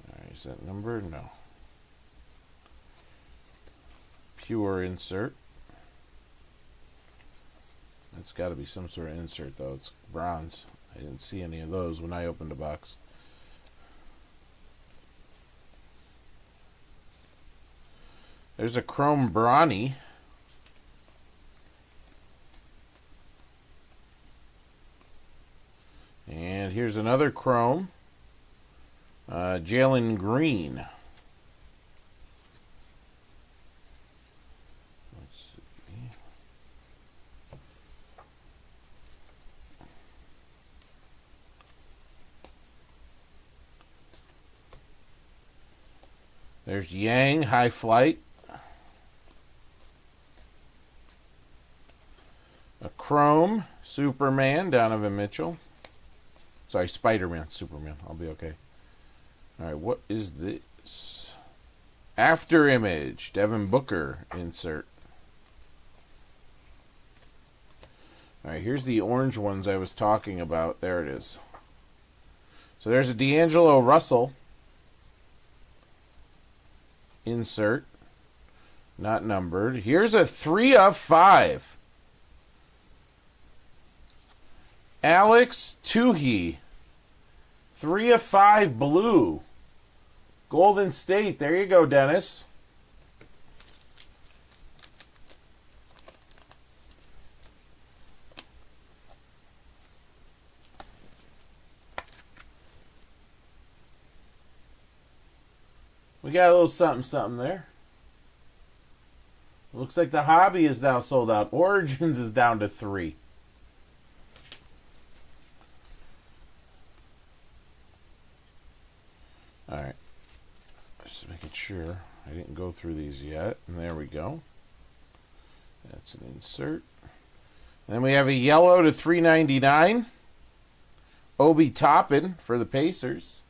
Alright, is that number? No. Pure insert. That's got to be some sort of insert, though. It's bronze. I didn't see any of those when I opened the box. There's a chrome brawny. And here's another chrome. Jalen Green. Let's see. There's Yang, High Flight. A chrome Superman, Donovan Mitchell. Sorry, Spider-Man, Superman. I'll be okay. All right, what is this? After Image, Devin Booker insert. All right, here's the orange ones I was talking about. There it is. So there's a D'Angelo Russell insert. Not numbered. Here's a 3 of 5. Alex Tuhey. 3 of 5 blue. Golden State. There you go, Dennis. We got a little something there. Looks like the hobby is now sold out. Origins is down to 3. Alright. Just making sure I didn't go through these yet. And there we go. That's an insert. Then we have a yellow to 399. Obi Toppin for the Pacers.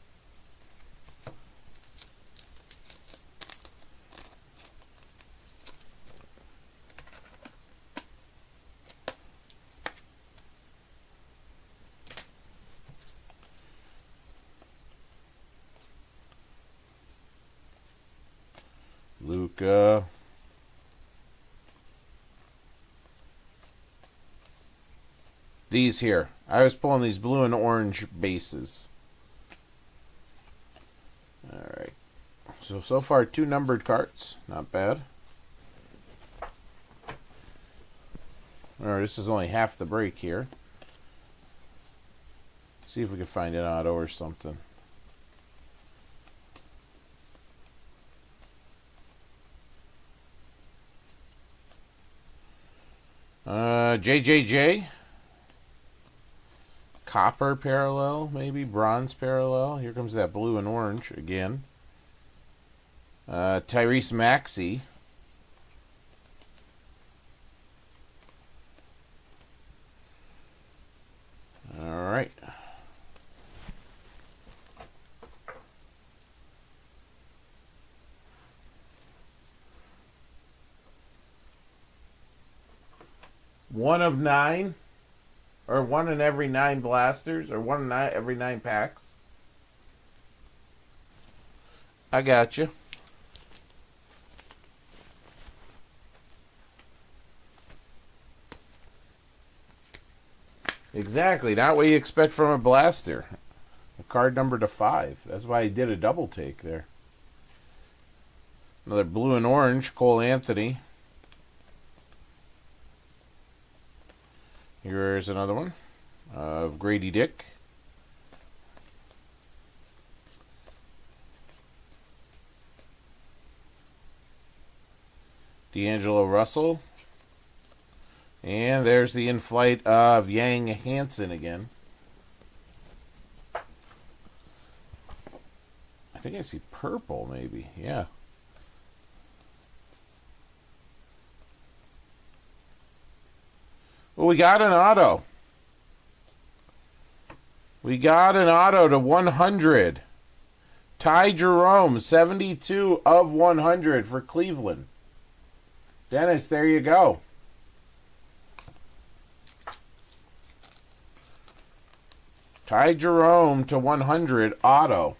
Luka. These here. I was pulling these blue and orange bases. Alright. So far 2 numbered cards. Not bad. Alright, this is only half the break here. See if we can find an auto or something. JJJ. Copper parallel, maybe. Bronze parallel. Here comes that blue and orange again. Tyrese Maxey. Alright. One of 9, or 1 in every 9 blasters, or 1 in every 9 packs. I got you. Exactly, not what you expect from a blaster. A card number to 5. That's why I did a double take there. Another blue and orange, Cole Anthony. Here's another one of Grady Dick. D'Angelo Russell. And there's the in-flight of Yang Hansen again. I think I see purple, maybe. Yeah. Well, we got an auto. We got an auto to 100. Ty Jerome, 72 of 100 for Cleveland. Dennis, there you go. Ty Jerome to 100 auto.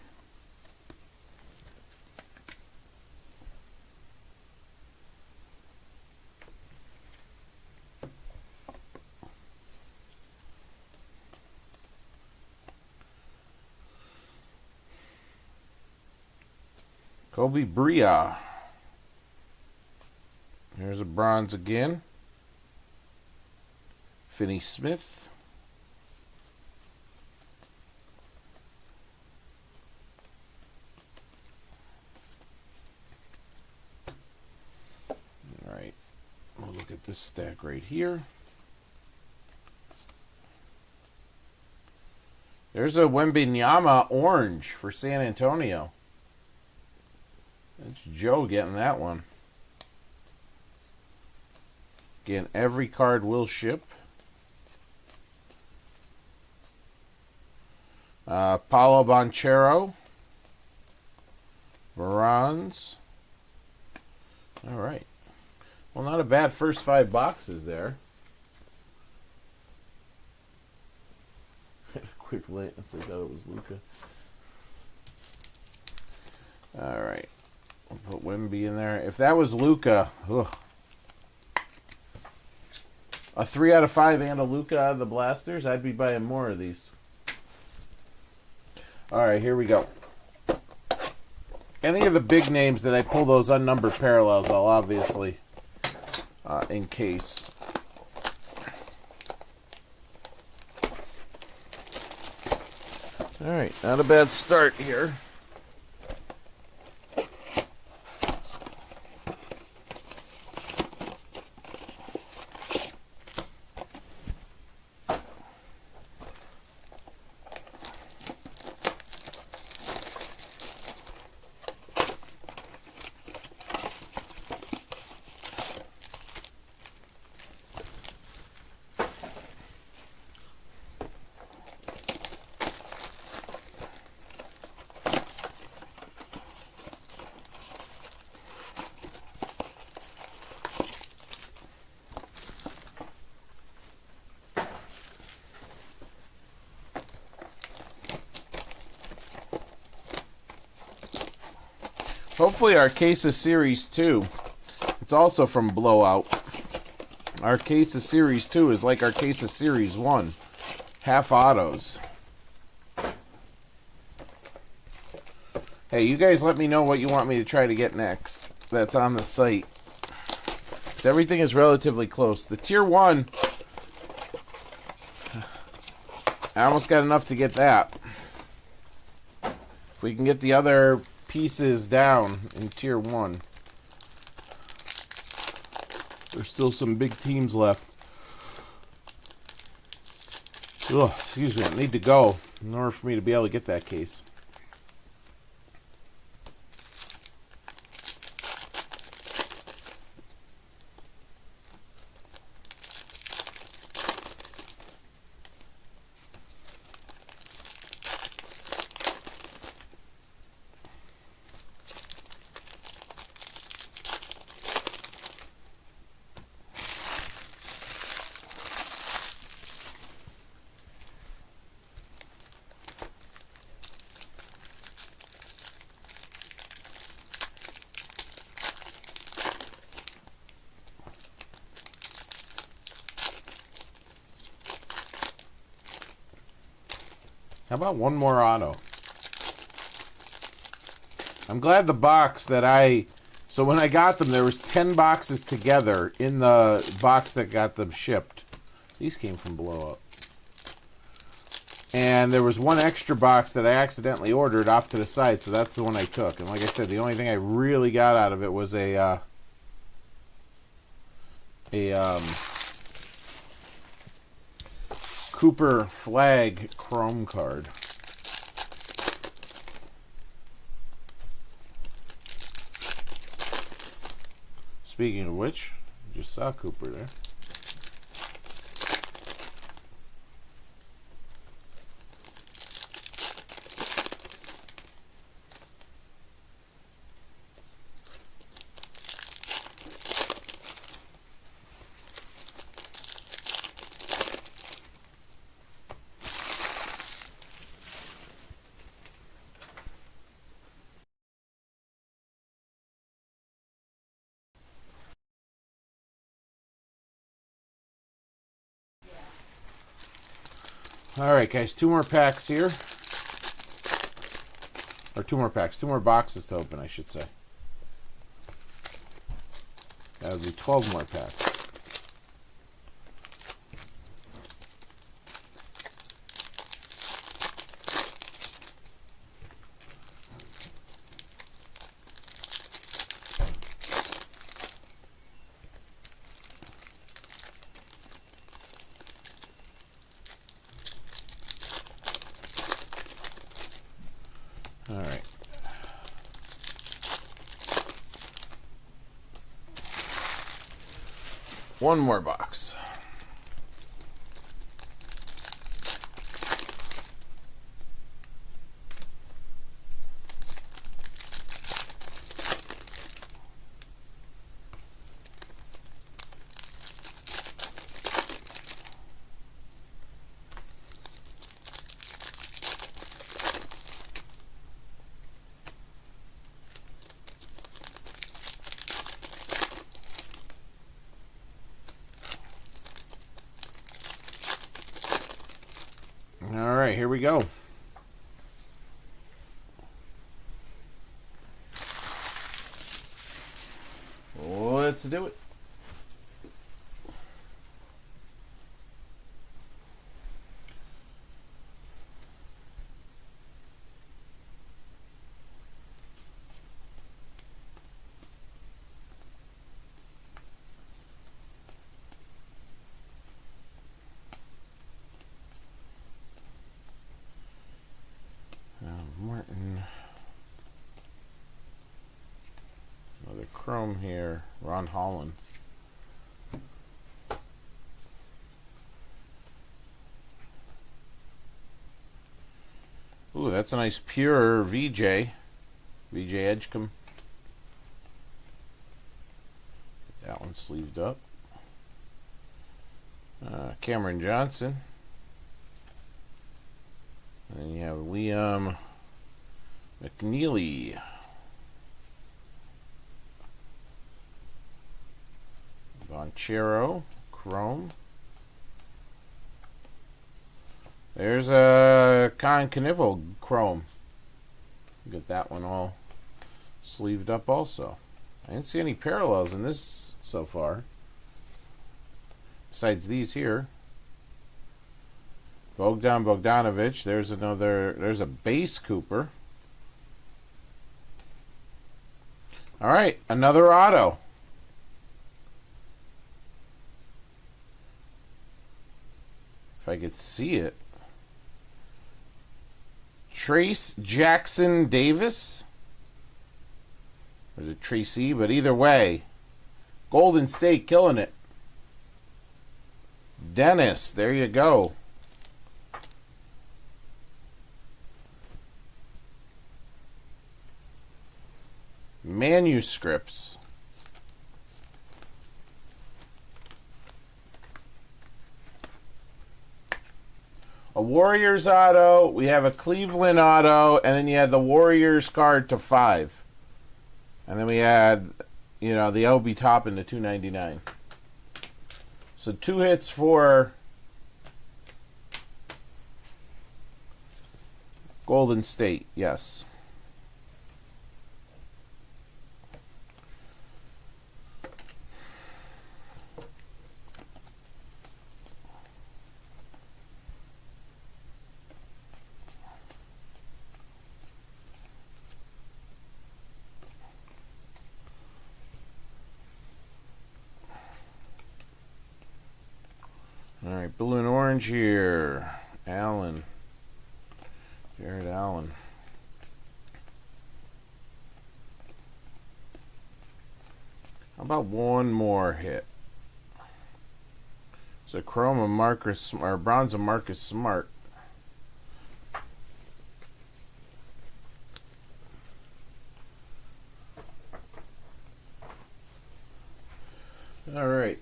Kobe Bria. Here's a bronze again. Finney Smith. All right. We'll look at this stack right here. There's a Wembenyama orange for San Antonio. That's Joe getting that one. Again, every card will ship. Paulo Banchero. Bronze. All right. Well, not a bad first 5 boxes there. Quick glance, I thought it was Luka. All right. We'll put Wemby in there. If that was Luka, a 3 out of 5 and a Luka out of the blasters, I'd be buying more of these. All right, here we go. Any of the big names that I pull those unnumbered parallels, I'll obviously encase. All right, not a bad start here. Hopefully our case of Series 2, it's also from Blowout. Our case of Series 2 is like our case of Series 1. Half autos. Hey, you guys let me know what you want me to try to get next. That's on the site. So everything is relatively close. The Tier 1, I almost got enough to get that. If we can get the other pieces down in Tier 1. There's still some big teams left. Oh, excuse me, I need to go in order for me to be able to get that case. How about one more auto? I'm glad the box that so when I got them, there was 10 boxes together in the box that got them shipped. These came from Blowout. And there was one extra box that I accidentally ordered off to the side, so that's the one I took. And like I said, the only thing I really got out of it was a Cooper Flag Chrome card. Speaking of which, just saw Cooper there. Alright guys, 2 more packs here. Or 2 more packs, 2 more boxes to open, I should say. That would be 12 more packs. All right. One more box. All right, here we go. Let's do it. Martin. Another Chrome here. Ron Holland. Ooh, that's a nice pure VJ. VJ Edgecombe. That one sleeved up. Cameron Johnson. And then you have Liam McNeely. Bonchero, Chrome. There's a Con Knivel Chrome. Get that one all sleeved up also. I didn't see any parallels in this so far. Besides these here. Bogdan Bogdanovic. There's a base Cooper. All right, another auto. If I could see it. Trace Jackson Davis. Or is it Tracy? But either way, Golden State killing it. Dennis, there you go. Manuscripts. A Warriors auto, we have a Cleveland auto, and then you had the Warriors card to 5. And then we had, you know, the LB top into 299. So 2 hits for Golden State, yes. All right, blue and orange. orange here. Allen. Jared Allen. How about one more hit? It's a chrome of Marcus, or bronze of Marcus Smart. All right.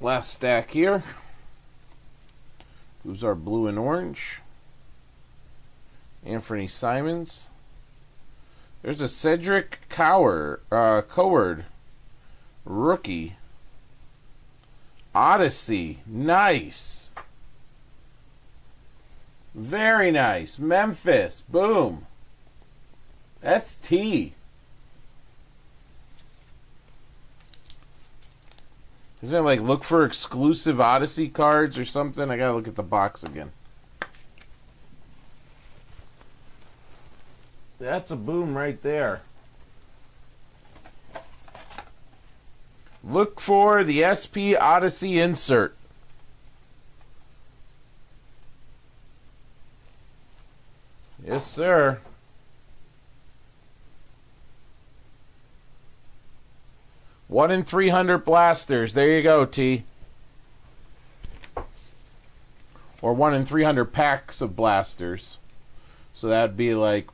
Last stack here. Who's our blue and orange? Anthony Simons. There's a Cedric Coward rookie. Odyssey. Nice. Very nice. Memphis. Boom. That's T. Isn't it like look for exclusive Odyssey cards or something? I gotta look at the box again. That's a boom right there. Look for the SP Odyssey insert. Yes, sir. One in 300 blasters. There you go, T. Or 1 in 300 packs of blasters. So that'd be like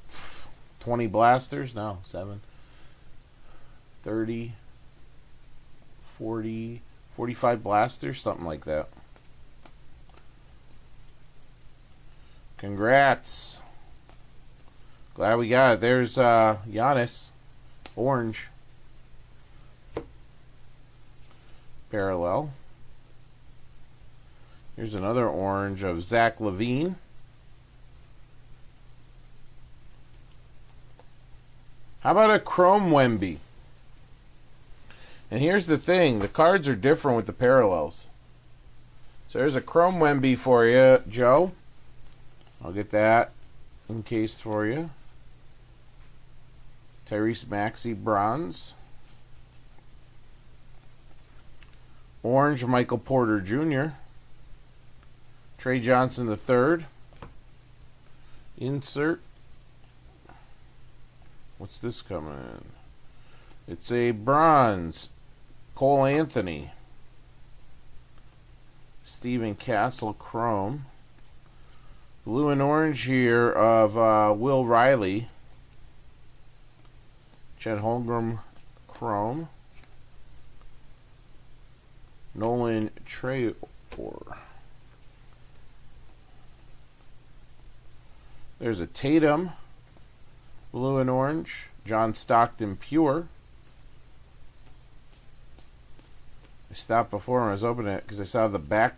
20 blasters? No, 7. 30, 40, 45 blasters, something like that. Congrats. Glad we got it. There's Giannis. Orange. Parallel. Here's another orange of Zach LaVine. How about a chrome Wemby? And here's the thing. The cards are different with the parallels. So there's a chrome Wemby for you, Joe. I'll get that encased for you. Tyrese Maxey bronze. Orange Michael Porter Jr. Trey Johnson III. Insert. What's this coming in? It's a bronze Cole Anthony. Stephen Castle chrome. Blue and orange here of Will Riley. Chet Holmgren chrome. Nolan Traore. There's a Tatum, blue and orange. John Stockton pure. I stopped before when I was opening it because I saw the back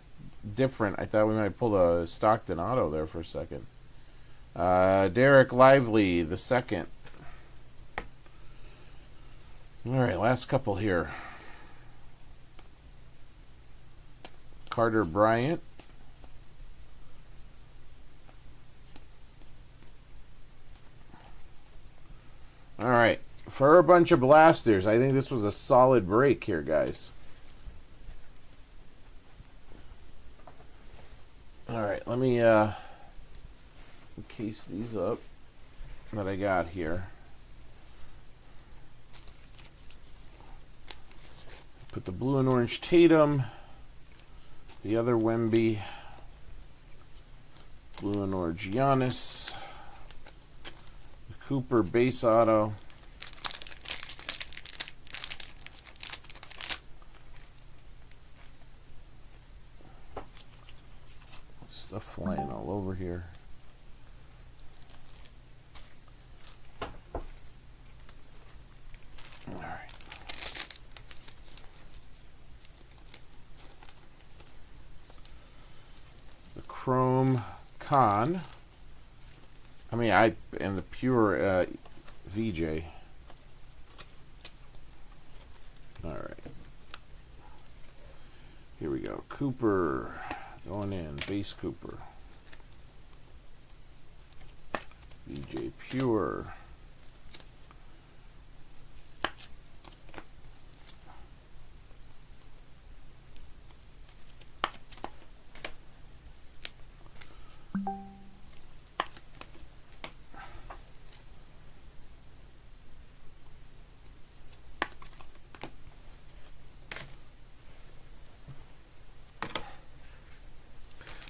different. I thought we might pull a Stockton auto there for a second. Derek Lively, the second. All right, last couple here. Carter Bryant. All right, for a bunch of blasters, I think this was a solid break here, guys. All right, let me encase these up that I got here. Put the blue and orange Tatum, the other Wemby, blue and orange Giannis, Cooper base auto, stuff flying all over here. All right. The Chrome Con. And the pure VJ. All right. Here we go. Cooper going in. Base Cooper. VJ pure.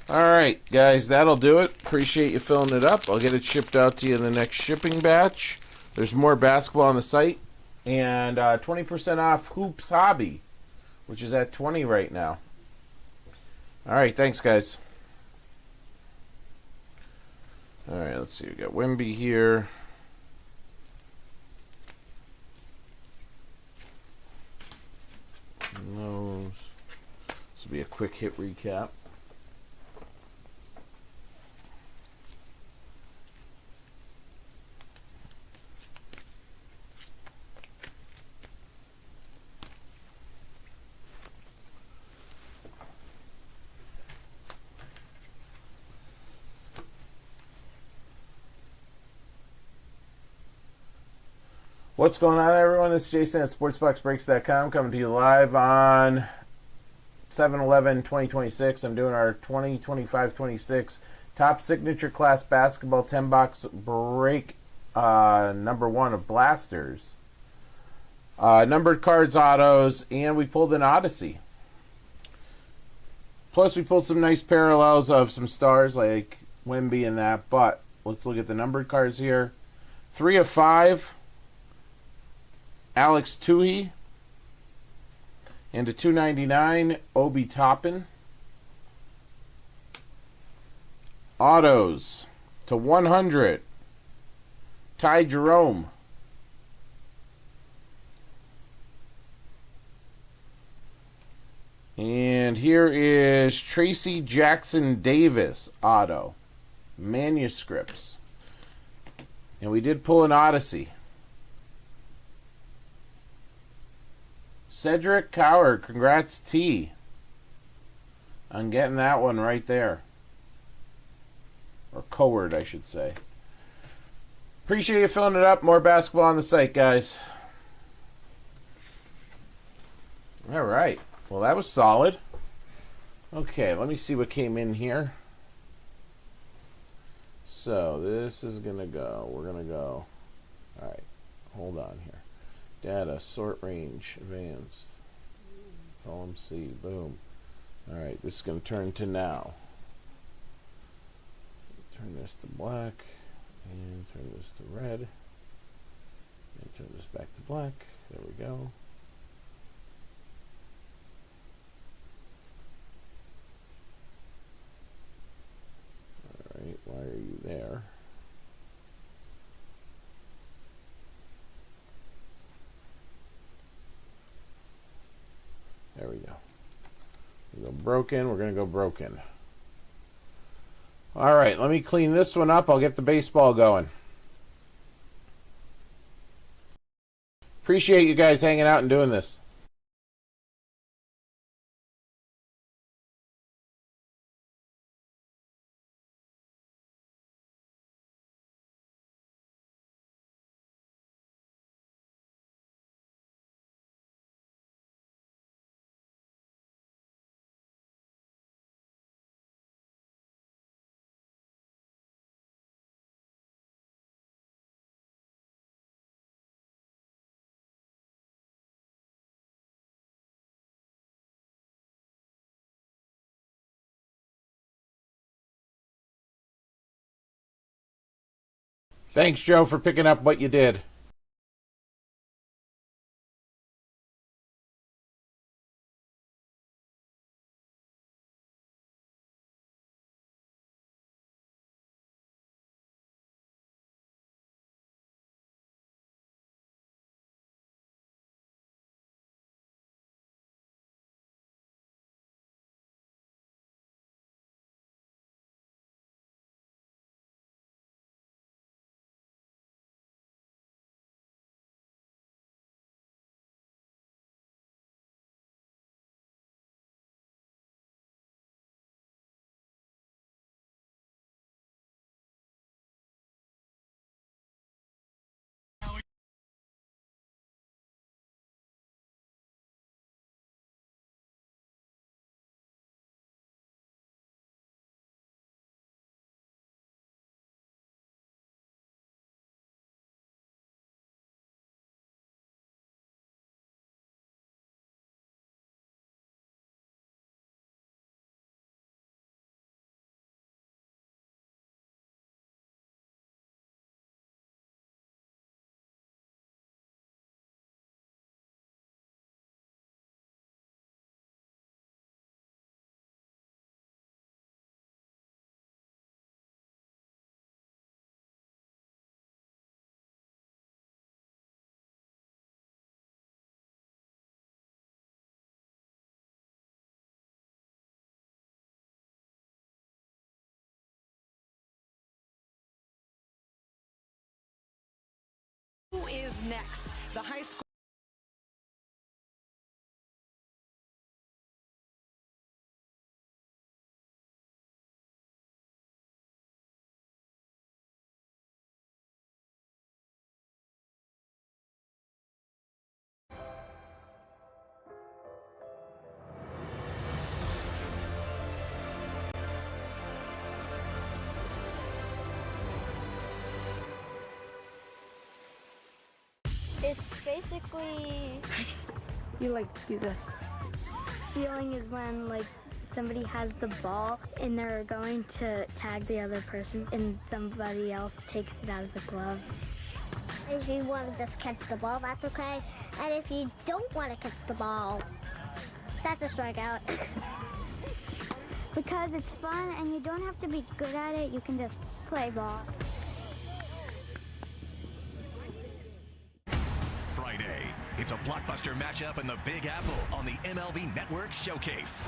All right, guys, that'll do it. Appreciate you filling it up. I'll get it shipped out to you in the next shipping batch. There's more basketball on the site, and 20% off Hoops Hobby, which is at 20 right now. All right, thanks, guys. All right, let's see. We got Wemby here. Those. This will be a quick hit recap. What's going on, everyone? This is Jason at SportsBoxBreaks.com coming to you live on 7/11/2026. I'm doing our 2025-26 top signature class basketball 10-box break number 1 of Blasters. Numbered cards, autos, and we pulled an Odyssey. Plus, we pulled some nice parallels of some stars like Wemby and that. But let's look at the numbered cards here. 3 of 5. Alex Toohey, and a 299, Obi Toppin. Autos to 100, Ty Jerome. And here is Tracy Jackson Davis auto, manuscripts. And we did pull an Odyssey. Cedric Coward, congrats T on getting that one right there. Or Coward, I should say. Appreciate you filling it up. More basketball on the site, guys. All right. Well, that was solid. Okay, let me see what came in here. So, this is going to go. We're going to go. All right. Hold on here. Data, sort range, advanced, column C, boom. Alright, this is going to turn to now. Turn this to black, and turn this to red, and turn this back to black. There we go. Alright, why are you there? There we go. We go broken. We're going to go broken. All right, let me clean this one up. I'll get the baseball going. Appreciate you guys hanging out and doing this. Thanks, Joe, for picking up what you did. is next. The high school. It's basically You like do the stealing is when like somebody has the ball and they're going to tag the other person and somebody else takes it out of the glove. If you want to just catch the ball, that's okay. And if you don't want to catch the ball, that's a strikeout. Because it's fun and you don't have to be good at it, you can just play ball. Friday, it's a blockbuster matchup in the Big Apple on the MLB Network Showcase.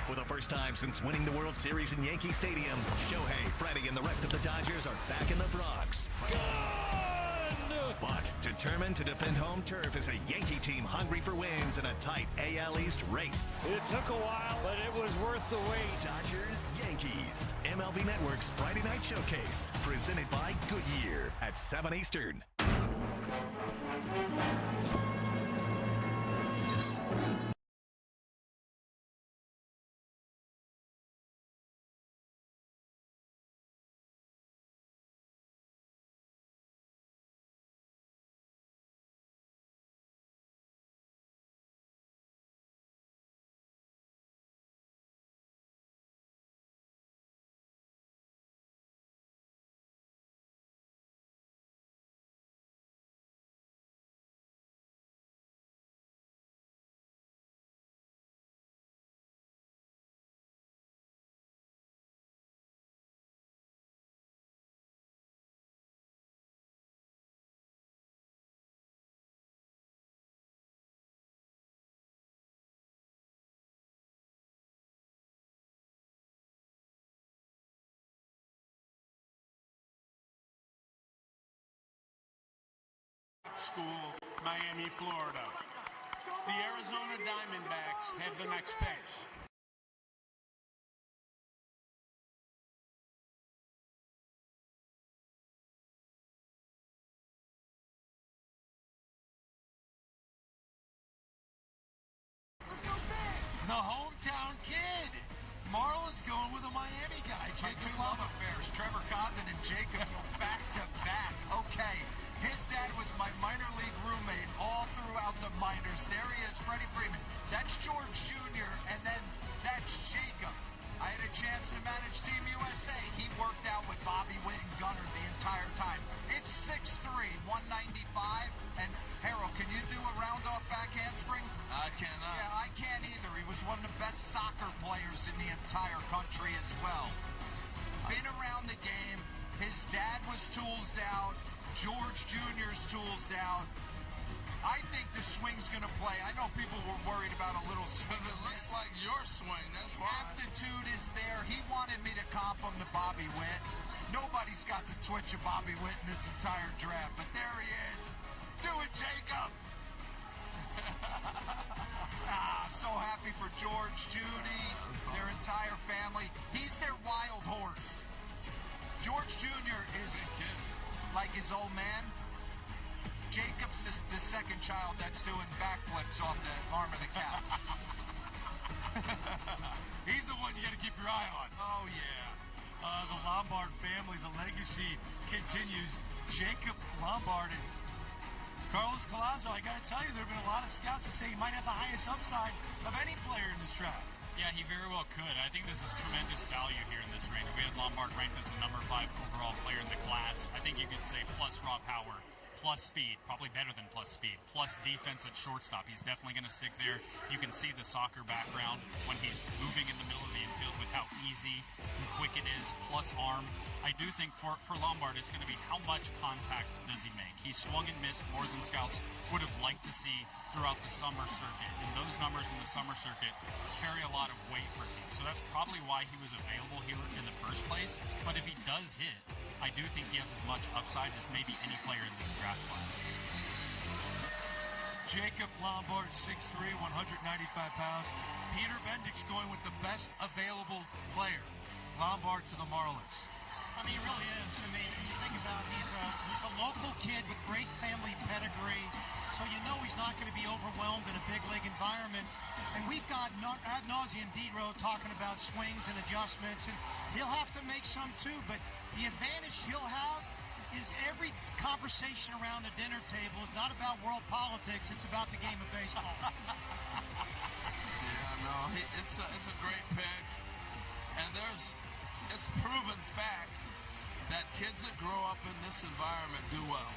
For the first time since winning the World Series in Yankee Stadium, Shohei, Freddie, and the rest of the Dodgers are back in the Bronx. But determined to defend home turf is a Yankee team hungry for wins in a tight AL East race. It took a while, but it was worth the wait. Dodgers, Yankees. MLB Network's Friday Night Showcase, presented by Goodyear at 7 Eastern. School, Miami, Florida. The Arizona Diamondbacks have the next pick. The hometown kid. Marlon's going with a Miami guy. Two love affairs. Trevor Condon and Jacob go back to back. Okay. His dad was my minor league roommate all throughout the minors. There he is, Freddie Freeman. That's George Jr., and then that's Jacob. I had a chance to manage Team USA. He worked out with Bobby Witt and Gunnar the entire time. It's 6'3", 195. And Harold, can you do a round-off back handspring? I cannot. Yeah, I can't either. He was one of the best soccer players in the entire country as well. Been around the game. His dad was toolsed out. George Jr.'s toolsed out. I think the swing's going to play. I know people were worried about a little swing. Because it looks like your swing, that's why. Aptitude is there. He wanted me to comp him to Bobby Witt. Nobody's got the twitch of Bobby Witt in this entire draft, but there he is. Do it, Jacob. So happy for George, Judy, their entire family. He's their wild horse. George Jr. is like his old man. Jacob's the second child that's doing backflips off the arm of the couch. He's the one you got to keep your eye on. Oh, yeah. The Lombard family, the legacy continues. Jacob Lombard and Carlos Collazo, I got to tell you, there have been a lot of scouts that say he might have the highest upside of any player in this draft. Yeah, he very well could. I think this is tremendous value here in this range. We had Lombard ranked as the number 5 overall player in the class. I think you could say plus raw power, plus speed, probably better than plus speed, plus defense at shortstop. He's definitely going to stick there. You can see the soccer background when he's moving in the middle of the infield with how easy and quick it is, plus arm. I do think for Lombard, it's going to be how much contact does he make. He swung and missed more than scouts would have liked to see throughout the summer circuit. And those numbers in the summer circuit carry a lot of weight for teams. So that's probably why he was available here in the first place. But if he does hit, I do think he has as much upside as maybe any player in this draft class. Jacob Lombard, 6'3", 195 pounds. Peter Bendix going with the best available player. Lombard to the Marlins. I mean, he really is. I mean, you think about it, he's a local kid with great family pedigree, so you know he's not going to be overwhelmed in a big league environment. And we've got ad nauseum Dero talking about swings and adjustments, and he'll have to make some too. But the advantage he'll have is every conversation around the dinner table is not about world politics, it's about the game of baseball. Yeah, no, it's a great pick. And it's proven fact that kids that grow up in this environment do well.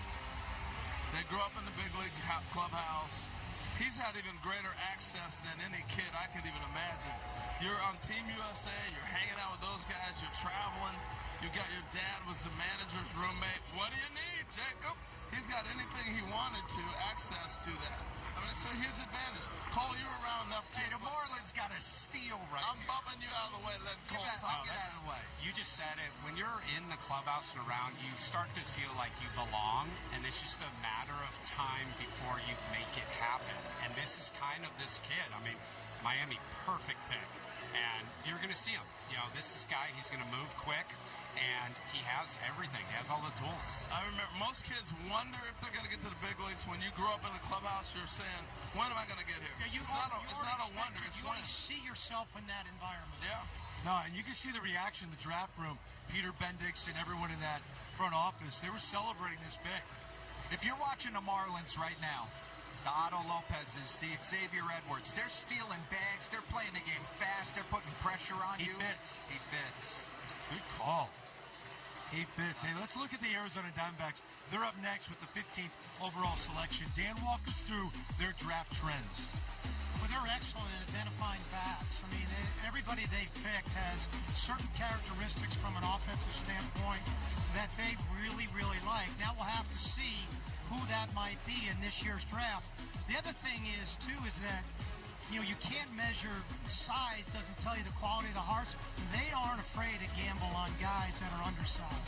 They grow up in the big league clubhouse. He's had even greater access than any kid I could even imagine. You're on Team USA, you're hanging out with those guys, you're traveling. You got your dad was the manager's roommate. What do you need, Jacob? He's got anything he wanted to, access to that. I mean, it's a huge advantage. Cole, you're around enough. Hey, the Marlins got a steal right I'm bumping you out of the way. Let Cole talk. Get out of the way. You just said it. When you're in the clubhouse and around, you start to feel like you belong, and it's just a matter of time before you make it happen. And this is kind of this kid. I mean, Miami, perfect pick. And you're going to see him. You know, this is guy, he's going to move quick. And he has everything. He has all the tools. I remember most kids wonder if they're going to get to the big leagues. When you grow up in the clubhouse, you're saying, when am I going to get here? Yeah, it's not a wonder. It's you when. want to see yourself in that environment. Yeah. No, and you can see the reaction in the draft room. Peter Bendix and everyone in that front office, they were celebrating this pick. If you're watching the Marlins right now, the Otto Lopez's, the Xavier Edwards, they're stealing bags. They're playing the game fast. They're putting pressure on you. He fits. Good call. He fits. Hey, let's look at the Arizona Diamondbacks. They're up next with the 15th overall selection. Dan, walk us through their draft trends. Well, they're excellent in identifying bats. I mean, everybody they picked has certain characteristics from an offensive standpoint that they really, really like. Now we'll have to see who that might be in this year's draft. The other thing is, too, is that you can't measure size, doesn't tell you the quality of the hearts. They aren't afraid to gamble on guys that are undersized.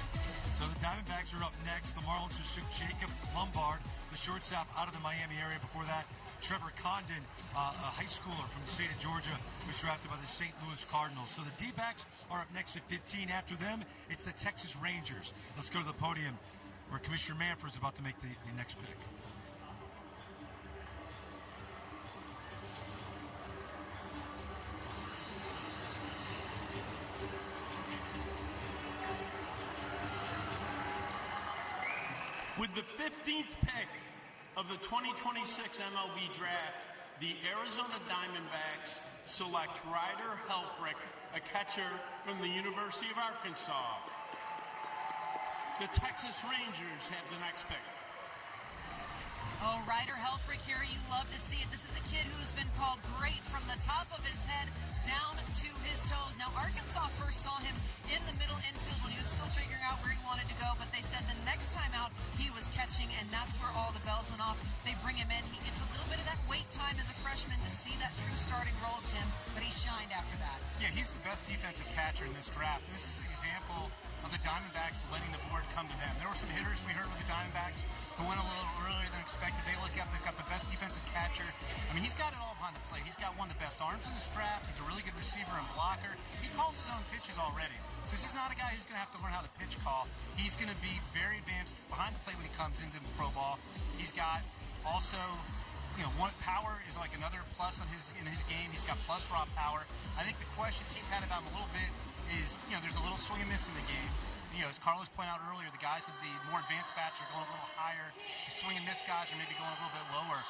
So the Diamondbacks are up next. The Marlins just took Jacob Lombard, the shortstop, out of the Miami area. Before that, Trevor Condon, a high schooler from the state of Georgia, was drafted by the St. Louis Cardinals. So the D-backs are up next at 15. After them, it's the Texas Rangers. Let's go to the podium where Commissioner Manfred is about to make the next pick. With the 15th pick of the 2026 MLB Draft, the Arizona Diamondbacks select Ryder Helfrich, a catcher from the University of Arkansas. The Texas Rangers have the next pick. Oh, Ryder Helfrich here, you love to see it. This is a kid who's been called great from the top of his head down to his toes. Now, Arkansas first saw him in the middle infield when he was still figuring out where he wanted to go, but they said the next time out he was catching, and that's where all the bells went off. They bring him in. He gets a little bit of that wait time as a freshman to see that true starting role, Jim, but he shined after that. Yeah, he's the best defensive catcher in this draft. This is an example of the Diamondbacks letting the board come to them. There were some hitters we heard with the Diamondbacks who went a little earlier than expected. They look up, they've got the best defensive catcher. I mean, he's got it all behind the plate. He's got one of the best arms in this draft. He's a really good receiver and blocker. He calls his own pitches already. So this is not a guy who's going to have to learn how to pitch call. He's going to be very advanced behind the plate when he comes into the pro ball. He's got also, power is like another plus in his game. He's got plus raw power. I think the question teams had about him a little bit is, there's a little swing and miss in the game. As Carlos pointed out earlier, the guys with the more advanced bats are going a little higher. The swing and miss guys are maybe going a little bit lower.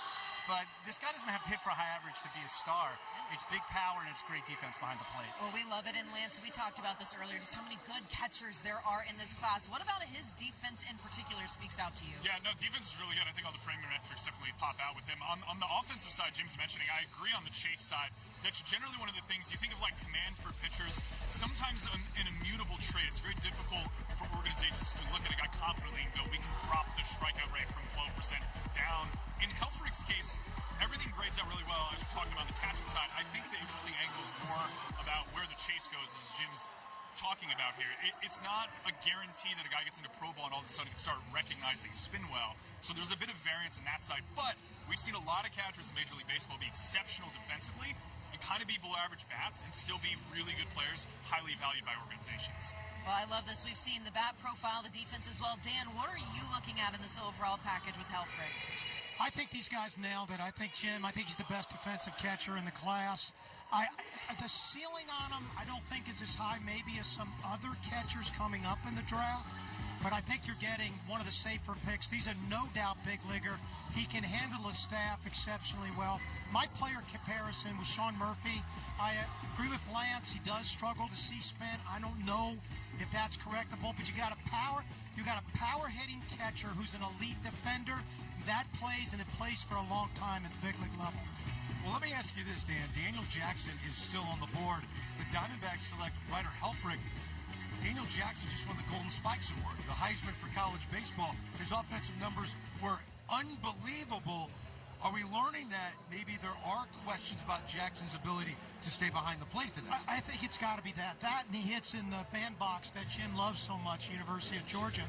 But this guy doesn't have to hit for a high average to be a star. It's big power and it's great defense behind the plate. Well, we love it. And Lance, we talked about this earlier, just how many good catchers there are in this class. What about his defense in particular speaks out to you? Yeah, no, defense is really good. I think all the framing metrics definitely pop out with him. On the offensive side, Jim's mentioning, I agree on the chase side. That's generally one of the things you think of, like command for pitchers. Sometimes an immutable trait. It's very difficult for organizations to look at a guy confidently and go, we can drop the strikeout rate from 12% down. In Helfrich's case, everything grades out really well. As we're talking about the catching side, I think the interesting angle is more about where the chase goes, as Jim's talking about here. It's not a guarantee that a guy gets into pro ball and all of a sudden can start recognizing spin well. So there's a bit of variance in that side. But we've seen a lot of catchers in Major League Baseball be exceptional defensively and kind of be below average bats and still be really good players, highly valued by organizations. Well, I love this. We've seen the bat profile, the defense as well. Dan, what are you looking at in this overall package with Helfrich? I think these guys nailed it. I think he's the best defensive catcher in the class. The ceiling on him, I don't think is as high maybe as some other catchers coming up in the draft, but I think you're getting one of the safer picks. He's a no doubt big leaguer. He can handle his staff exceptionally well. My player comparison with Sean Murphy, I agree with Lance. He does struggle to see spin. I don't know if that's correctable, but you got a power hitting catcher who's an elite defender. That plays, and it plays for a long time at the big league level. Well, let me ask you this, Dan. Daniel Jackson is still on the board. The Diamondbacks select Ryder Helfrich. Daniel Jackson just won the Golden Spikes Award, the Heisman for college baseball. His offensive numbers were unbelievable. Are we learning that maybe there are questions about Jackson's ability to stay behind the plate today? I think it's got to be that. That, and he hits in the bandbox that Jim loves so much, University of Georgia.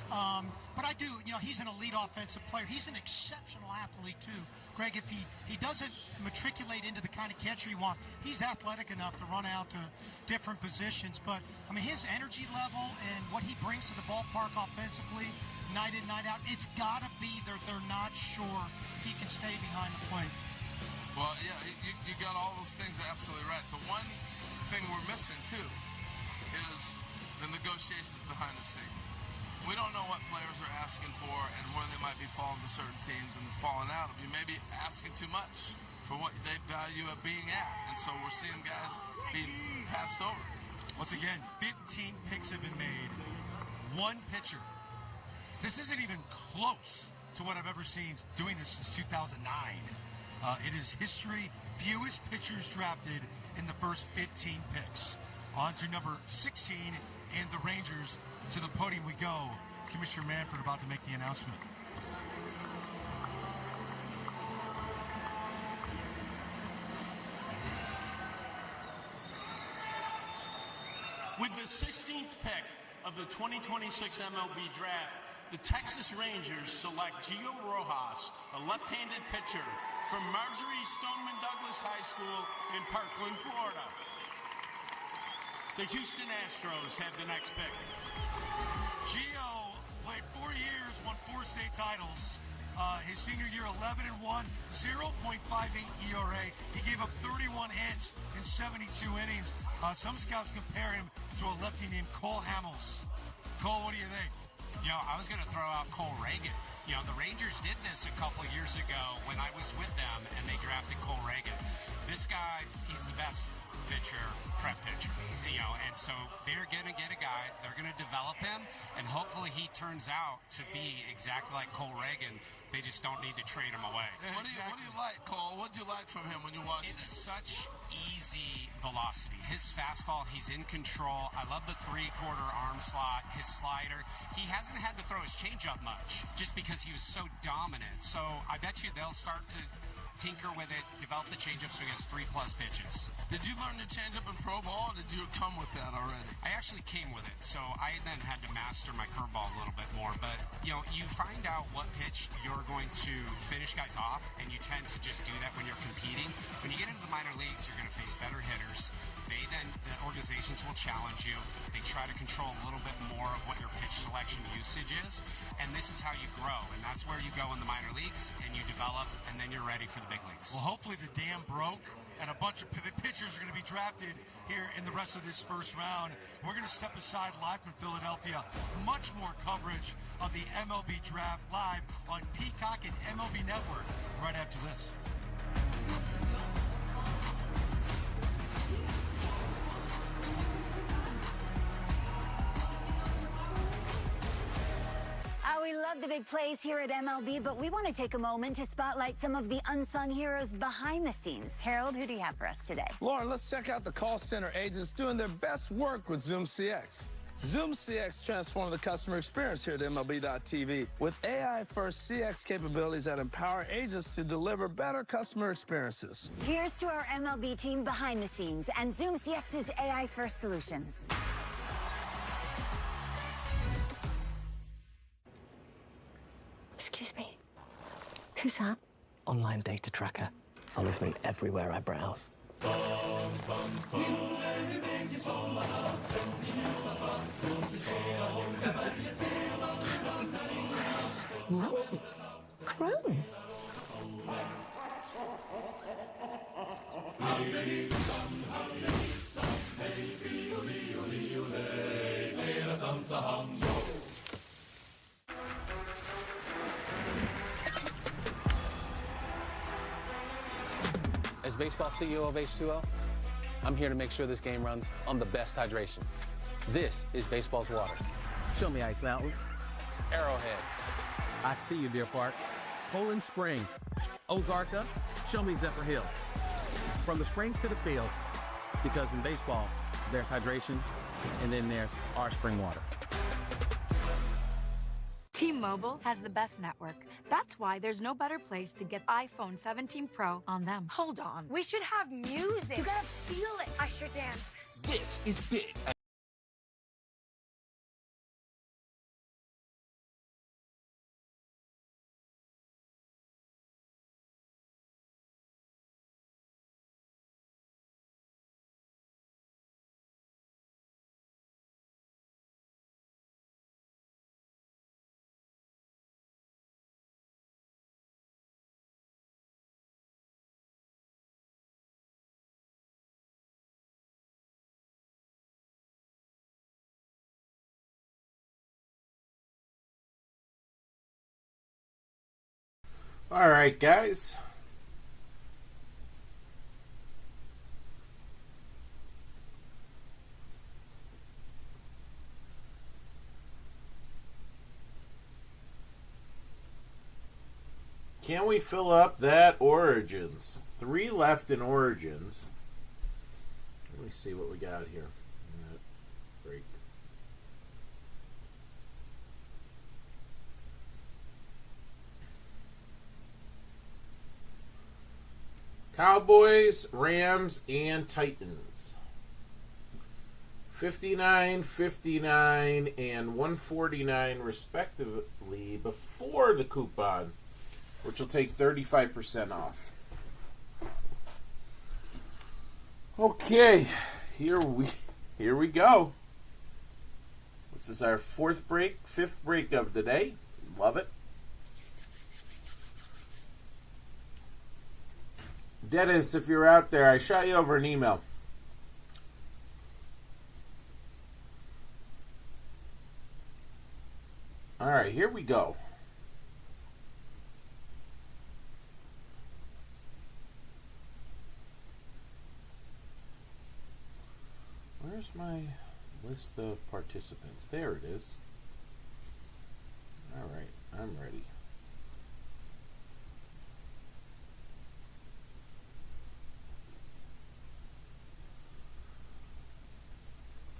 But I do, he's an elite offensive player. He's an exceptional athlete, too. Greg, if he doesn't matriculate into the kind of catcher you want, he's athletic enough to run out to different positions. But, his energy level and what he brings to the ballpark offensively, night in, night out, it's got to be they're not sure he can stay behind the plate. Well, yeah, you got all those things absolutely right. The one thing we're missing, too, is the negotiations behind the scene. We don't know what players are asking for and where they might be falling to certain teams and falling out of. You may be asking too much for what they value at being at. And so we're seeing guys being passed over. Once again, 15 picks have been made. One pitcher. This isn't even close to what I've ever seen doing this since 2009. It is history. Fewest pitchers drafted in the first 15 picks. On to number 16, and the Rangers. To the podium we go. Commissioner Manfred about to make the announcement. With the 16th pick of the 2026 MLB Draft, the Texas Rangers select Gio Rojas, a left-handed pitcher from Marjorie Stoneman Douglas High School in Parkland, Florida. The Houston Astros have the next pick. Gio played 4 years, won 4 state titles. His senior year, 11-1, 0.58 ERA. He gave up 31 hits in 72 innings. Some scouts compare him to a lefty named Cole Hamels. Cole, what do you think? I was going to throw out Cole Reagan. The Rangers did this a couple years ago when I was with them, and they drafted Cole Reagan. This guy, he's the best pitcher, prep pitcher, and so they're going to get a guy, they're going to develop him, and hopefully he turns out to be exactly like Cole Reagan. They just don't need to trade him away. What do you like, Cole? What do you like from him when you watch him? It's such easy velocity. His fastball, he's in control. I love the 3/4 arm slot, his slider. He hasn't had to throw his changeup much just because he was so dominant. So I bet you they'll start to tinker with it, develop the changeup so he has 3+ pitches. Did you learn to change up in pro ball, or did you come with that already? I actually came with it, so I then had to master my curveball a little bit more. But, you find out what pitch you're going to finish guys off, and you tend to just do that when you're competing. When you get into the minor leagues, you're going to face better hitters. The organizations will challenge you. They try to control a little bit more of what your pitch selection usage is, and this is how you grow, and that's where you go in the minor leagues, and you develop, and then you're ready for the big leagues. Well, hopefully the dam broke, and a bunch of pitchers are going to be drafted here in the rest of this first round. We're going to step aside live from Philadelphia. Much more coverage of the MLB Draft live on Peacock and MLB Network right after this. We love the big plays here at MLB, but we want to take a moment to spotlight some of the unsung heroes behind the scenes. Harold, who do you have for us today? Lauren, let's check out the call center agents doing their best work with Zoom CX. Zoom CX transformed the customer experience here at MLB.tv with AI-first CX capabilities that empower agents to deliver better customer experiences. Here's to our MLB team behind the scenes and Zoom CX's AI-first solutions. Who's that? Online data tracker. Follows me everywhere I browse. Chrome. As baseball CEO of H2O, I'm here to make sure this game runs on the best hydration. This is baseball's water. Show me Ice Mountain. Arrowhead. I see you, Deer Park. Poland Spring. Ozarka. Show me Zephyr Hills. From the springs to the field, because in baseball, there's hydration, and then there's our spring water. T-Mobile has the best network. That's why there's no better place to get iPhone 17 Pro on them. Hold on. We should have music. You gotta feel it. I sure dance. This is big. All right, guys. Can we fill up that Origins? 3 left in Origins. Let me see what we got here. Break. Cowboys, Rams, and Titans. 59, 59, and 149 respectively before the coupon, which will take 35% off. Okay, here we go. This is our 5th break of the day. Love it. Dennis, if you're out there, I shot you over an email. All right, here we go. Where's my list of participants? There it is. All right, I'm ready.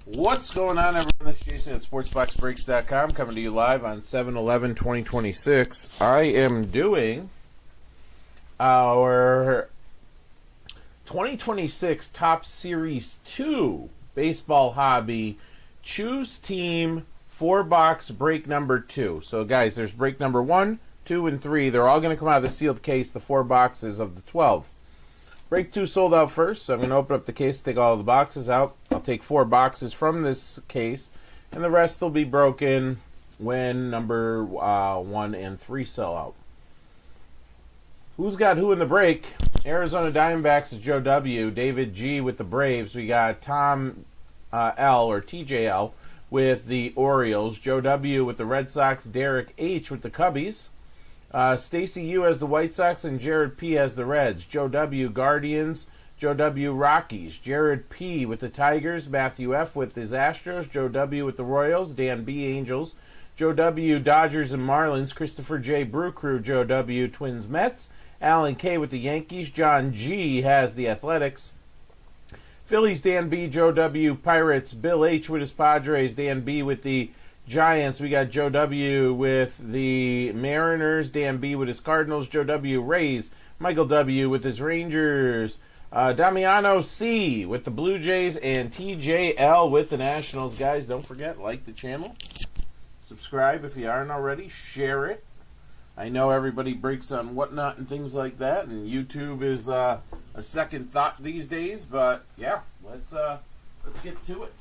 What's going on, everyone? This is Jason at SportsBoxBreaks.com, coming to you live on 7/11/2026. I am doing our 2026 Top Series 2 Baseball Hobby Choose Team 4-box break number 2. So, guys, there's break number 1, 2, and 3. They're all going to come out of the sealed case, the 4 boxes of the 12. Break 2 sold out first, so I'm going to open up the case, take all of the boxes out. I'll take 4 boxes from this case, and the rest will be broken when number 1 and 3 sell out. Who's got who in the break? Arizona Diamondbacks is Joe W. David G. with the Braves. We got Tom L. or TJL with the Orioles. Joe W. with the Red Sox. Derek H. with the Cubbies. Stacy U has the White Sox, and Jared P. has the Reds. Joe W. Guardians. Joe W. Rockies. Jared P. with the Tigers. Matthew F. with his Astros. Joe W. with the Royals. Dan B. Angels. Joe W. Dodgers and Marlins. Christopher J. Brew Crew. Joe W. Twins Mets. Alan K. with the Yankees. John G. has the Athletics. Phillies, Dan B. Joe W. Pirates. Bill H. with his Padres. Dan B. with the Giants. We got Joe W. with the Mariners. Dan B. with his Cardinals. Joe W. Rays. Michael W. with his Rangers. Damiano C. with the Blue Jays. And TJL with the Nationals. Guys, don't forget, like the channel. Subscribe if you aren't already. Share it. I know everybody breaks on Whatnot and things like that, and YouTube is a second thought these days. But yeah, let's get to it.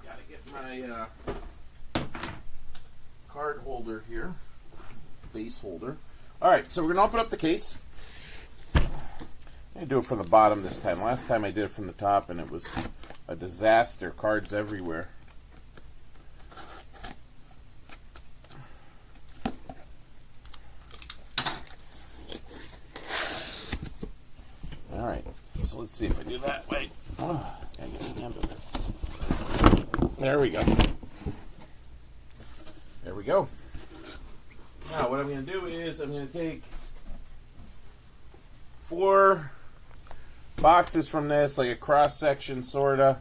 Gotta get my card holder here, base holder. All right, so we're gonna open up the case. I'm gonna do it from the bottom this time. Last time I did it from the top, and it was a disaster. Cards everywhere. All right, so let's see if I do that. Wait, oh, I get the hand of it. There we go. There we go. Now, what I'm going to do is I'm going to take 4 boxes from this, like a cross section, sorta,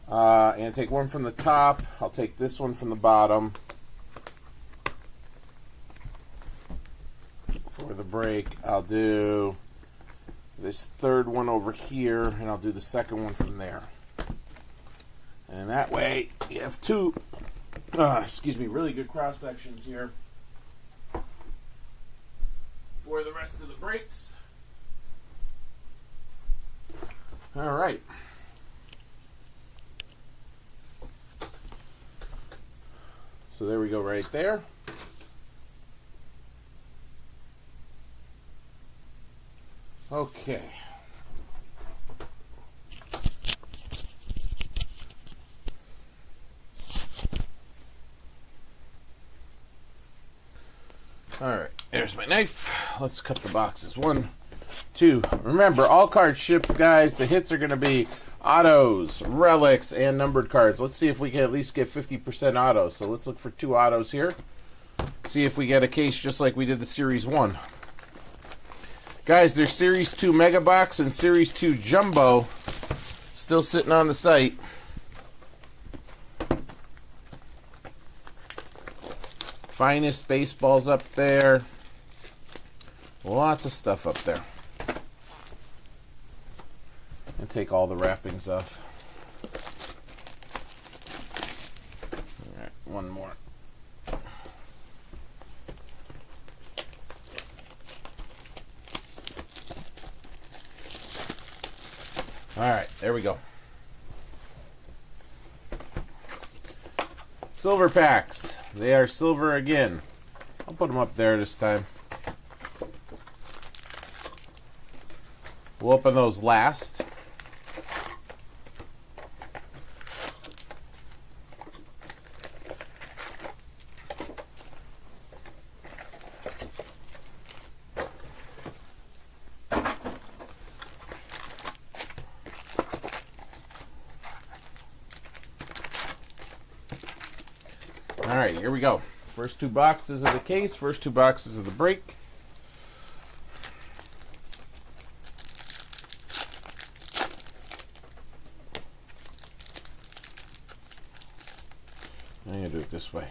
and take one from the top. I'll take this one from the bottom for the break. I'll do this third one over here, and I'll do the second one from there. And that way, you have 2, really good cross sections here for the rest of the breaks. All right. So there we go right there. Okay. All right, there's my knife. Let's cut the boxes. 1, 2. Remember, all cards shipped, guys. The hits are going to be autos, relics, and numbered cards. Let's see if we can at least get 50% autos. So let's look for 2 autos here. See if we get a case just like we did the Series 1. Guys, there's Series 2 Mega Box and Series 2 Jumbo still sitting on the site. Finest baseballs up there. Lots of stuff up there. And take all the wrappings off. All right, one more. All right, there we go. Silver packs. They are silver again. I'll put them up there this time. We'll open those last. Alright, here we go. First 2 boxes of the case, first 2 boxes of the break. I'm going to do it this way.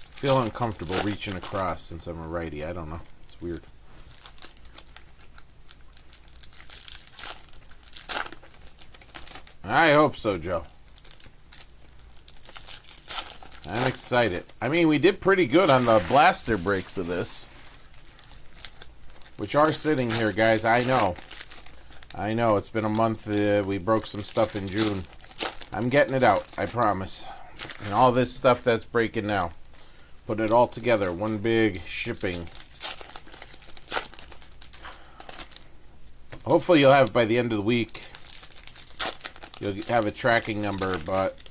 I feel uncomfortable reaching across since I'm a righty. I don't know. It's weird. I hope so, Joe. I'm excited. I mean, we did pretty good on the blaster breaks of this, which are sitting here, guys. I know. I know. It's been a month. We broke some stuff in June. I'm getting it out. I promise. And all this stuff that's breaking now. Put it all together. One big shipping. Hopefully you'll have it by the end of the week. You'll have a tracking number, but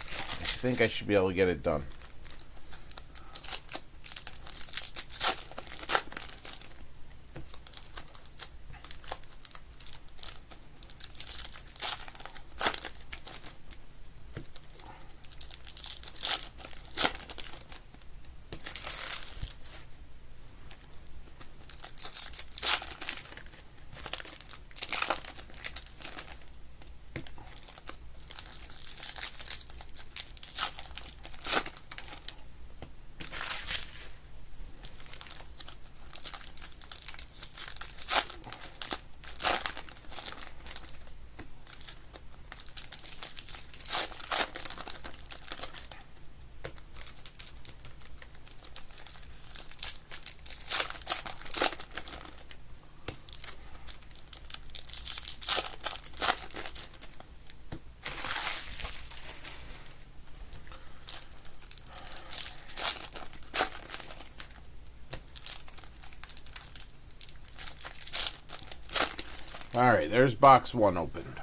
I think I should be able to get it done. All right, there's box 1 opened.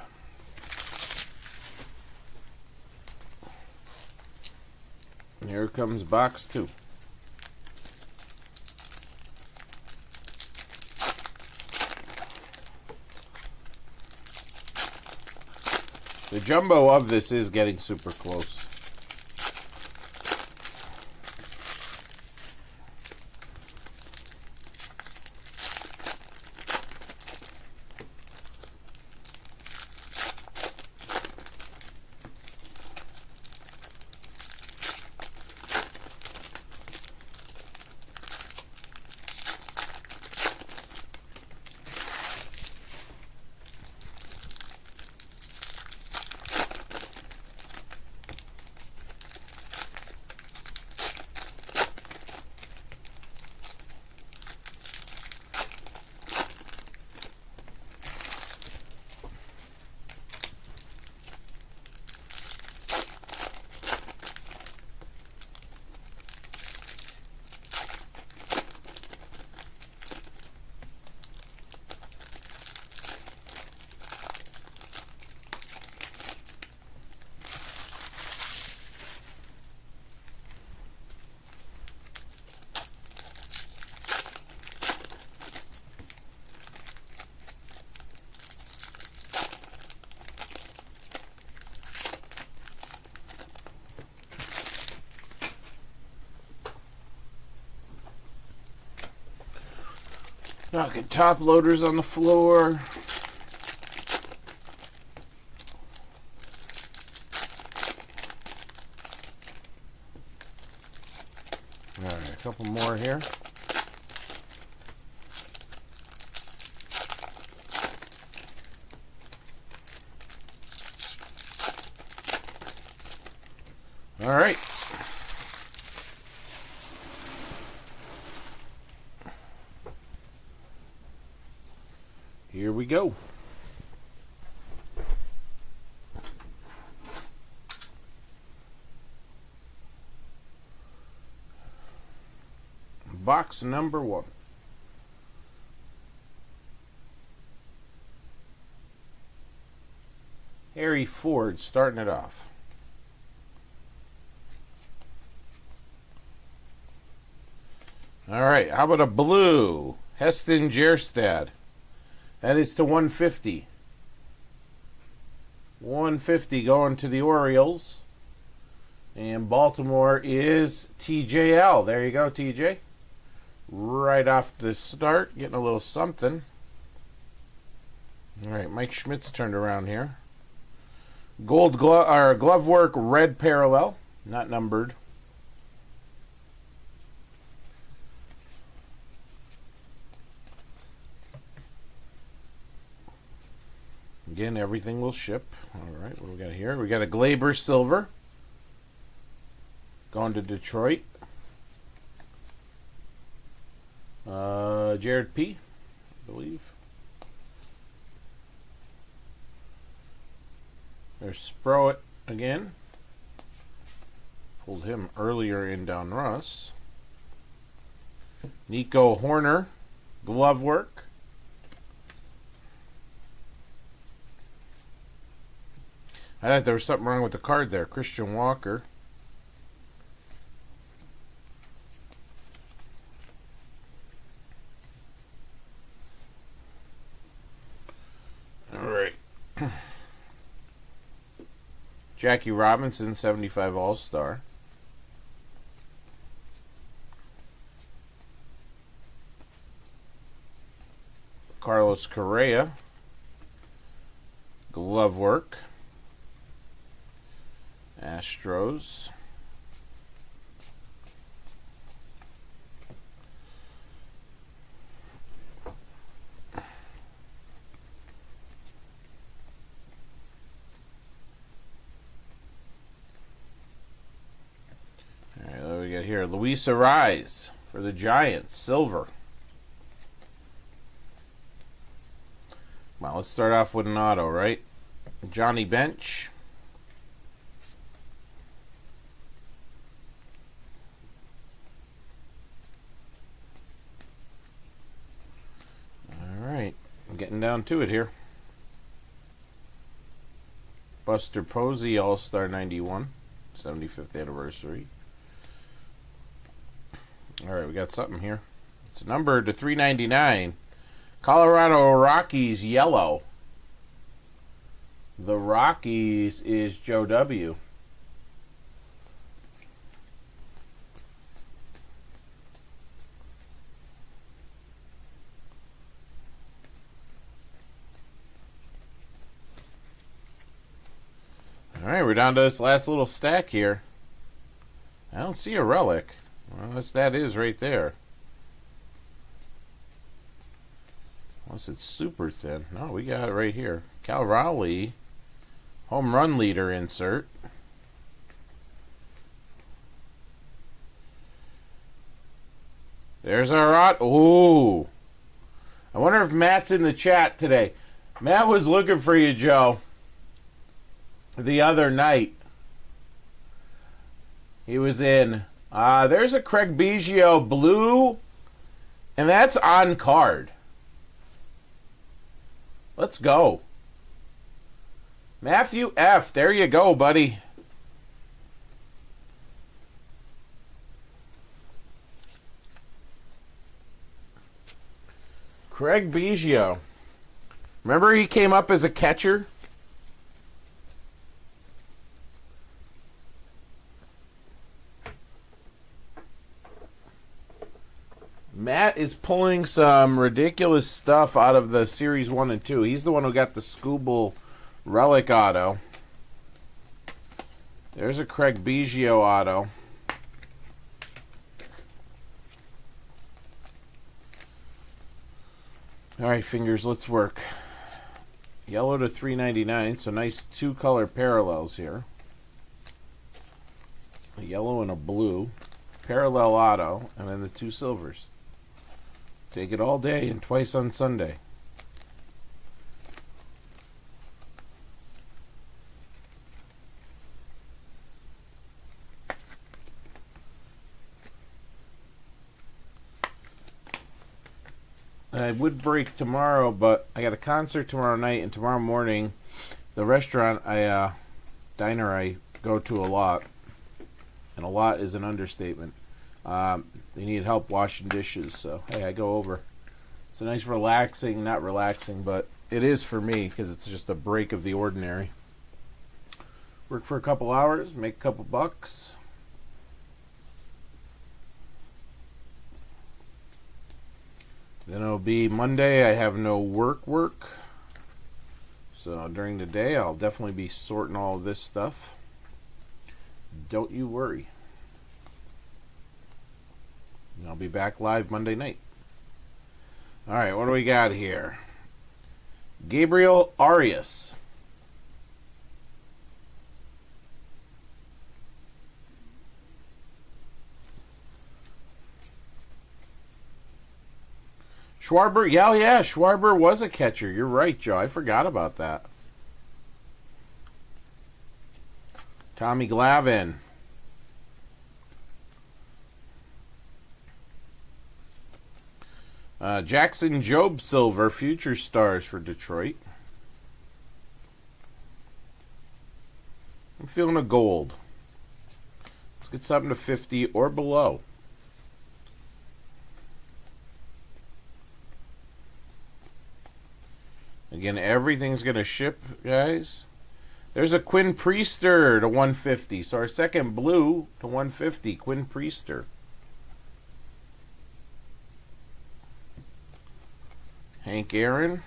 Here comes box 2. The jumbo of this is getting super close. Knocking top loaders on the floor. All right, a couple more here. All right. Here we go. Box number 1. Harry Ford starting it off. All right, how about a blue? Heston Jerstad. That is to 150. 150 going to the Orioles. And Baltimore is TJL. There you go, TJ. Right off the start, getting a little something. All right, Mike Schmidt's turned around here. Gold glove or glove work, red parallel, not numbered. Again, everything will ship. All right, what do we got here? We got a Glaber silver going to Detroit. Jared P., I believe. There's Sprout again. Pulled him earlier in Down Russ. Nico Horner, glove work. I thought there was something wrong with the card there. Christian Walker. All right. Jackie Robinson, 75 All-Star. Carlos Correa, glove work. Astros. All right, what do we got here? Luis Ariz for the Giants, silver. Well, let's start off with an auto, right? Johnny Bench. All right, I'm getting down to it here. Buster Posey All-Star 91. 75th anniversary. Alright, we got something here. It's numbered to 399. Colorado Rockies yellow. The Rockies is Joe W. Alright, we're down to this last little stack here. I don't see a relic. Well, that is right there. Unless it's super thin. No, we got it right here. Cal Raleigh, home run leader insert. There's our ooh. I wonder if Matt's in the chat today. Matt was looking for you, Joe, the other night. He was in. There's a Craig Biggio blue, and that's on card. Let's go. Matthew F. There you go, buddy. Craig Biggio. Remember he came up as a catcher? Matt is pulling some ridiculous stuff out of the Series 1 and 2. He's the one who got the Scooble Relic auto. There's a Craig Biggio auto. Alright, fingers, let's work. Yellow to 399, so nice two-color parallels here. A yellow and a blue. Parallel auto, and then the two silvers. Take it all day and twice on Sunday. I would break tomorrow, but I got a concert tomorrow night, and tomorrow morning, the restaurant diner I go to a lot, and a lot is an understatement. They need help washing dishes, so hey, I go over. It's a nice relaxing, not relaxing, but it is for me because it's just a break of the ordinary. Work for a couple hours, make a couple bucks. Then it'll be Monday. I have no work. So during the day, I'll definitely be sorting all of this stuff. Don't you worry. And I'll be back live Monday night. All right, what do we got here? Gabriel Arias. Schwarber, yeah, Schwarber was a catcher. You're right, Joe. I forgot about that. Tommy Glavine. Jackson Job Silver, Future Stars for Detroit. I'm feeling a gold. Let's get something to 50 or below. Again, everything's going to ship, guys. There's a Quinn Priester to 150. So our second blue to 150, Quinn Priester. Hank Aaron.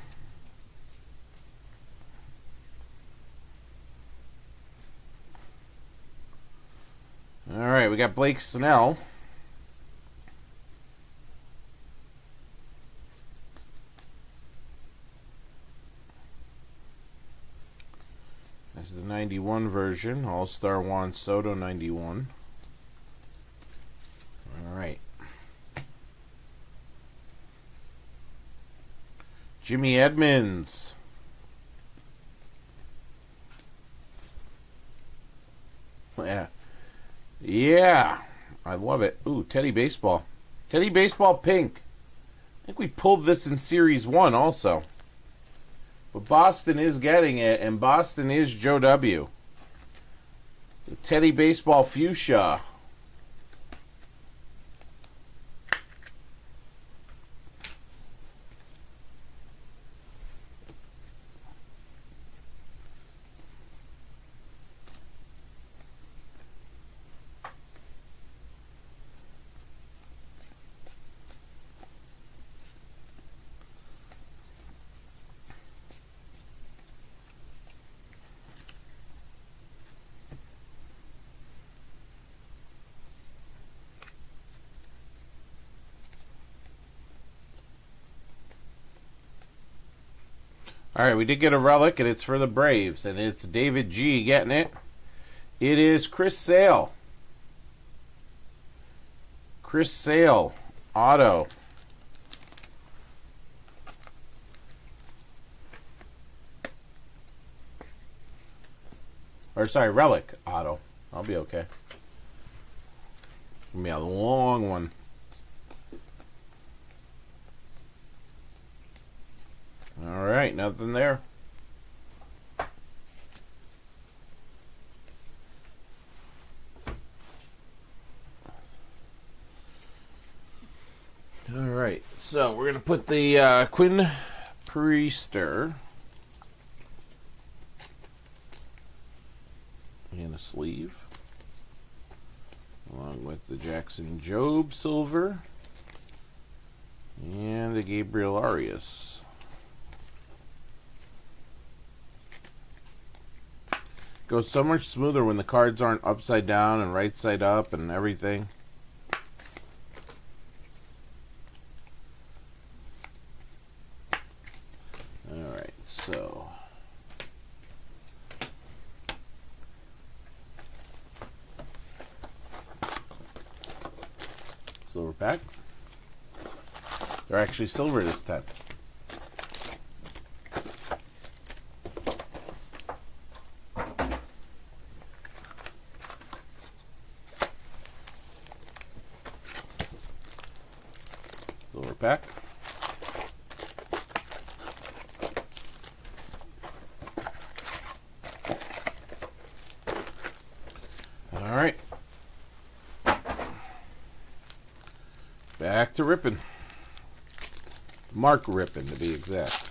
All right, we got Blake Snell. That's the 91 version. All-Star Juan Soto 91. All right. Jimmy Edmonds. Yeah. I love it. Ooh, Teddy Baseball. Teddy Baseball pink. I think we pulled this in Series 1 also. But Boston is getting it, and Boston is Joe W. The Teddy Baseball Fuchsia. All right, we did get a relic, and it's for the Braves, and it's David G. getting it. It is Chris Sale. Chris Sale, auto. Or, sorry, relic, auto. I'll be okay. Give me a long one. All right, nothing there. All right, so we're going to put the Quinn Priester in a sleeve, along with the Jackson Jobe silver and the Gabriel Arias. Goes so much smoother when the cards aren't upside down and right side up and everything. Alright, so silver pack. They're actually silver this time. Silver pack. All right. Back to ripping. Mark Rippin, to be exact.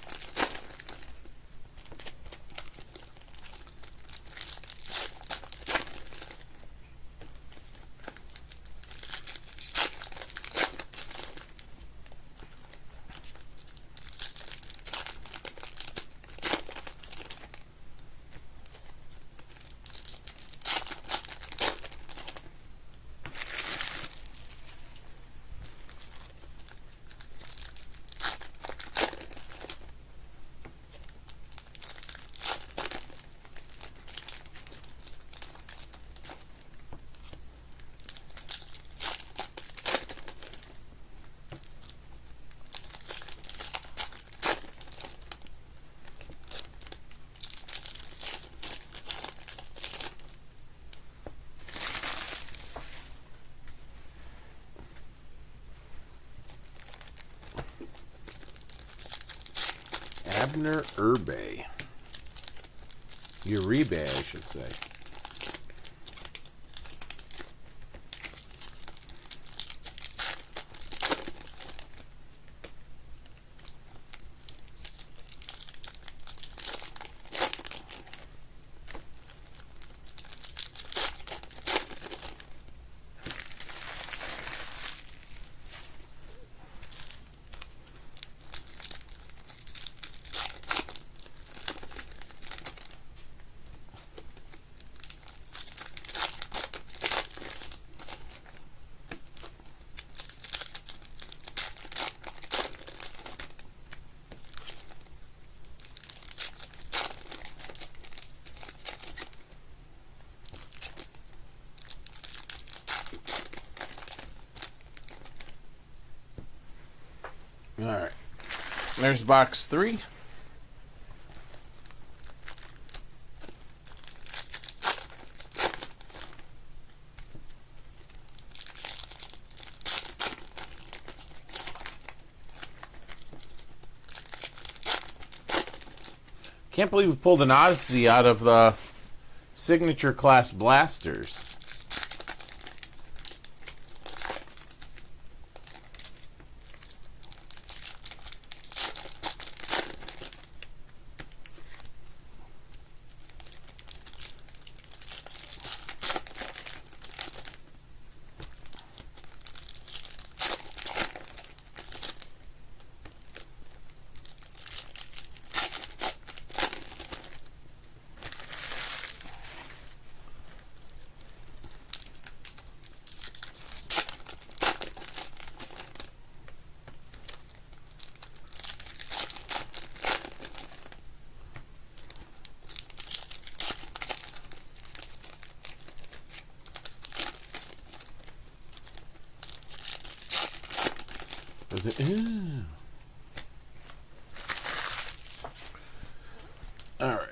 Abner Uribe. Uribe, I should say. All right. There's box 3. Can't believe we pulled an Odyssey out of the Signature Class Blasters. All right.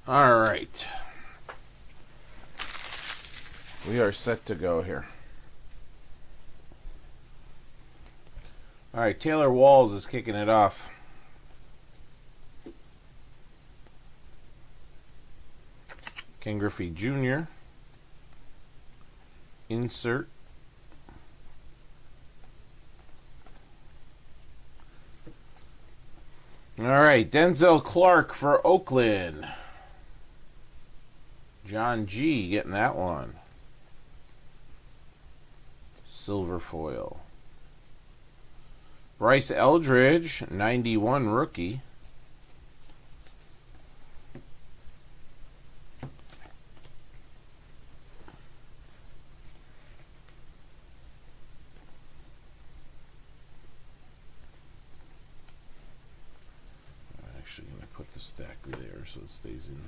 All right. We are set to go here. All right, Taylor Walls is kicking it off. Ken Griffey Jr. Insert. All right, Denzel Clark for Oakland. John G. getting that one. Silver foil. Bryce Eldridge, 91 rookie. I'm actually going to put the stack there so it stays in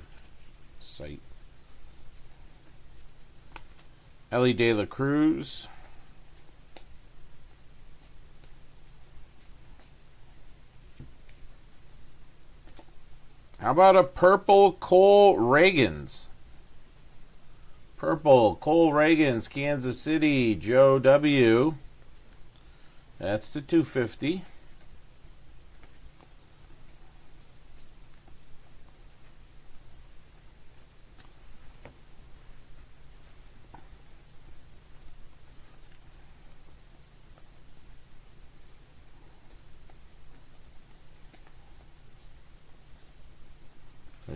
sight. Ellie De La Cruz. How about a purple Cole Reagans? Purple Cole Reagans, Kansas City, Joe W. That's the 250.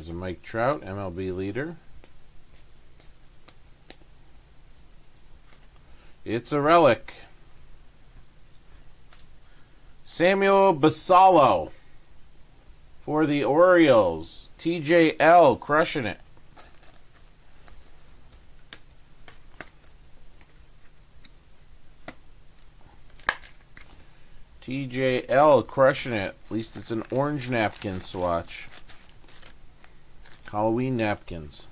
There's a Mike Trout, MLB leader. It's a relic. Samuel Basallo for the Orioles. TJL crushing it. TJL crushing it. At least it's an orange napkin swatch. Halloween napkins.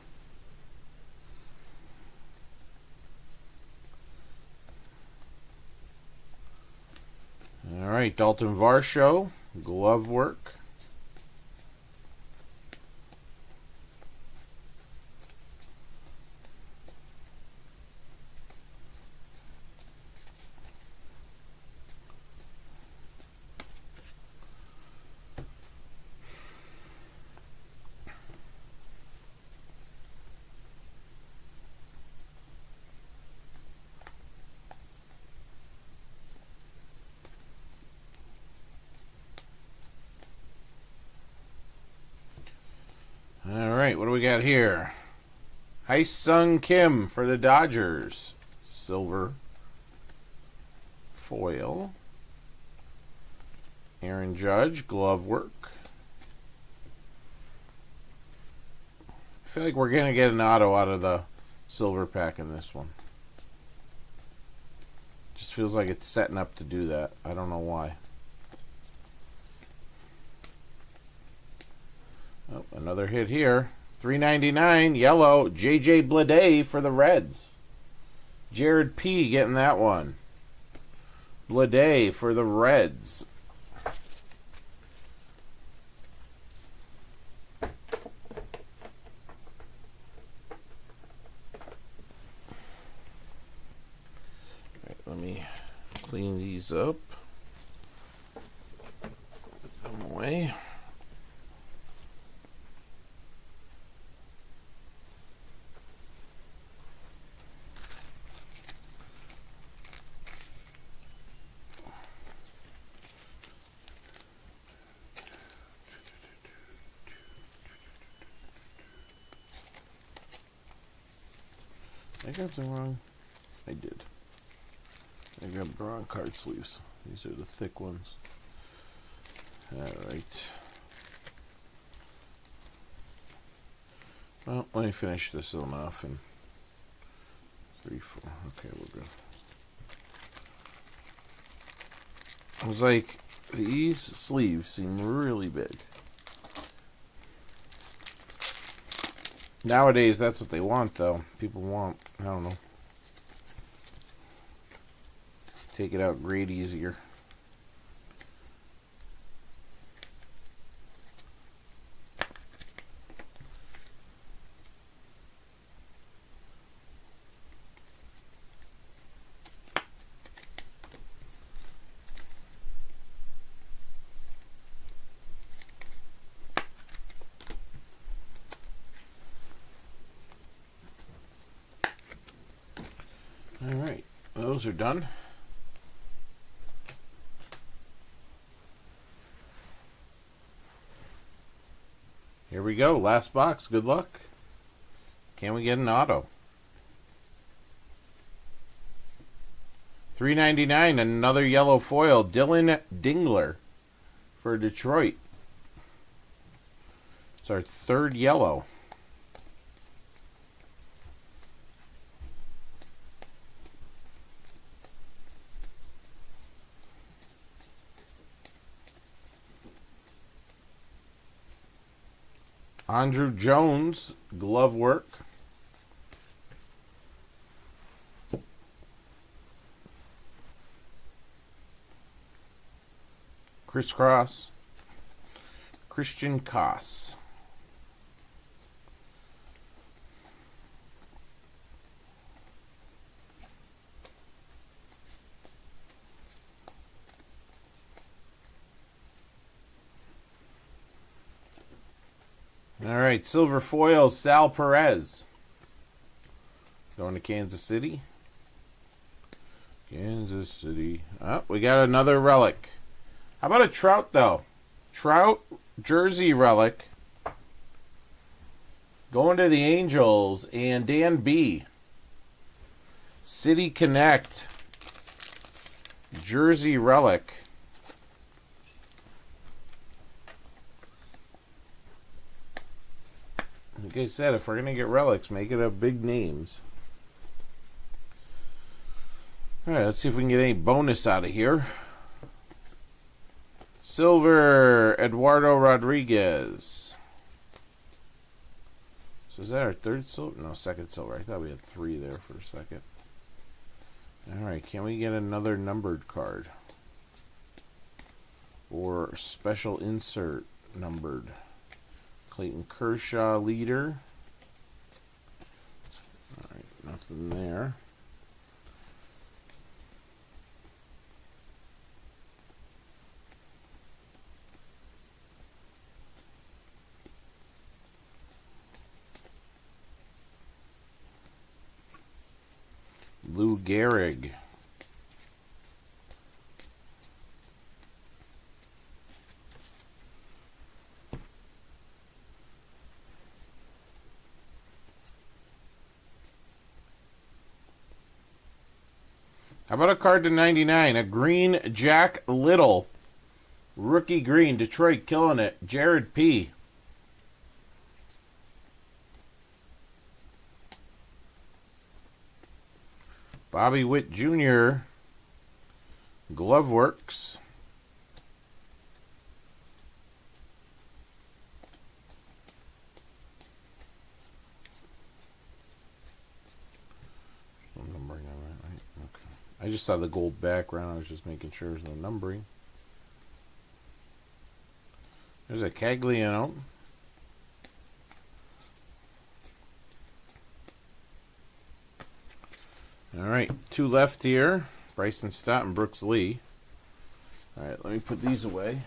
All right, Dalton Varsho, glove work. All right, what do we got here? Hyesung Kim for the Dodgers. Silver foil. Aaron Judge, glove work. I feel like we're going to get an auto out of the silver pack in this one. Just feels like it's setting up to do that. I don't know why. Oh, another hit here. $3.99, yellow, J.J. Bleday for the Reds. Jared P. getting that one. Bleday for the Reds. Alright, let me clean these up. Put them away. I grabbed the wrong. I did. I grabbed the wrong card sleeves. These are the thick ones. Alright. Well, let me finish this one off in 3, 4. Okay, we're good. I was like, these sleeves seem really big. Nowadays, that's what they want, though. People want, I don't know. Take it out great easier. Alright, those are done. Here we go, last box, good luck. Can we get an auto? $3.99, another yellow foil, Dylan Dingler for Detroit. It's our third yellow. Andrew Jones, glove work. Crisscross. Christian Koss. All right, silver foil, Sal Perez. Going to Kansas City. Kansas City. Oh, we got another relic. How about a Trout, though? Trout jersey relic. Going to the Angels and Dan B. City Connect. Jersey relic. Like I said, if we're going to get relics, make it up big names. Alright, let's see if we can get any bonus out of here. Silver, Eduardo Rodriguez. So is that our third silver? No, second silver. I thought we had 3 there for a second. Alright, can we get another numbered card? Or special insert numbered? Clayton Kershaw, leader. Alright, nothing there. Lou Gehrig. How about a card to 99? A green Jack Little Rookie green, Detroit killing it. Jared P. Bobby Witt Jr. Glove Works. No numbering on that, right? Okay. I just saw the gold background. I was just making sure there's no numbering. There's a Cagliano. All right, 2 left here. Bryson Stott and Brooks Lee. All right, let me put these away.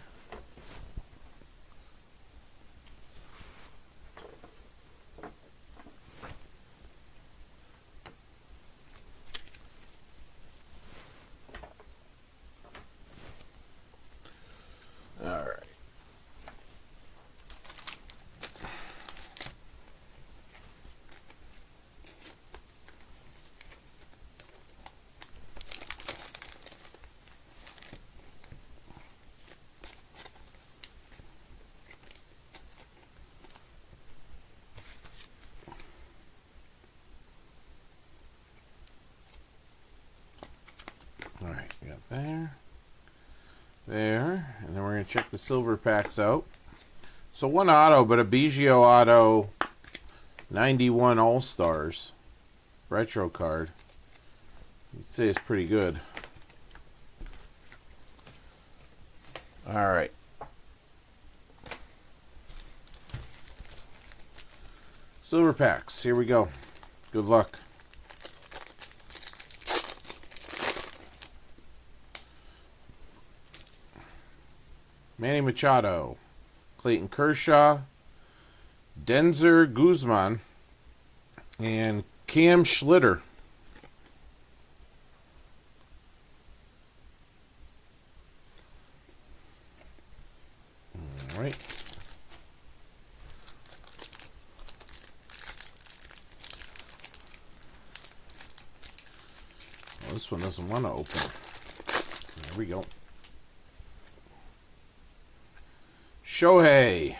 All right. All right, we got there, and then we're going to check the silver packs out. So 1 auto, but a Biggio auto 91 All-Stars retro card. You'd say it's pretty good. All right. Silver packs, here we go. Good luck. Manny Machado, Clayton Kershaw, Denzer Guzman, and Cam Schlitter. All right. Well, this one doesn't want to open. There we go. Shohei,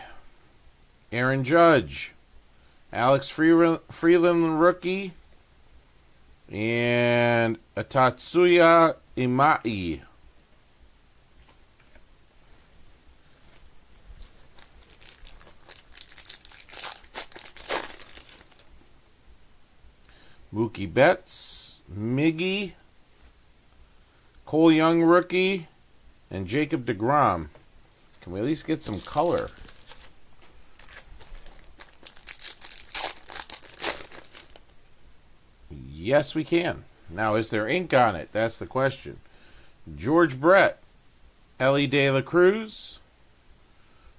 Aaron Judge, Alex Freeland rookie, and a Tatsuya Imai. Mookie Betts, Miggy, Cole Young rookie, and Jacob deGrom. Can we at least get some color? Yes, we can. Now, is there ink on it? That's the question. George Brett, Ellie De La Cruz,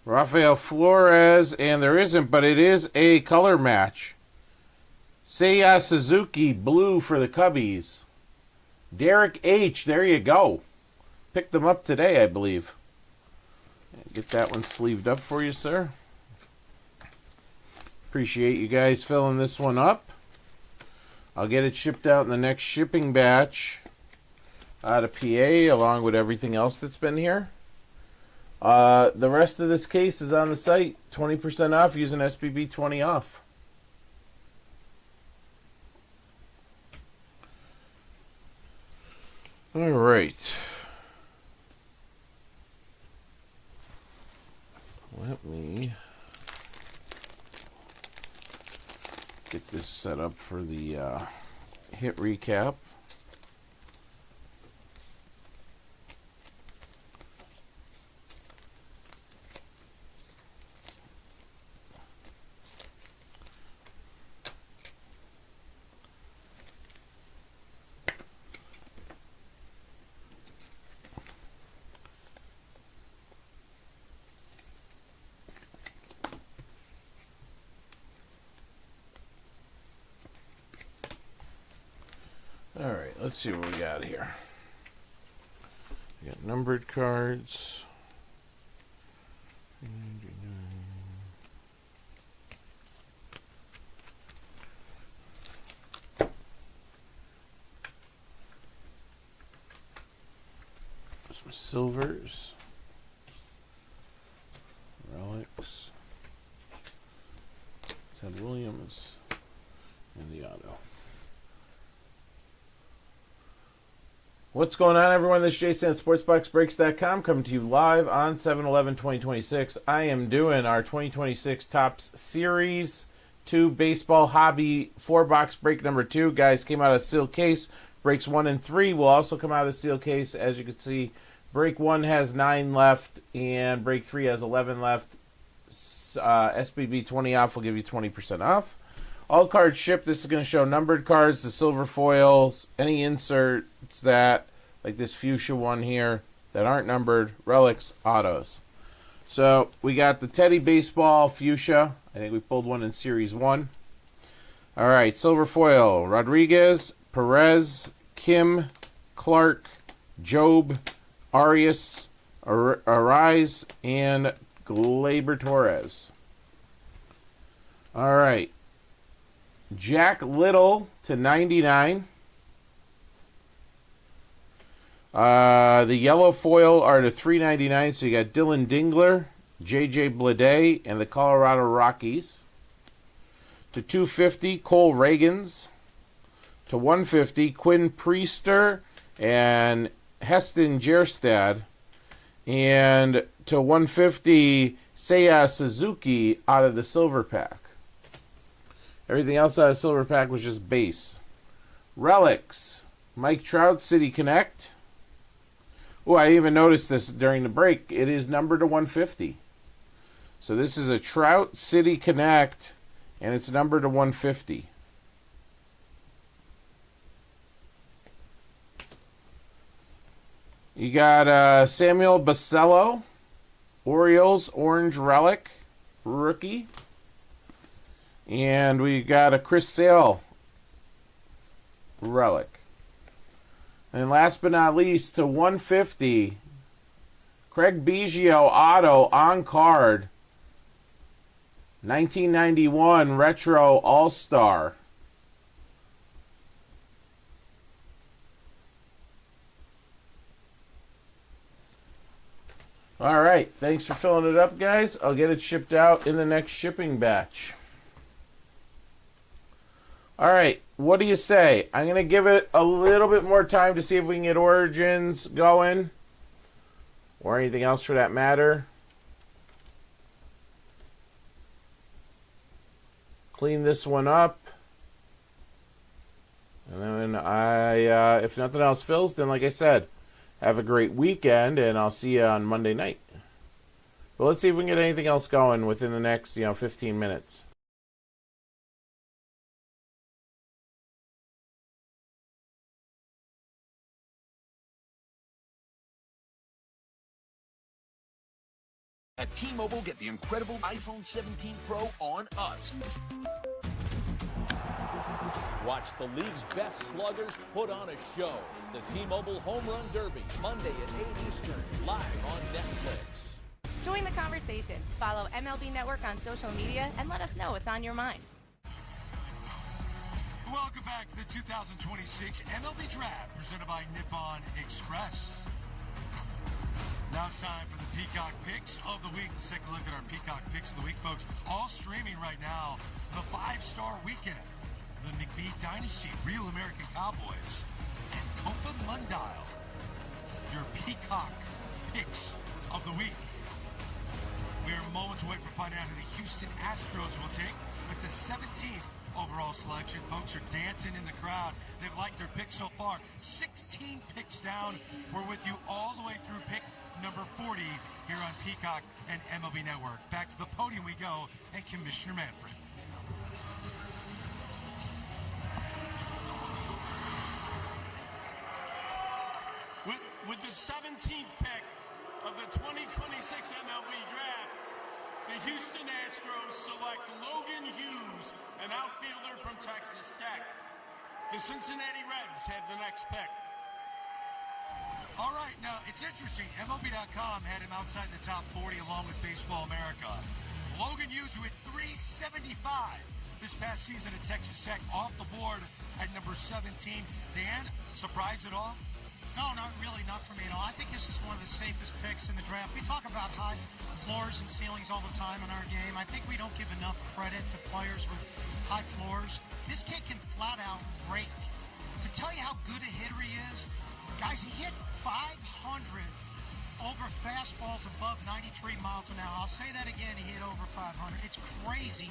Rafael Flores, and there isn't, but it is a color match. Seiya Suzuki, blue for the Cubbies. Derek H., there you go. Picked them up today, I believe. Get that one sleeved up for you, sir. Appreciate you guys filling this one up. I'll get it shipped out in the next shipping batch out of PA, along with everything else that's been here. The rest of this case is on the site. 20% off using SBB20OFF. All right. Let me get this set up for the hit recap. All right, let's see what we got here. We got numbered cards. Some silvers. auto. What's going on, everyone? This is Jason at SportsBoxBreaks.com coming to you live on 7/11/2026. I am doing our 2026 Topps Series 2 Baseball Hobby 4-box break number 2. Guys, came out of sealed case. Breaks 1 and 3 will also come out of the sealed case. As you can see, break 1 has 9 left, and break 3 has 11 left. SBB20OFF will give you 20% off. All cards shipped. This is going to show numbered cards, the silver foils, any inserts that, like this fuchsia one here, that aren't numbered, relics, autos. So we got the Teddy Baseball fuchsia. I think we pulled one in Series 1. All right, silver foil, Rodriguez, Perez, Kim, Clark, Job, Arias, Arise, and Gleyber Torres. All right. Jack Little to 99. The yellow foil are to 399. So you got Dylan Dingler, JJ Bleday, and the Colorado Rockies. To 250, Cole Reagans. To 150, Quinn Priester and Heston Jerstad. And to 150, Seiya Suzuki out of the silver pack. Everything else out of the silver pack was just base. Relics. Mike Trout, City Connect. Oh, I even noticed this during the break. It is numbered to 150. So this is a Trout City Connect, and it's numbered to 150. You got Samuel Basello, Orioles Orange Relic, rookie. And we got a Chris Sale relic. And last but not least, to 150, Craig Biggio auto on card, 1991 Retro All-Star. All right, thanks for filling it up, guys. I'll get it shipped out in the next shipping batch. All right, what do you say? I'm going to give it a little bit more time to see if we can get Origins going, or anything else for that matter. Clean this one up. And then if nothing else fills, then like I said, have a great weekend, and I'll see you on Monday night. But let's see if we can get anything else going within the next, 15 minutes. At T-Mobile, get the incredible iPhone 17 Pro on us. Watch the league's best sluggers put on a show. The T-Mobile Home Run Derby, Monday at 8 Eastern, live on Netflix. Join the conversation. Follow MLB Network on social media and let us know what's on your mind. Welcome back to the 2026 MLB Draft, presented by Nippon Express. Now it's time for the Peacock Picks of the Week. Let's take a look at our Peacock Picks of the Week, folks. All streaming right now. The 5-Star Weekend, the McBee Dynasty, Real American Cowboys, and Copa Mundial. Your Peacock Picks of the Week. We are moments away from finding out who the Houston Astros will take with the 17th overall selection. Folks are dancing in the crowd. They've liked their pick so far. 16 picks down. We're with you all the way through pick number 40 here on Peacock and MLB Network. Back to the podium we go, and Commissioner Manfred. With the 17th pick of the 2026 MLB Draft, the Houston Astros select Logan Hughes, an outfielder from Texas Tech. The Cincinnati Reds have the next pick. All right, now it's interesting. MLB.com had him outside the top 40 along with Baseball America. Logan Hughes, who hit .375 this past season at Texas Tech, off the board at number 17. Dan, surprised at all? No, not really, not for me at all. I think this is one of the safest picks in the draft. We talk about high floors and ceilings all the time in our game. I think we don't give enough credit to players with high floors. This kid can flat out rake. To tell you how good a hitter he is, guys, he hit 500 over fastballs above 93 miles an hour. I'll say that again, he hit over 500. It's crazy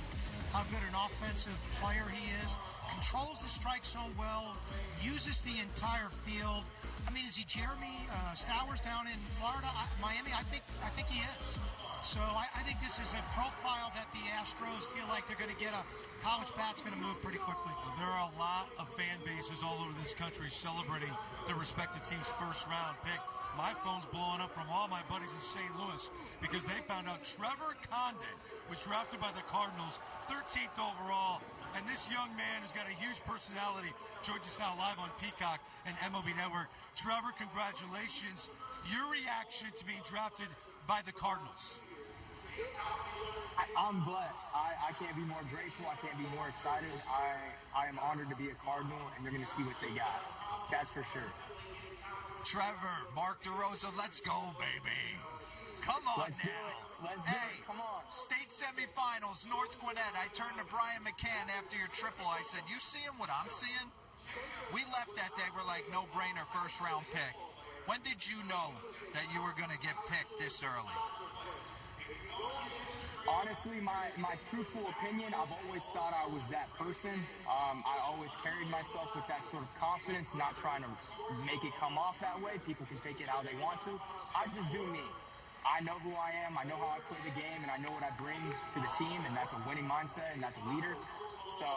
how good an offensive player he is. Controls the strike zone well, uses the entire field. I mean, is he Jeremy Stowers down in Florida, Miami? I think he is. So I think this is a profile that the Astros feel like they're going to get a college bat's going to move pretty quickly. There are a lot of fan bases all over this country celebrating their respective team's first-round pick. My phone's blowing up from all my buddies in St. Louis because they found out Trevor Condon was drafted by the Cardinals, 13th overall. And this young man who's got a huge personality joins us now live on Peacock and MLB Network. Trevor, congratulations. Your reaction to being drafted by the Cardinals? I'm blessed. I can't be more grateful. I can't be more excited. I am honored to be a Cardinal, and you're going to see what they got. That's for sure. Trevor, Mark DeRosa, let's go, baby. Come on now. Hey, come on. State semifinals, North Gwinnett. I turned to Brian McCann after your triple. I said, you seeing what I'm seeing? We left that day. We're like, no-brainer first-round pick. When did you know that you were going to get picked this early? Honestly, my truthful opinion, I've always thought I was that person. I always carried myself with that sort of confidence, not trying to make it come off that way. People can take it how they want to. I just do me. I know who I am, I know how I play the game, and I know what I bring to the team, and that's a winning mindset, and that's a leader. So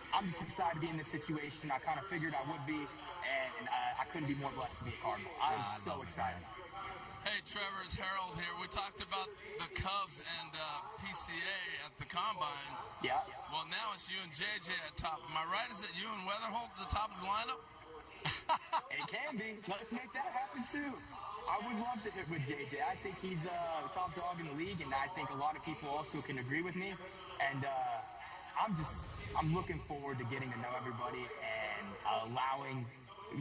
I'm just excited to be in this situation. I kind of figured I would be, and I couldn't be more blessed to be a Cardinal. I'm so excited. Hey, Trevor, it's Harold here. We talked about the Cubs and PCA at the Combine. Yeah. Well, now it's you and JJ at top. Am I right? Is it you and Weatherholt at the top of the lineup? It can be. Let's make that happen, too. I would love to hit with JJ. I think he's the top dog in the league, and I think a lot of people also can agree with me. And I'm looking forward to getting to know everybody and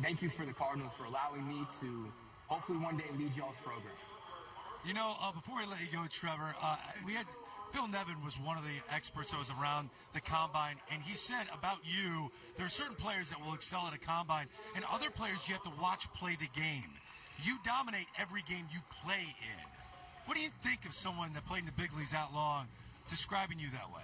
thank you for the Cardinals for allowing me to hopefully one day lead y'all's program. You know, before I let you go, Trevor, Phil Nevin was one of the experts that was around the Combine, and he said about you, there are certain players that will excel at a Combine, and other players you have to watch play the game. You dominate every game you play in. What do you think of someone that played in the big leagues that long describing you that way?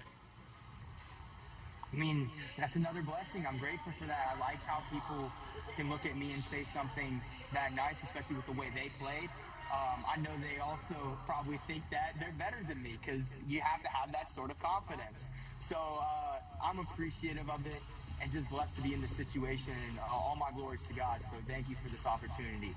I mean, that's another blessing. I'm grateful for that. I like how people can look at me and say something that nice, especially with the way they played. I know they also probably think that they're better than me because you have to have that sort of confidence. So I'm appreciative of it and just blessed to be in this situation, and all my glories to God. So thank you for this opportunity.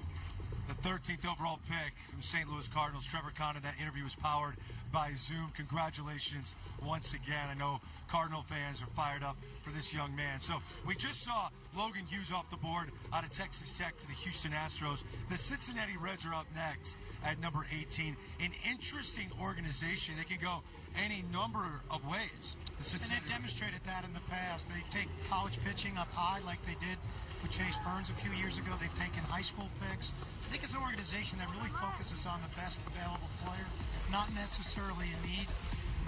The 13th overall pick from St. Louis Cardinals, Trevor Condon. That interview was powered by Zoom. Congratulations once again. I know Cardinal fans are fired up for this young man. So we just saw Logan Hughes off the board out of Texas Tech to the Houston Astros. The Cincinnati Reds are up next at number 18. An interesting organization. They can go any number of ways. And they've demonstrated that in the past. They take college pitching up high like they did with Chase Burns a few years ago. They've taken high school picks. I think it's an organization that really focuses on the best available player, not necessarily a need.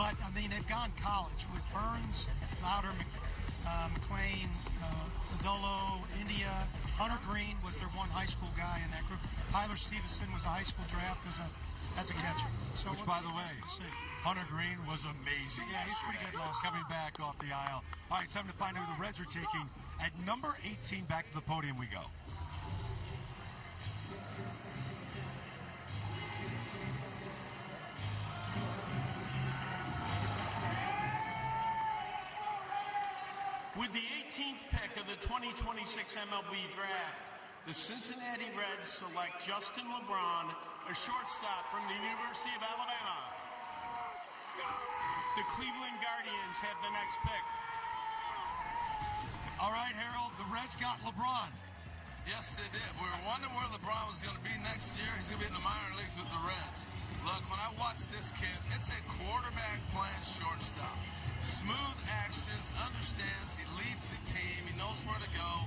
But, I mean, they've gone college with Burns, Lauder, McLean, Adolo, India. Hunter Green was their one high school guy in that group. Tyler Stevenson was a high school draft as a catcher. So which, by the way, Hunter Green was amazing. Yeah, he's pretty good last coming back off the aisle. All right, time to find out who the Reds are taking. At number 18, back to the podium we go. With the 18th pick of the 2026 MLB Draft, the Cincinnati Reds select Justin LeBron, a shortstop from the University of Alabama. The Cleveland Guardians have the next pick. All right, Harold, the Reds got LeBron. Yes, they did. We were wondering where LeBron was going to be next year. He's going to be in the minor leagues with the Reds. Look, when I watch this kid, it's a quarterback playing shortstop. Smooth actions, understands, he leads the team, he knows where to go.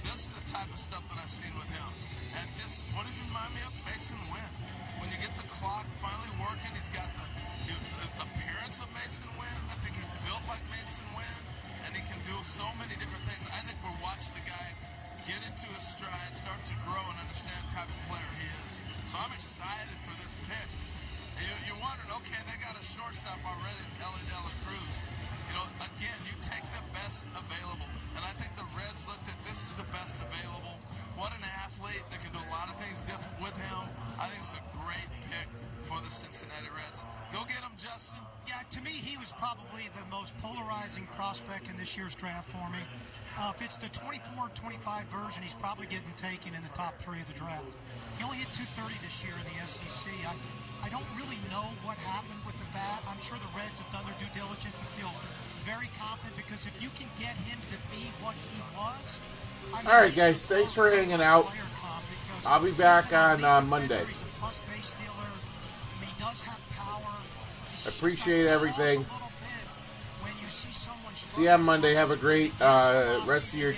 This is the type of stuff that I've seen with him. And just, what does he remind me of? Mason Wynn. When you get the clock finally working, he's got the appearance of Mason Wynn. I think he's built like Mason Wynn. he can do so many different things. I think we're watching the guy get into his stride, start to grow, and understand the type of player he is. So I'm excited for this pick. You're wondering, okay, they got a shortstop already, Ellie De La Cruz. You know, again, you take the best available. And I think the Reds looked at this as the best available. What an athlete. They can do a lot of things different with him. I think it's a great pick for the Cincinnati Reds. Go get him, Justin. Yeah, to me, he was probably the most polarizing prospect in this year's draft for me. If it's the 24-25 version, he's probably getting taken in the top 3 of the draft. He only hit 230 this year in the SEC. I don't really know what happened with the bat. I'm sure the Reds have done their due diligence and feel very confident because if you can get him to be what he was. All right, guys, thanks for hanging out. I'll be back on Monday. Appreciate everything. See you on Monday. Have a great rest of your day.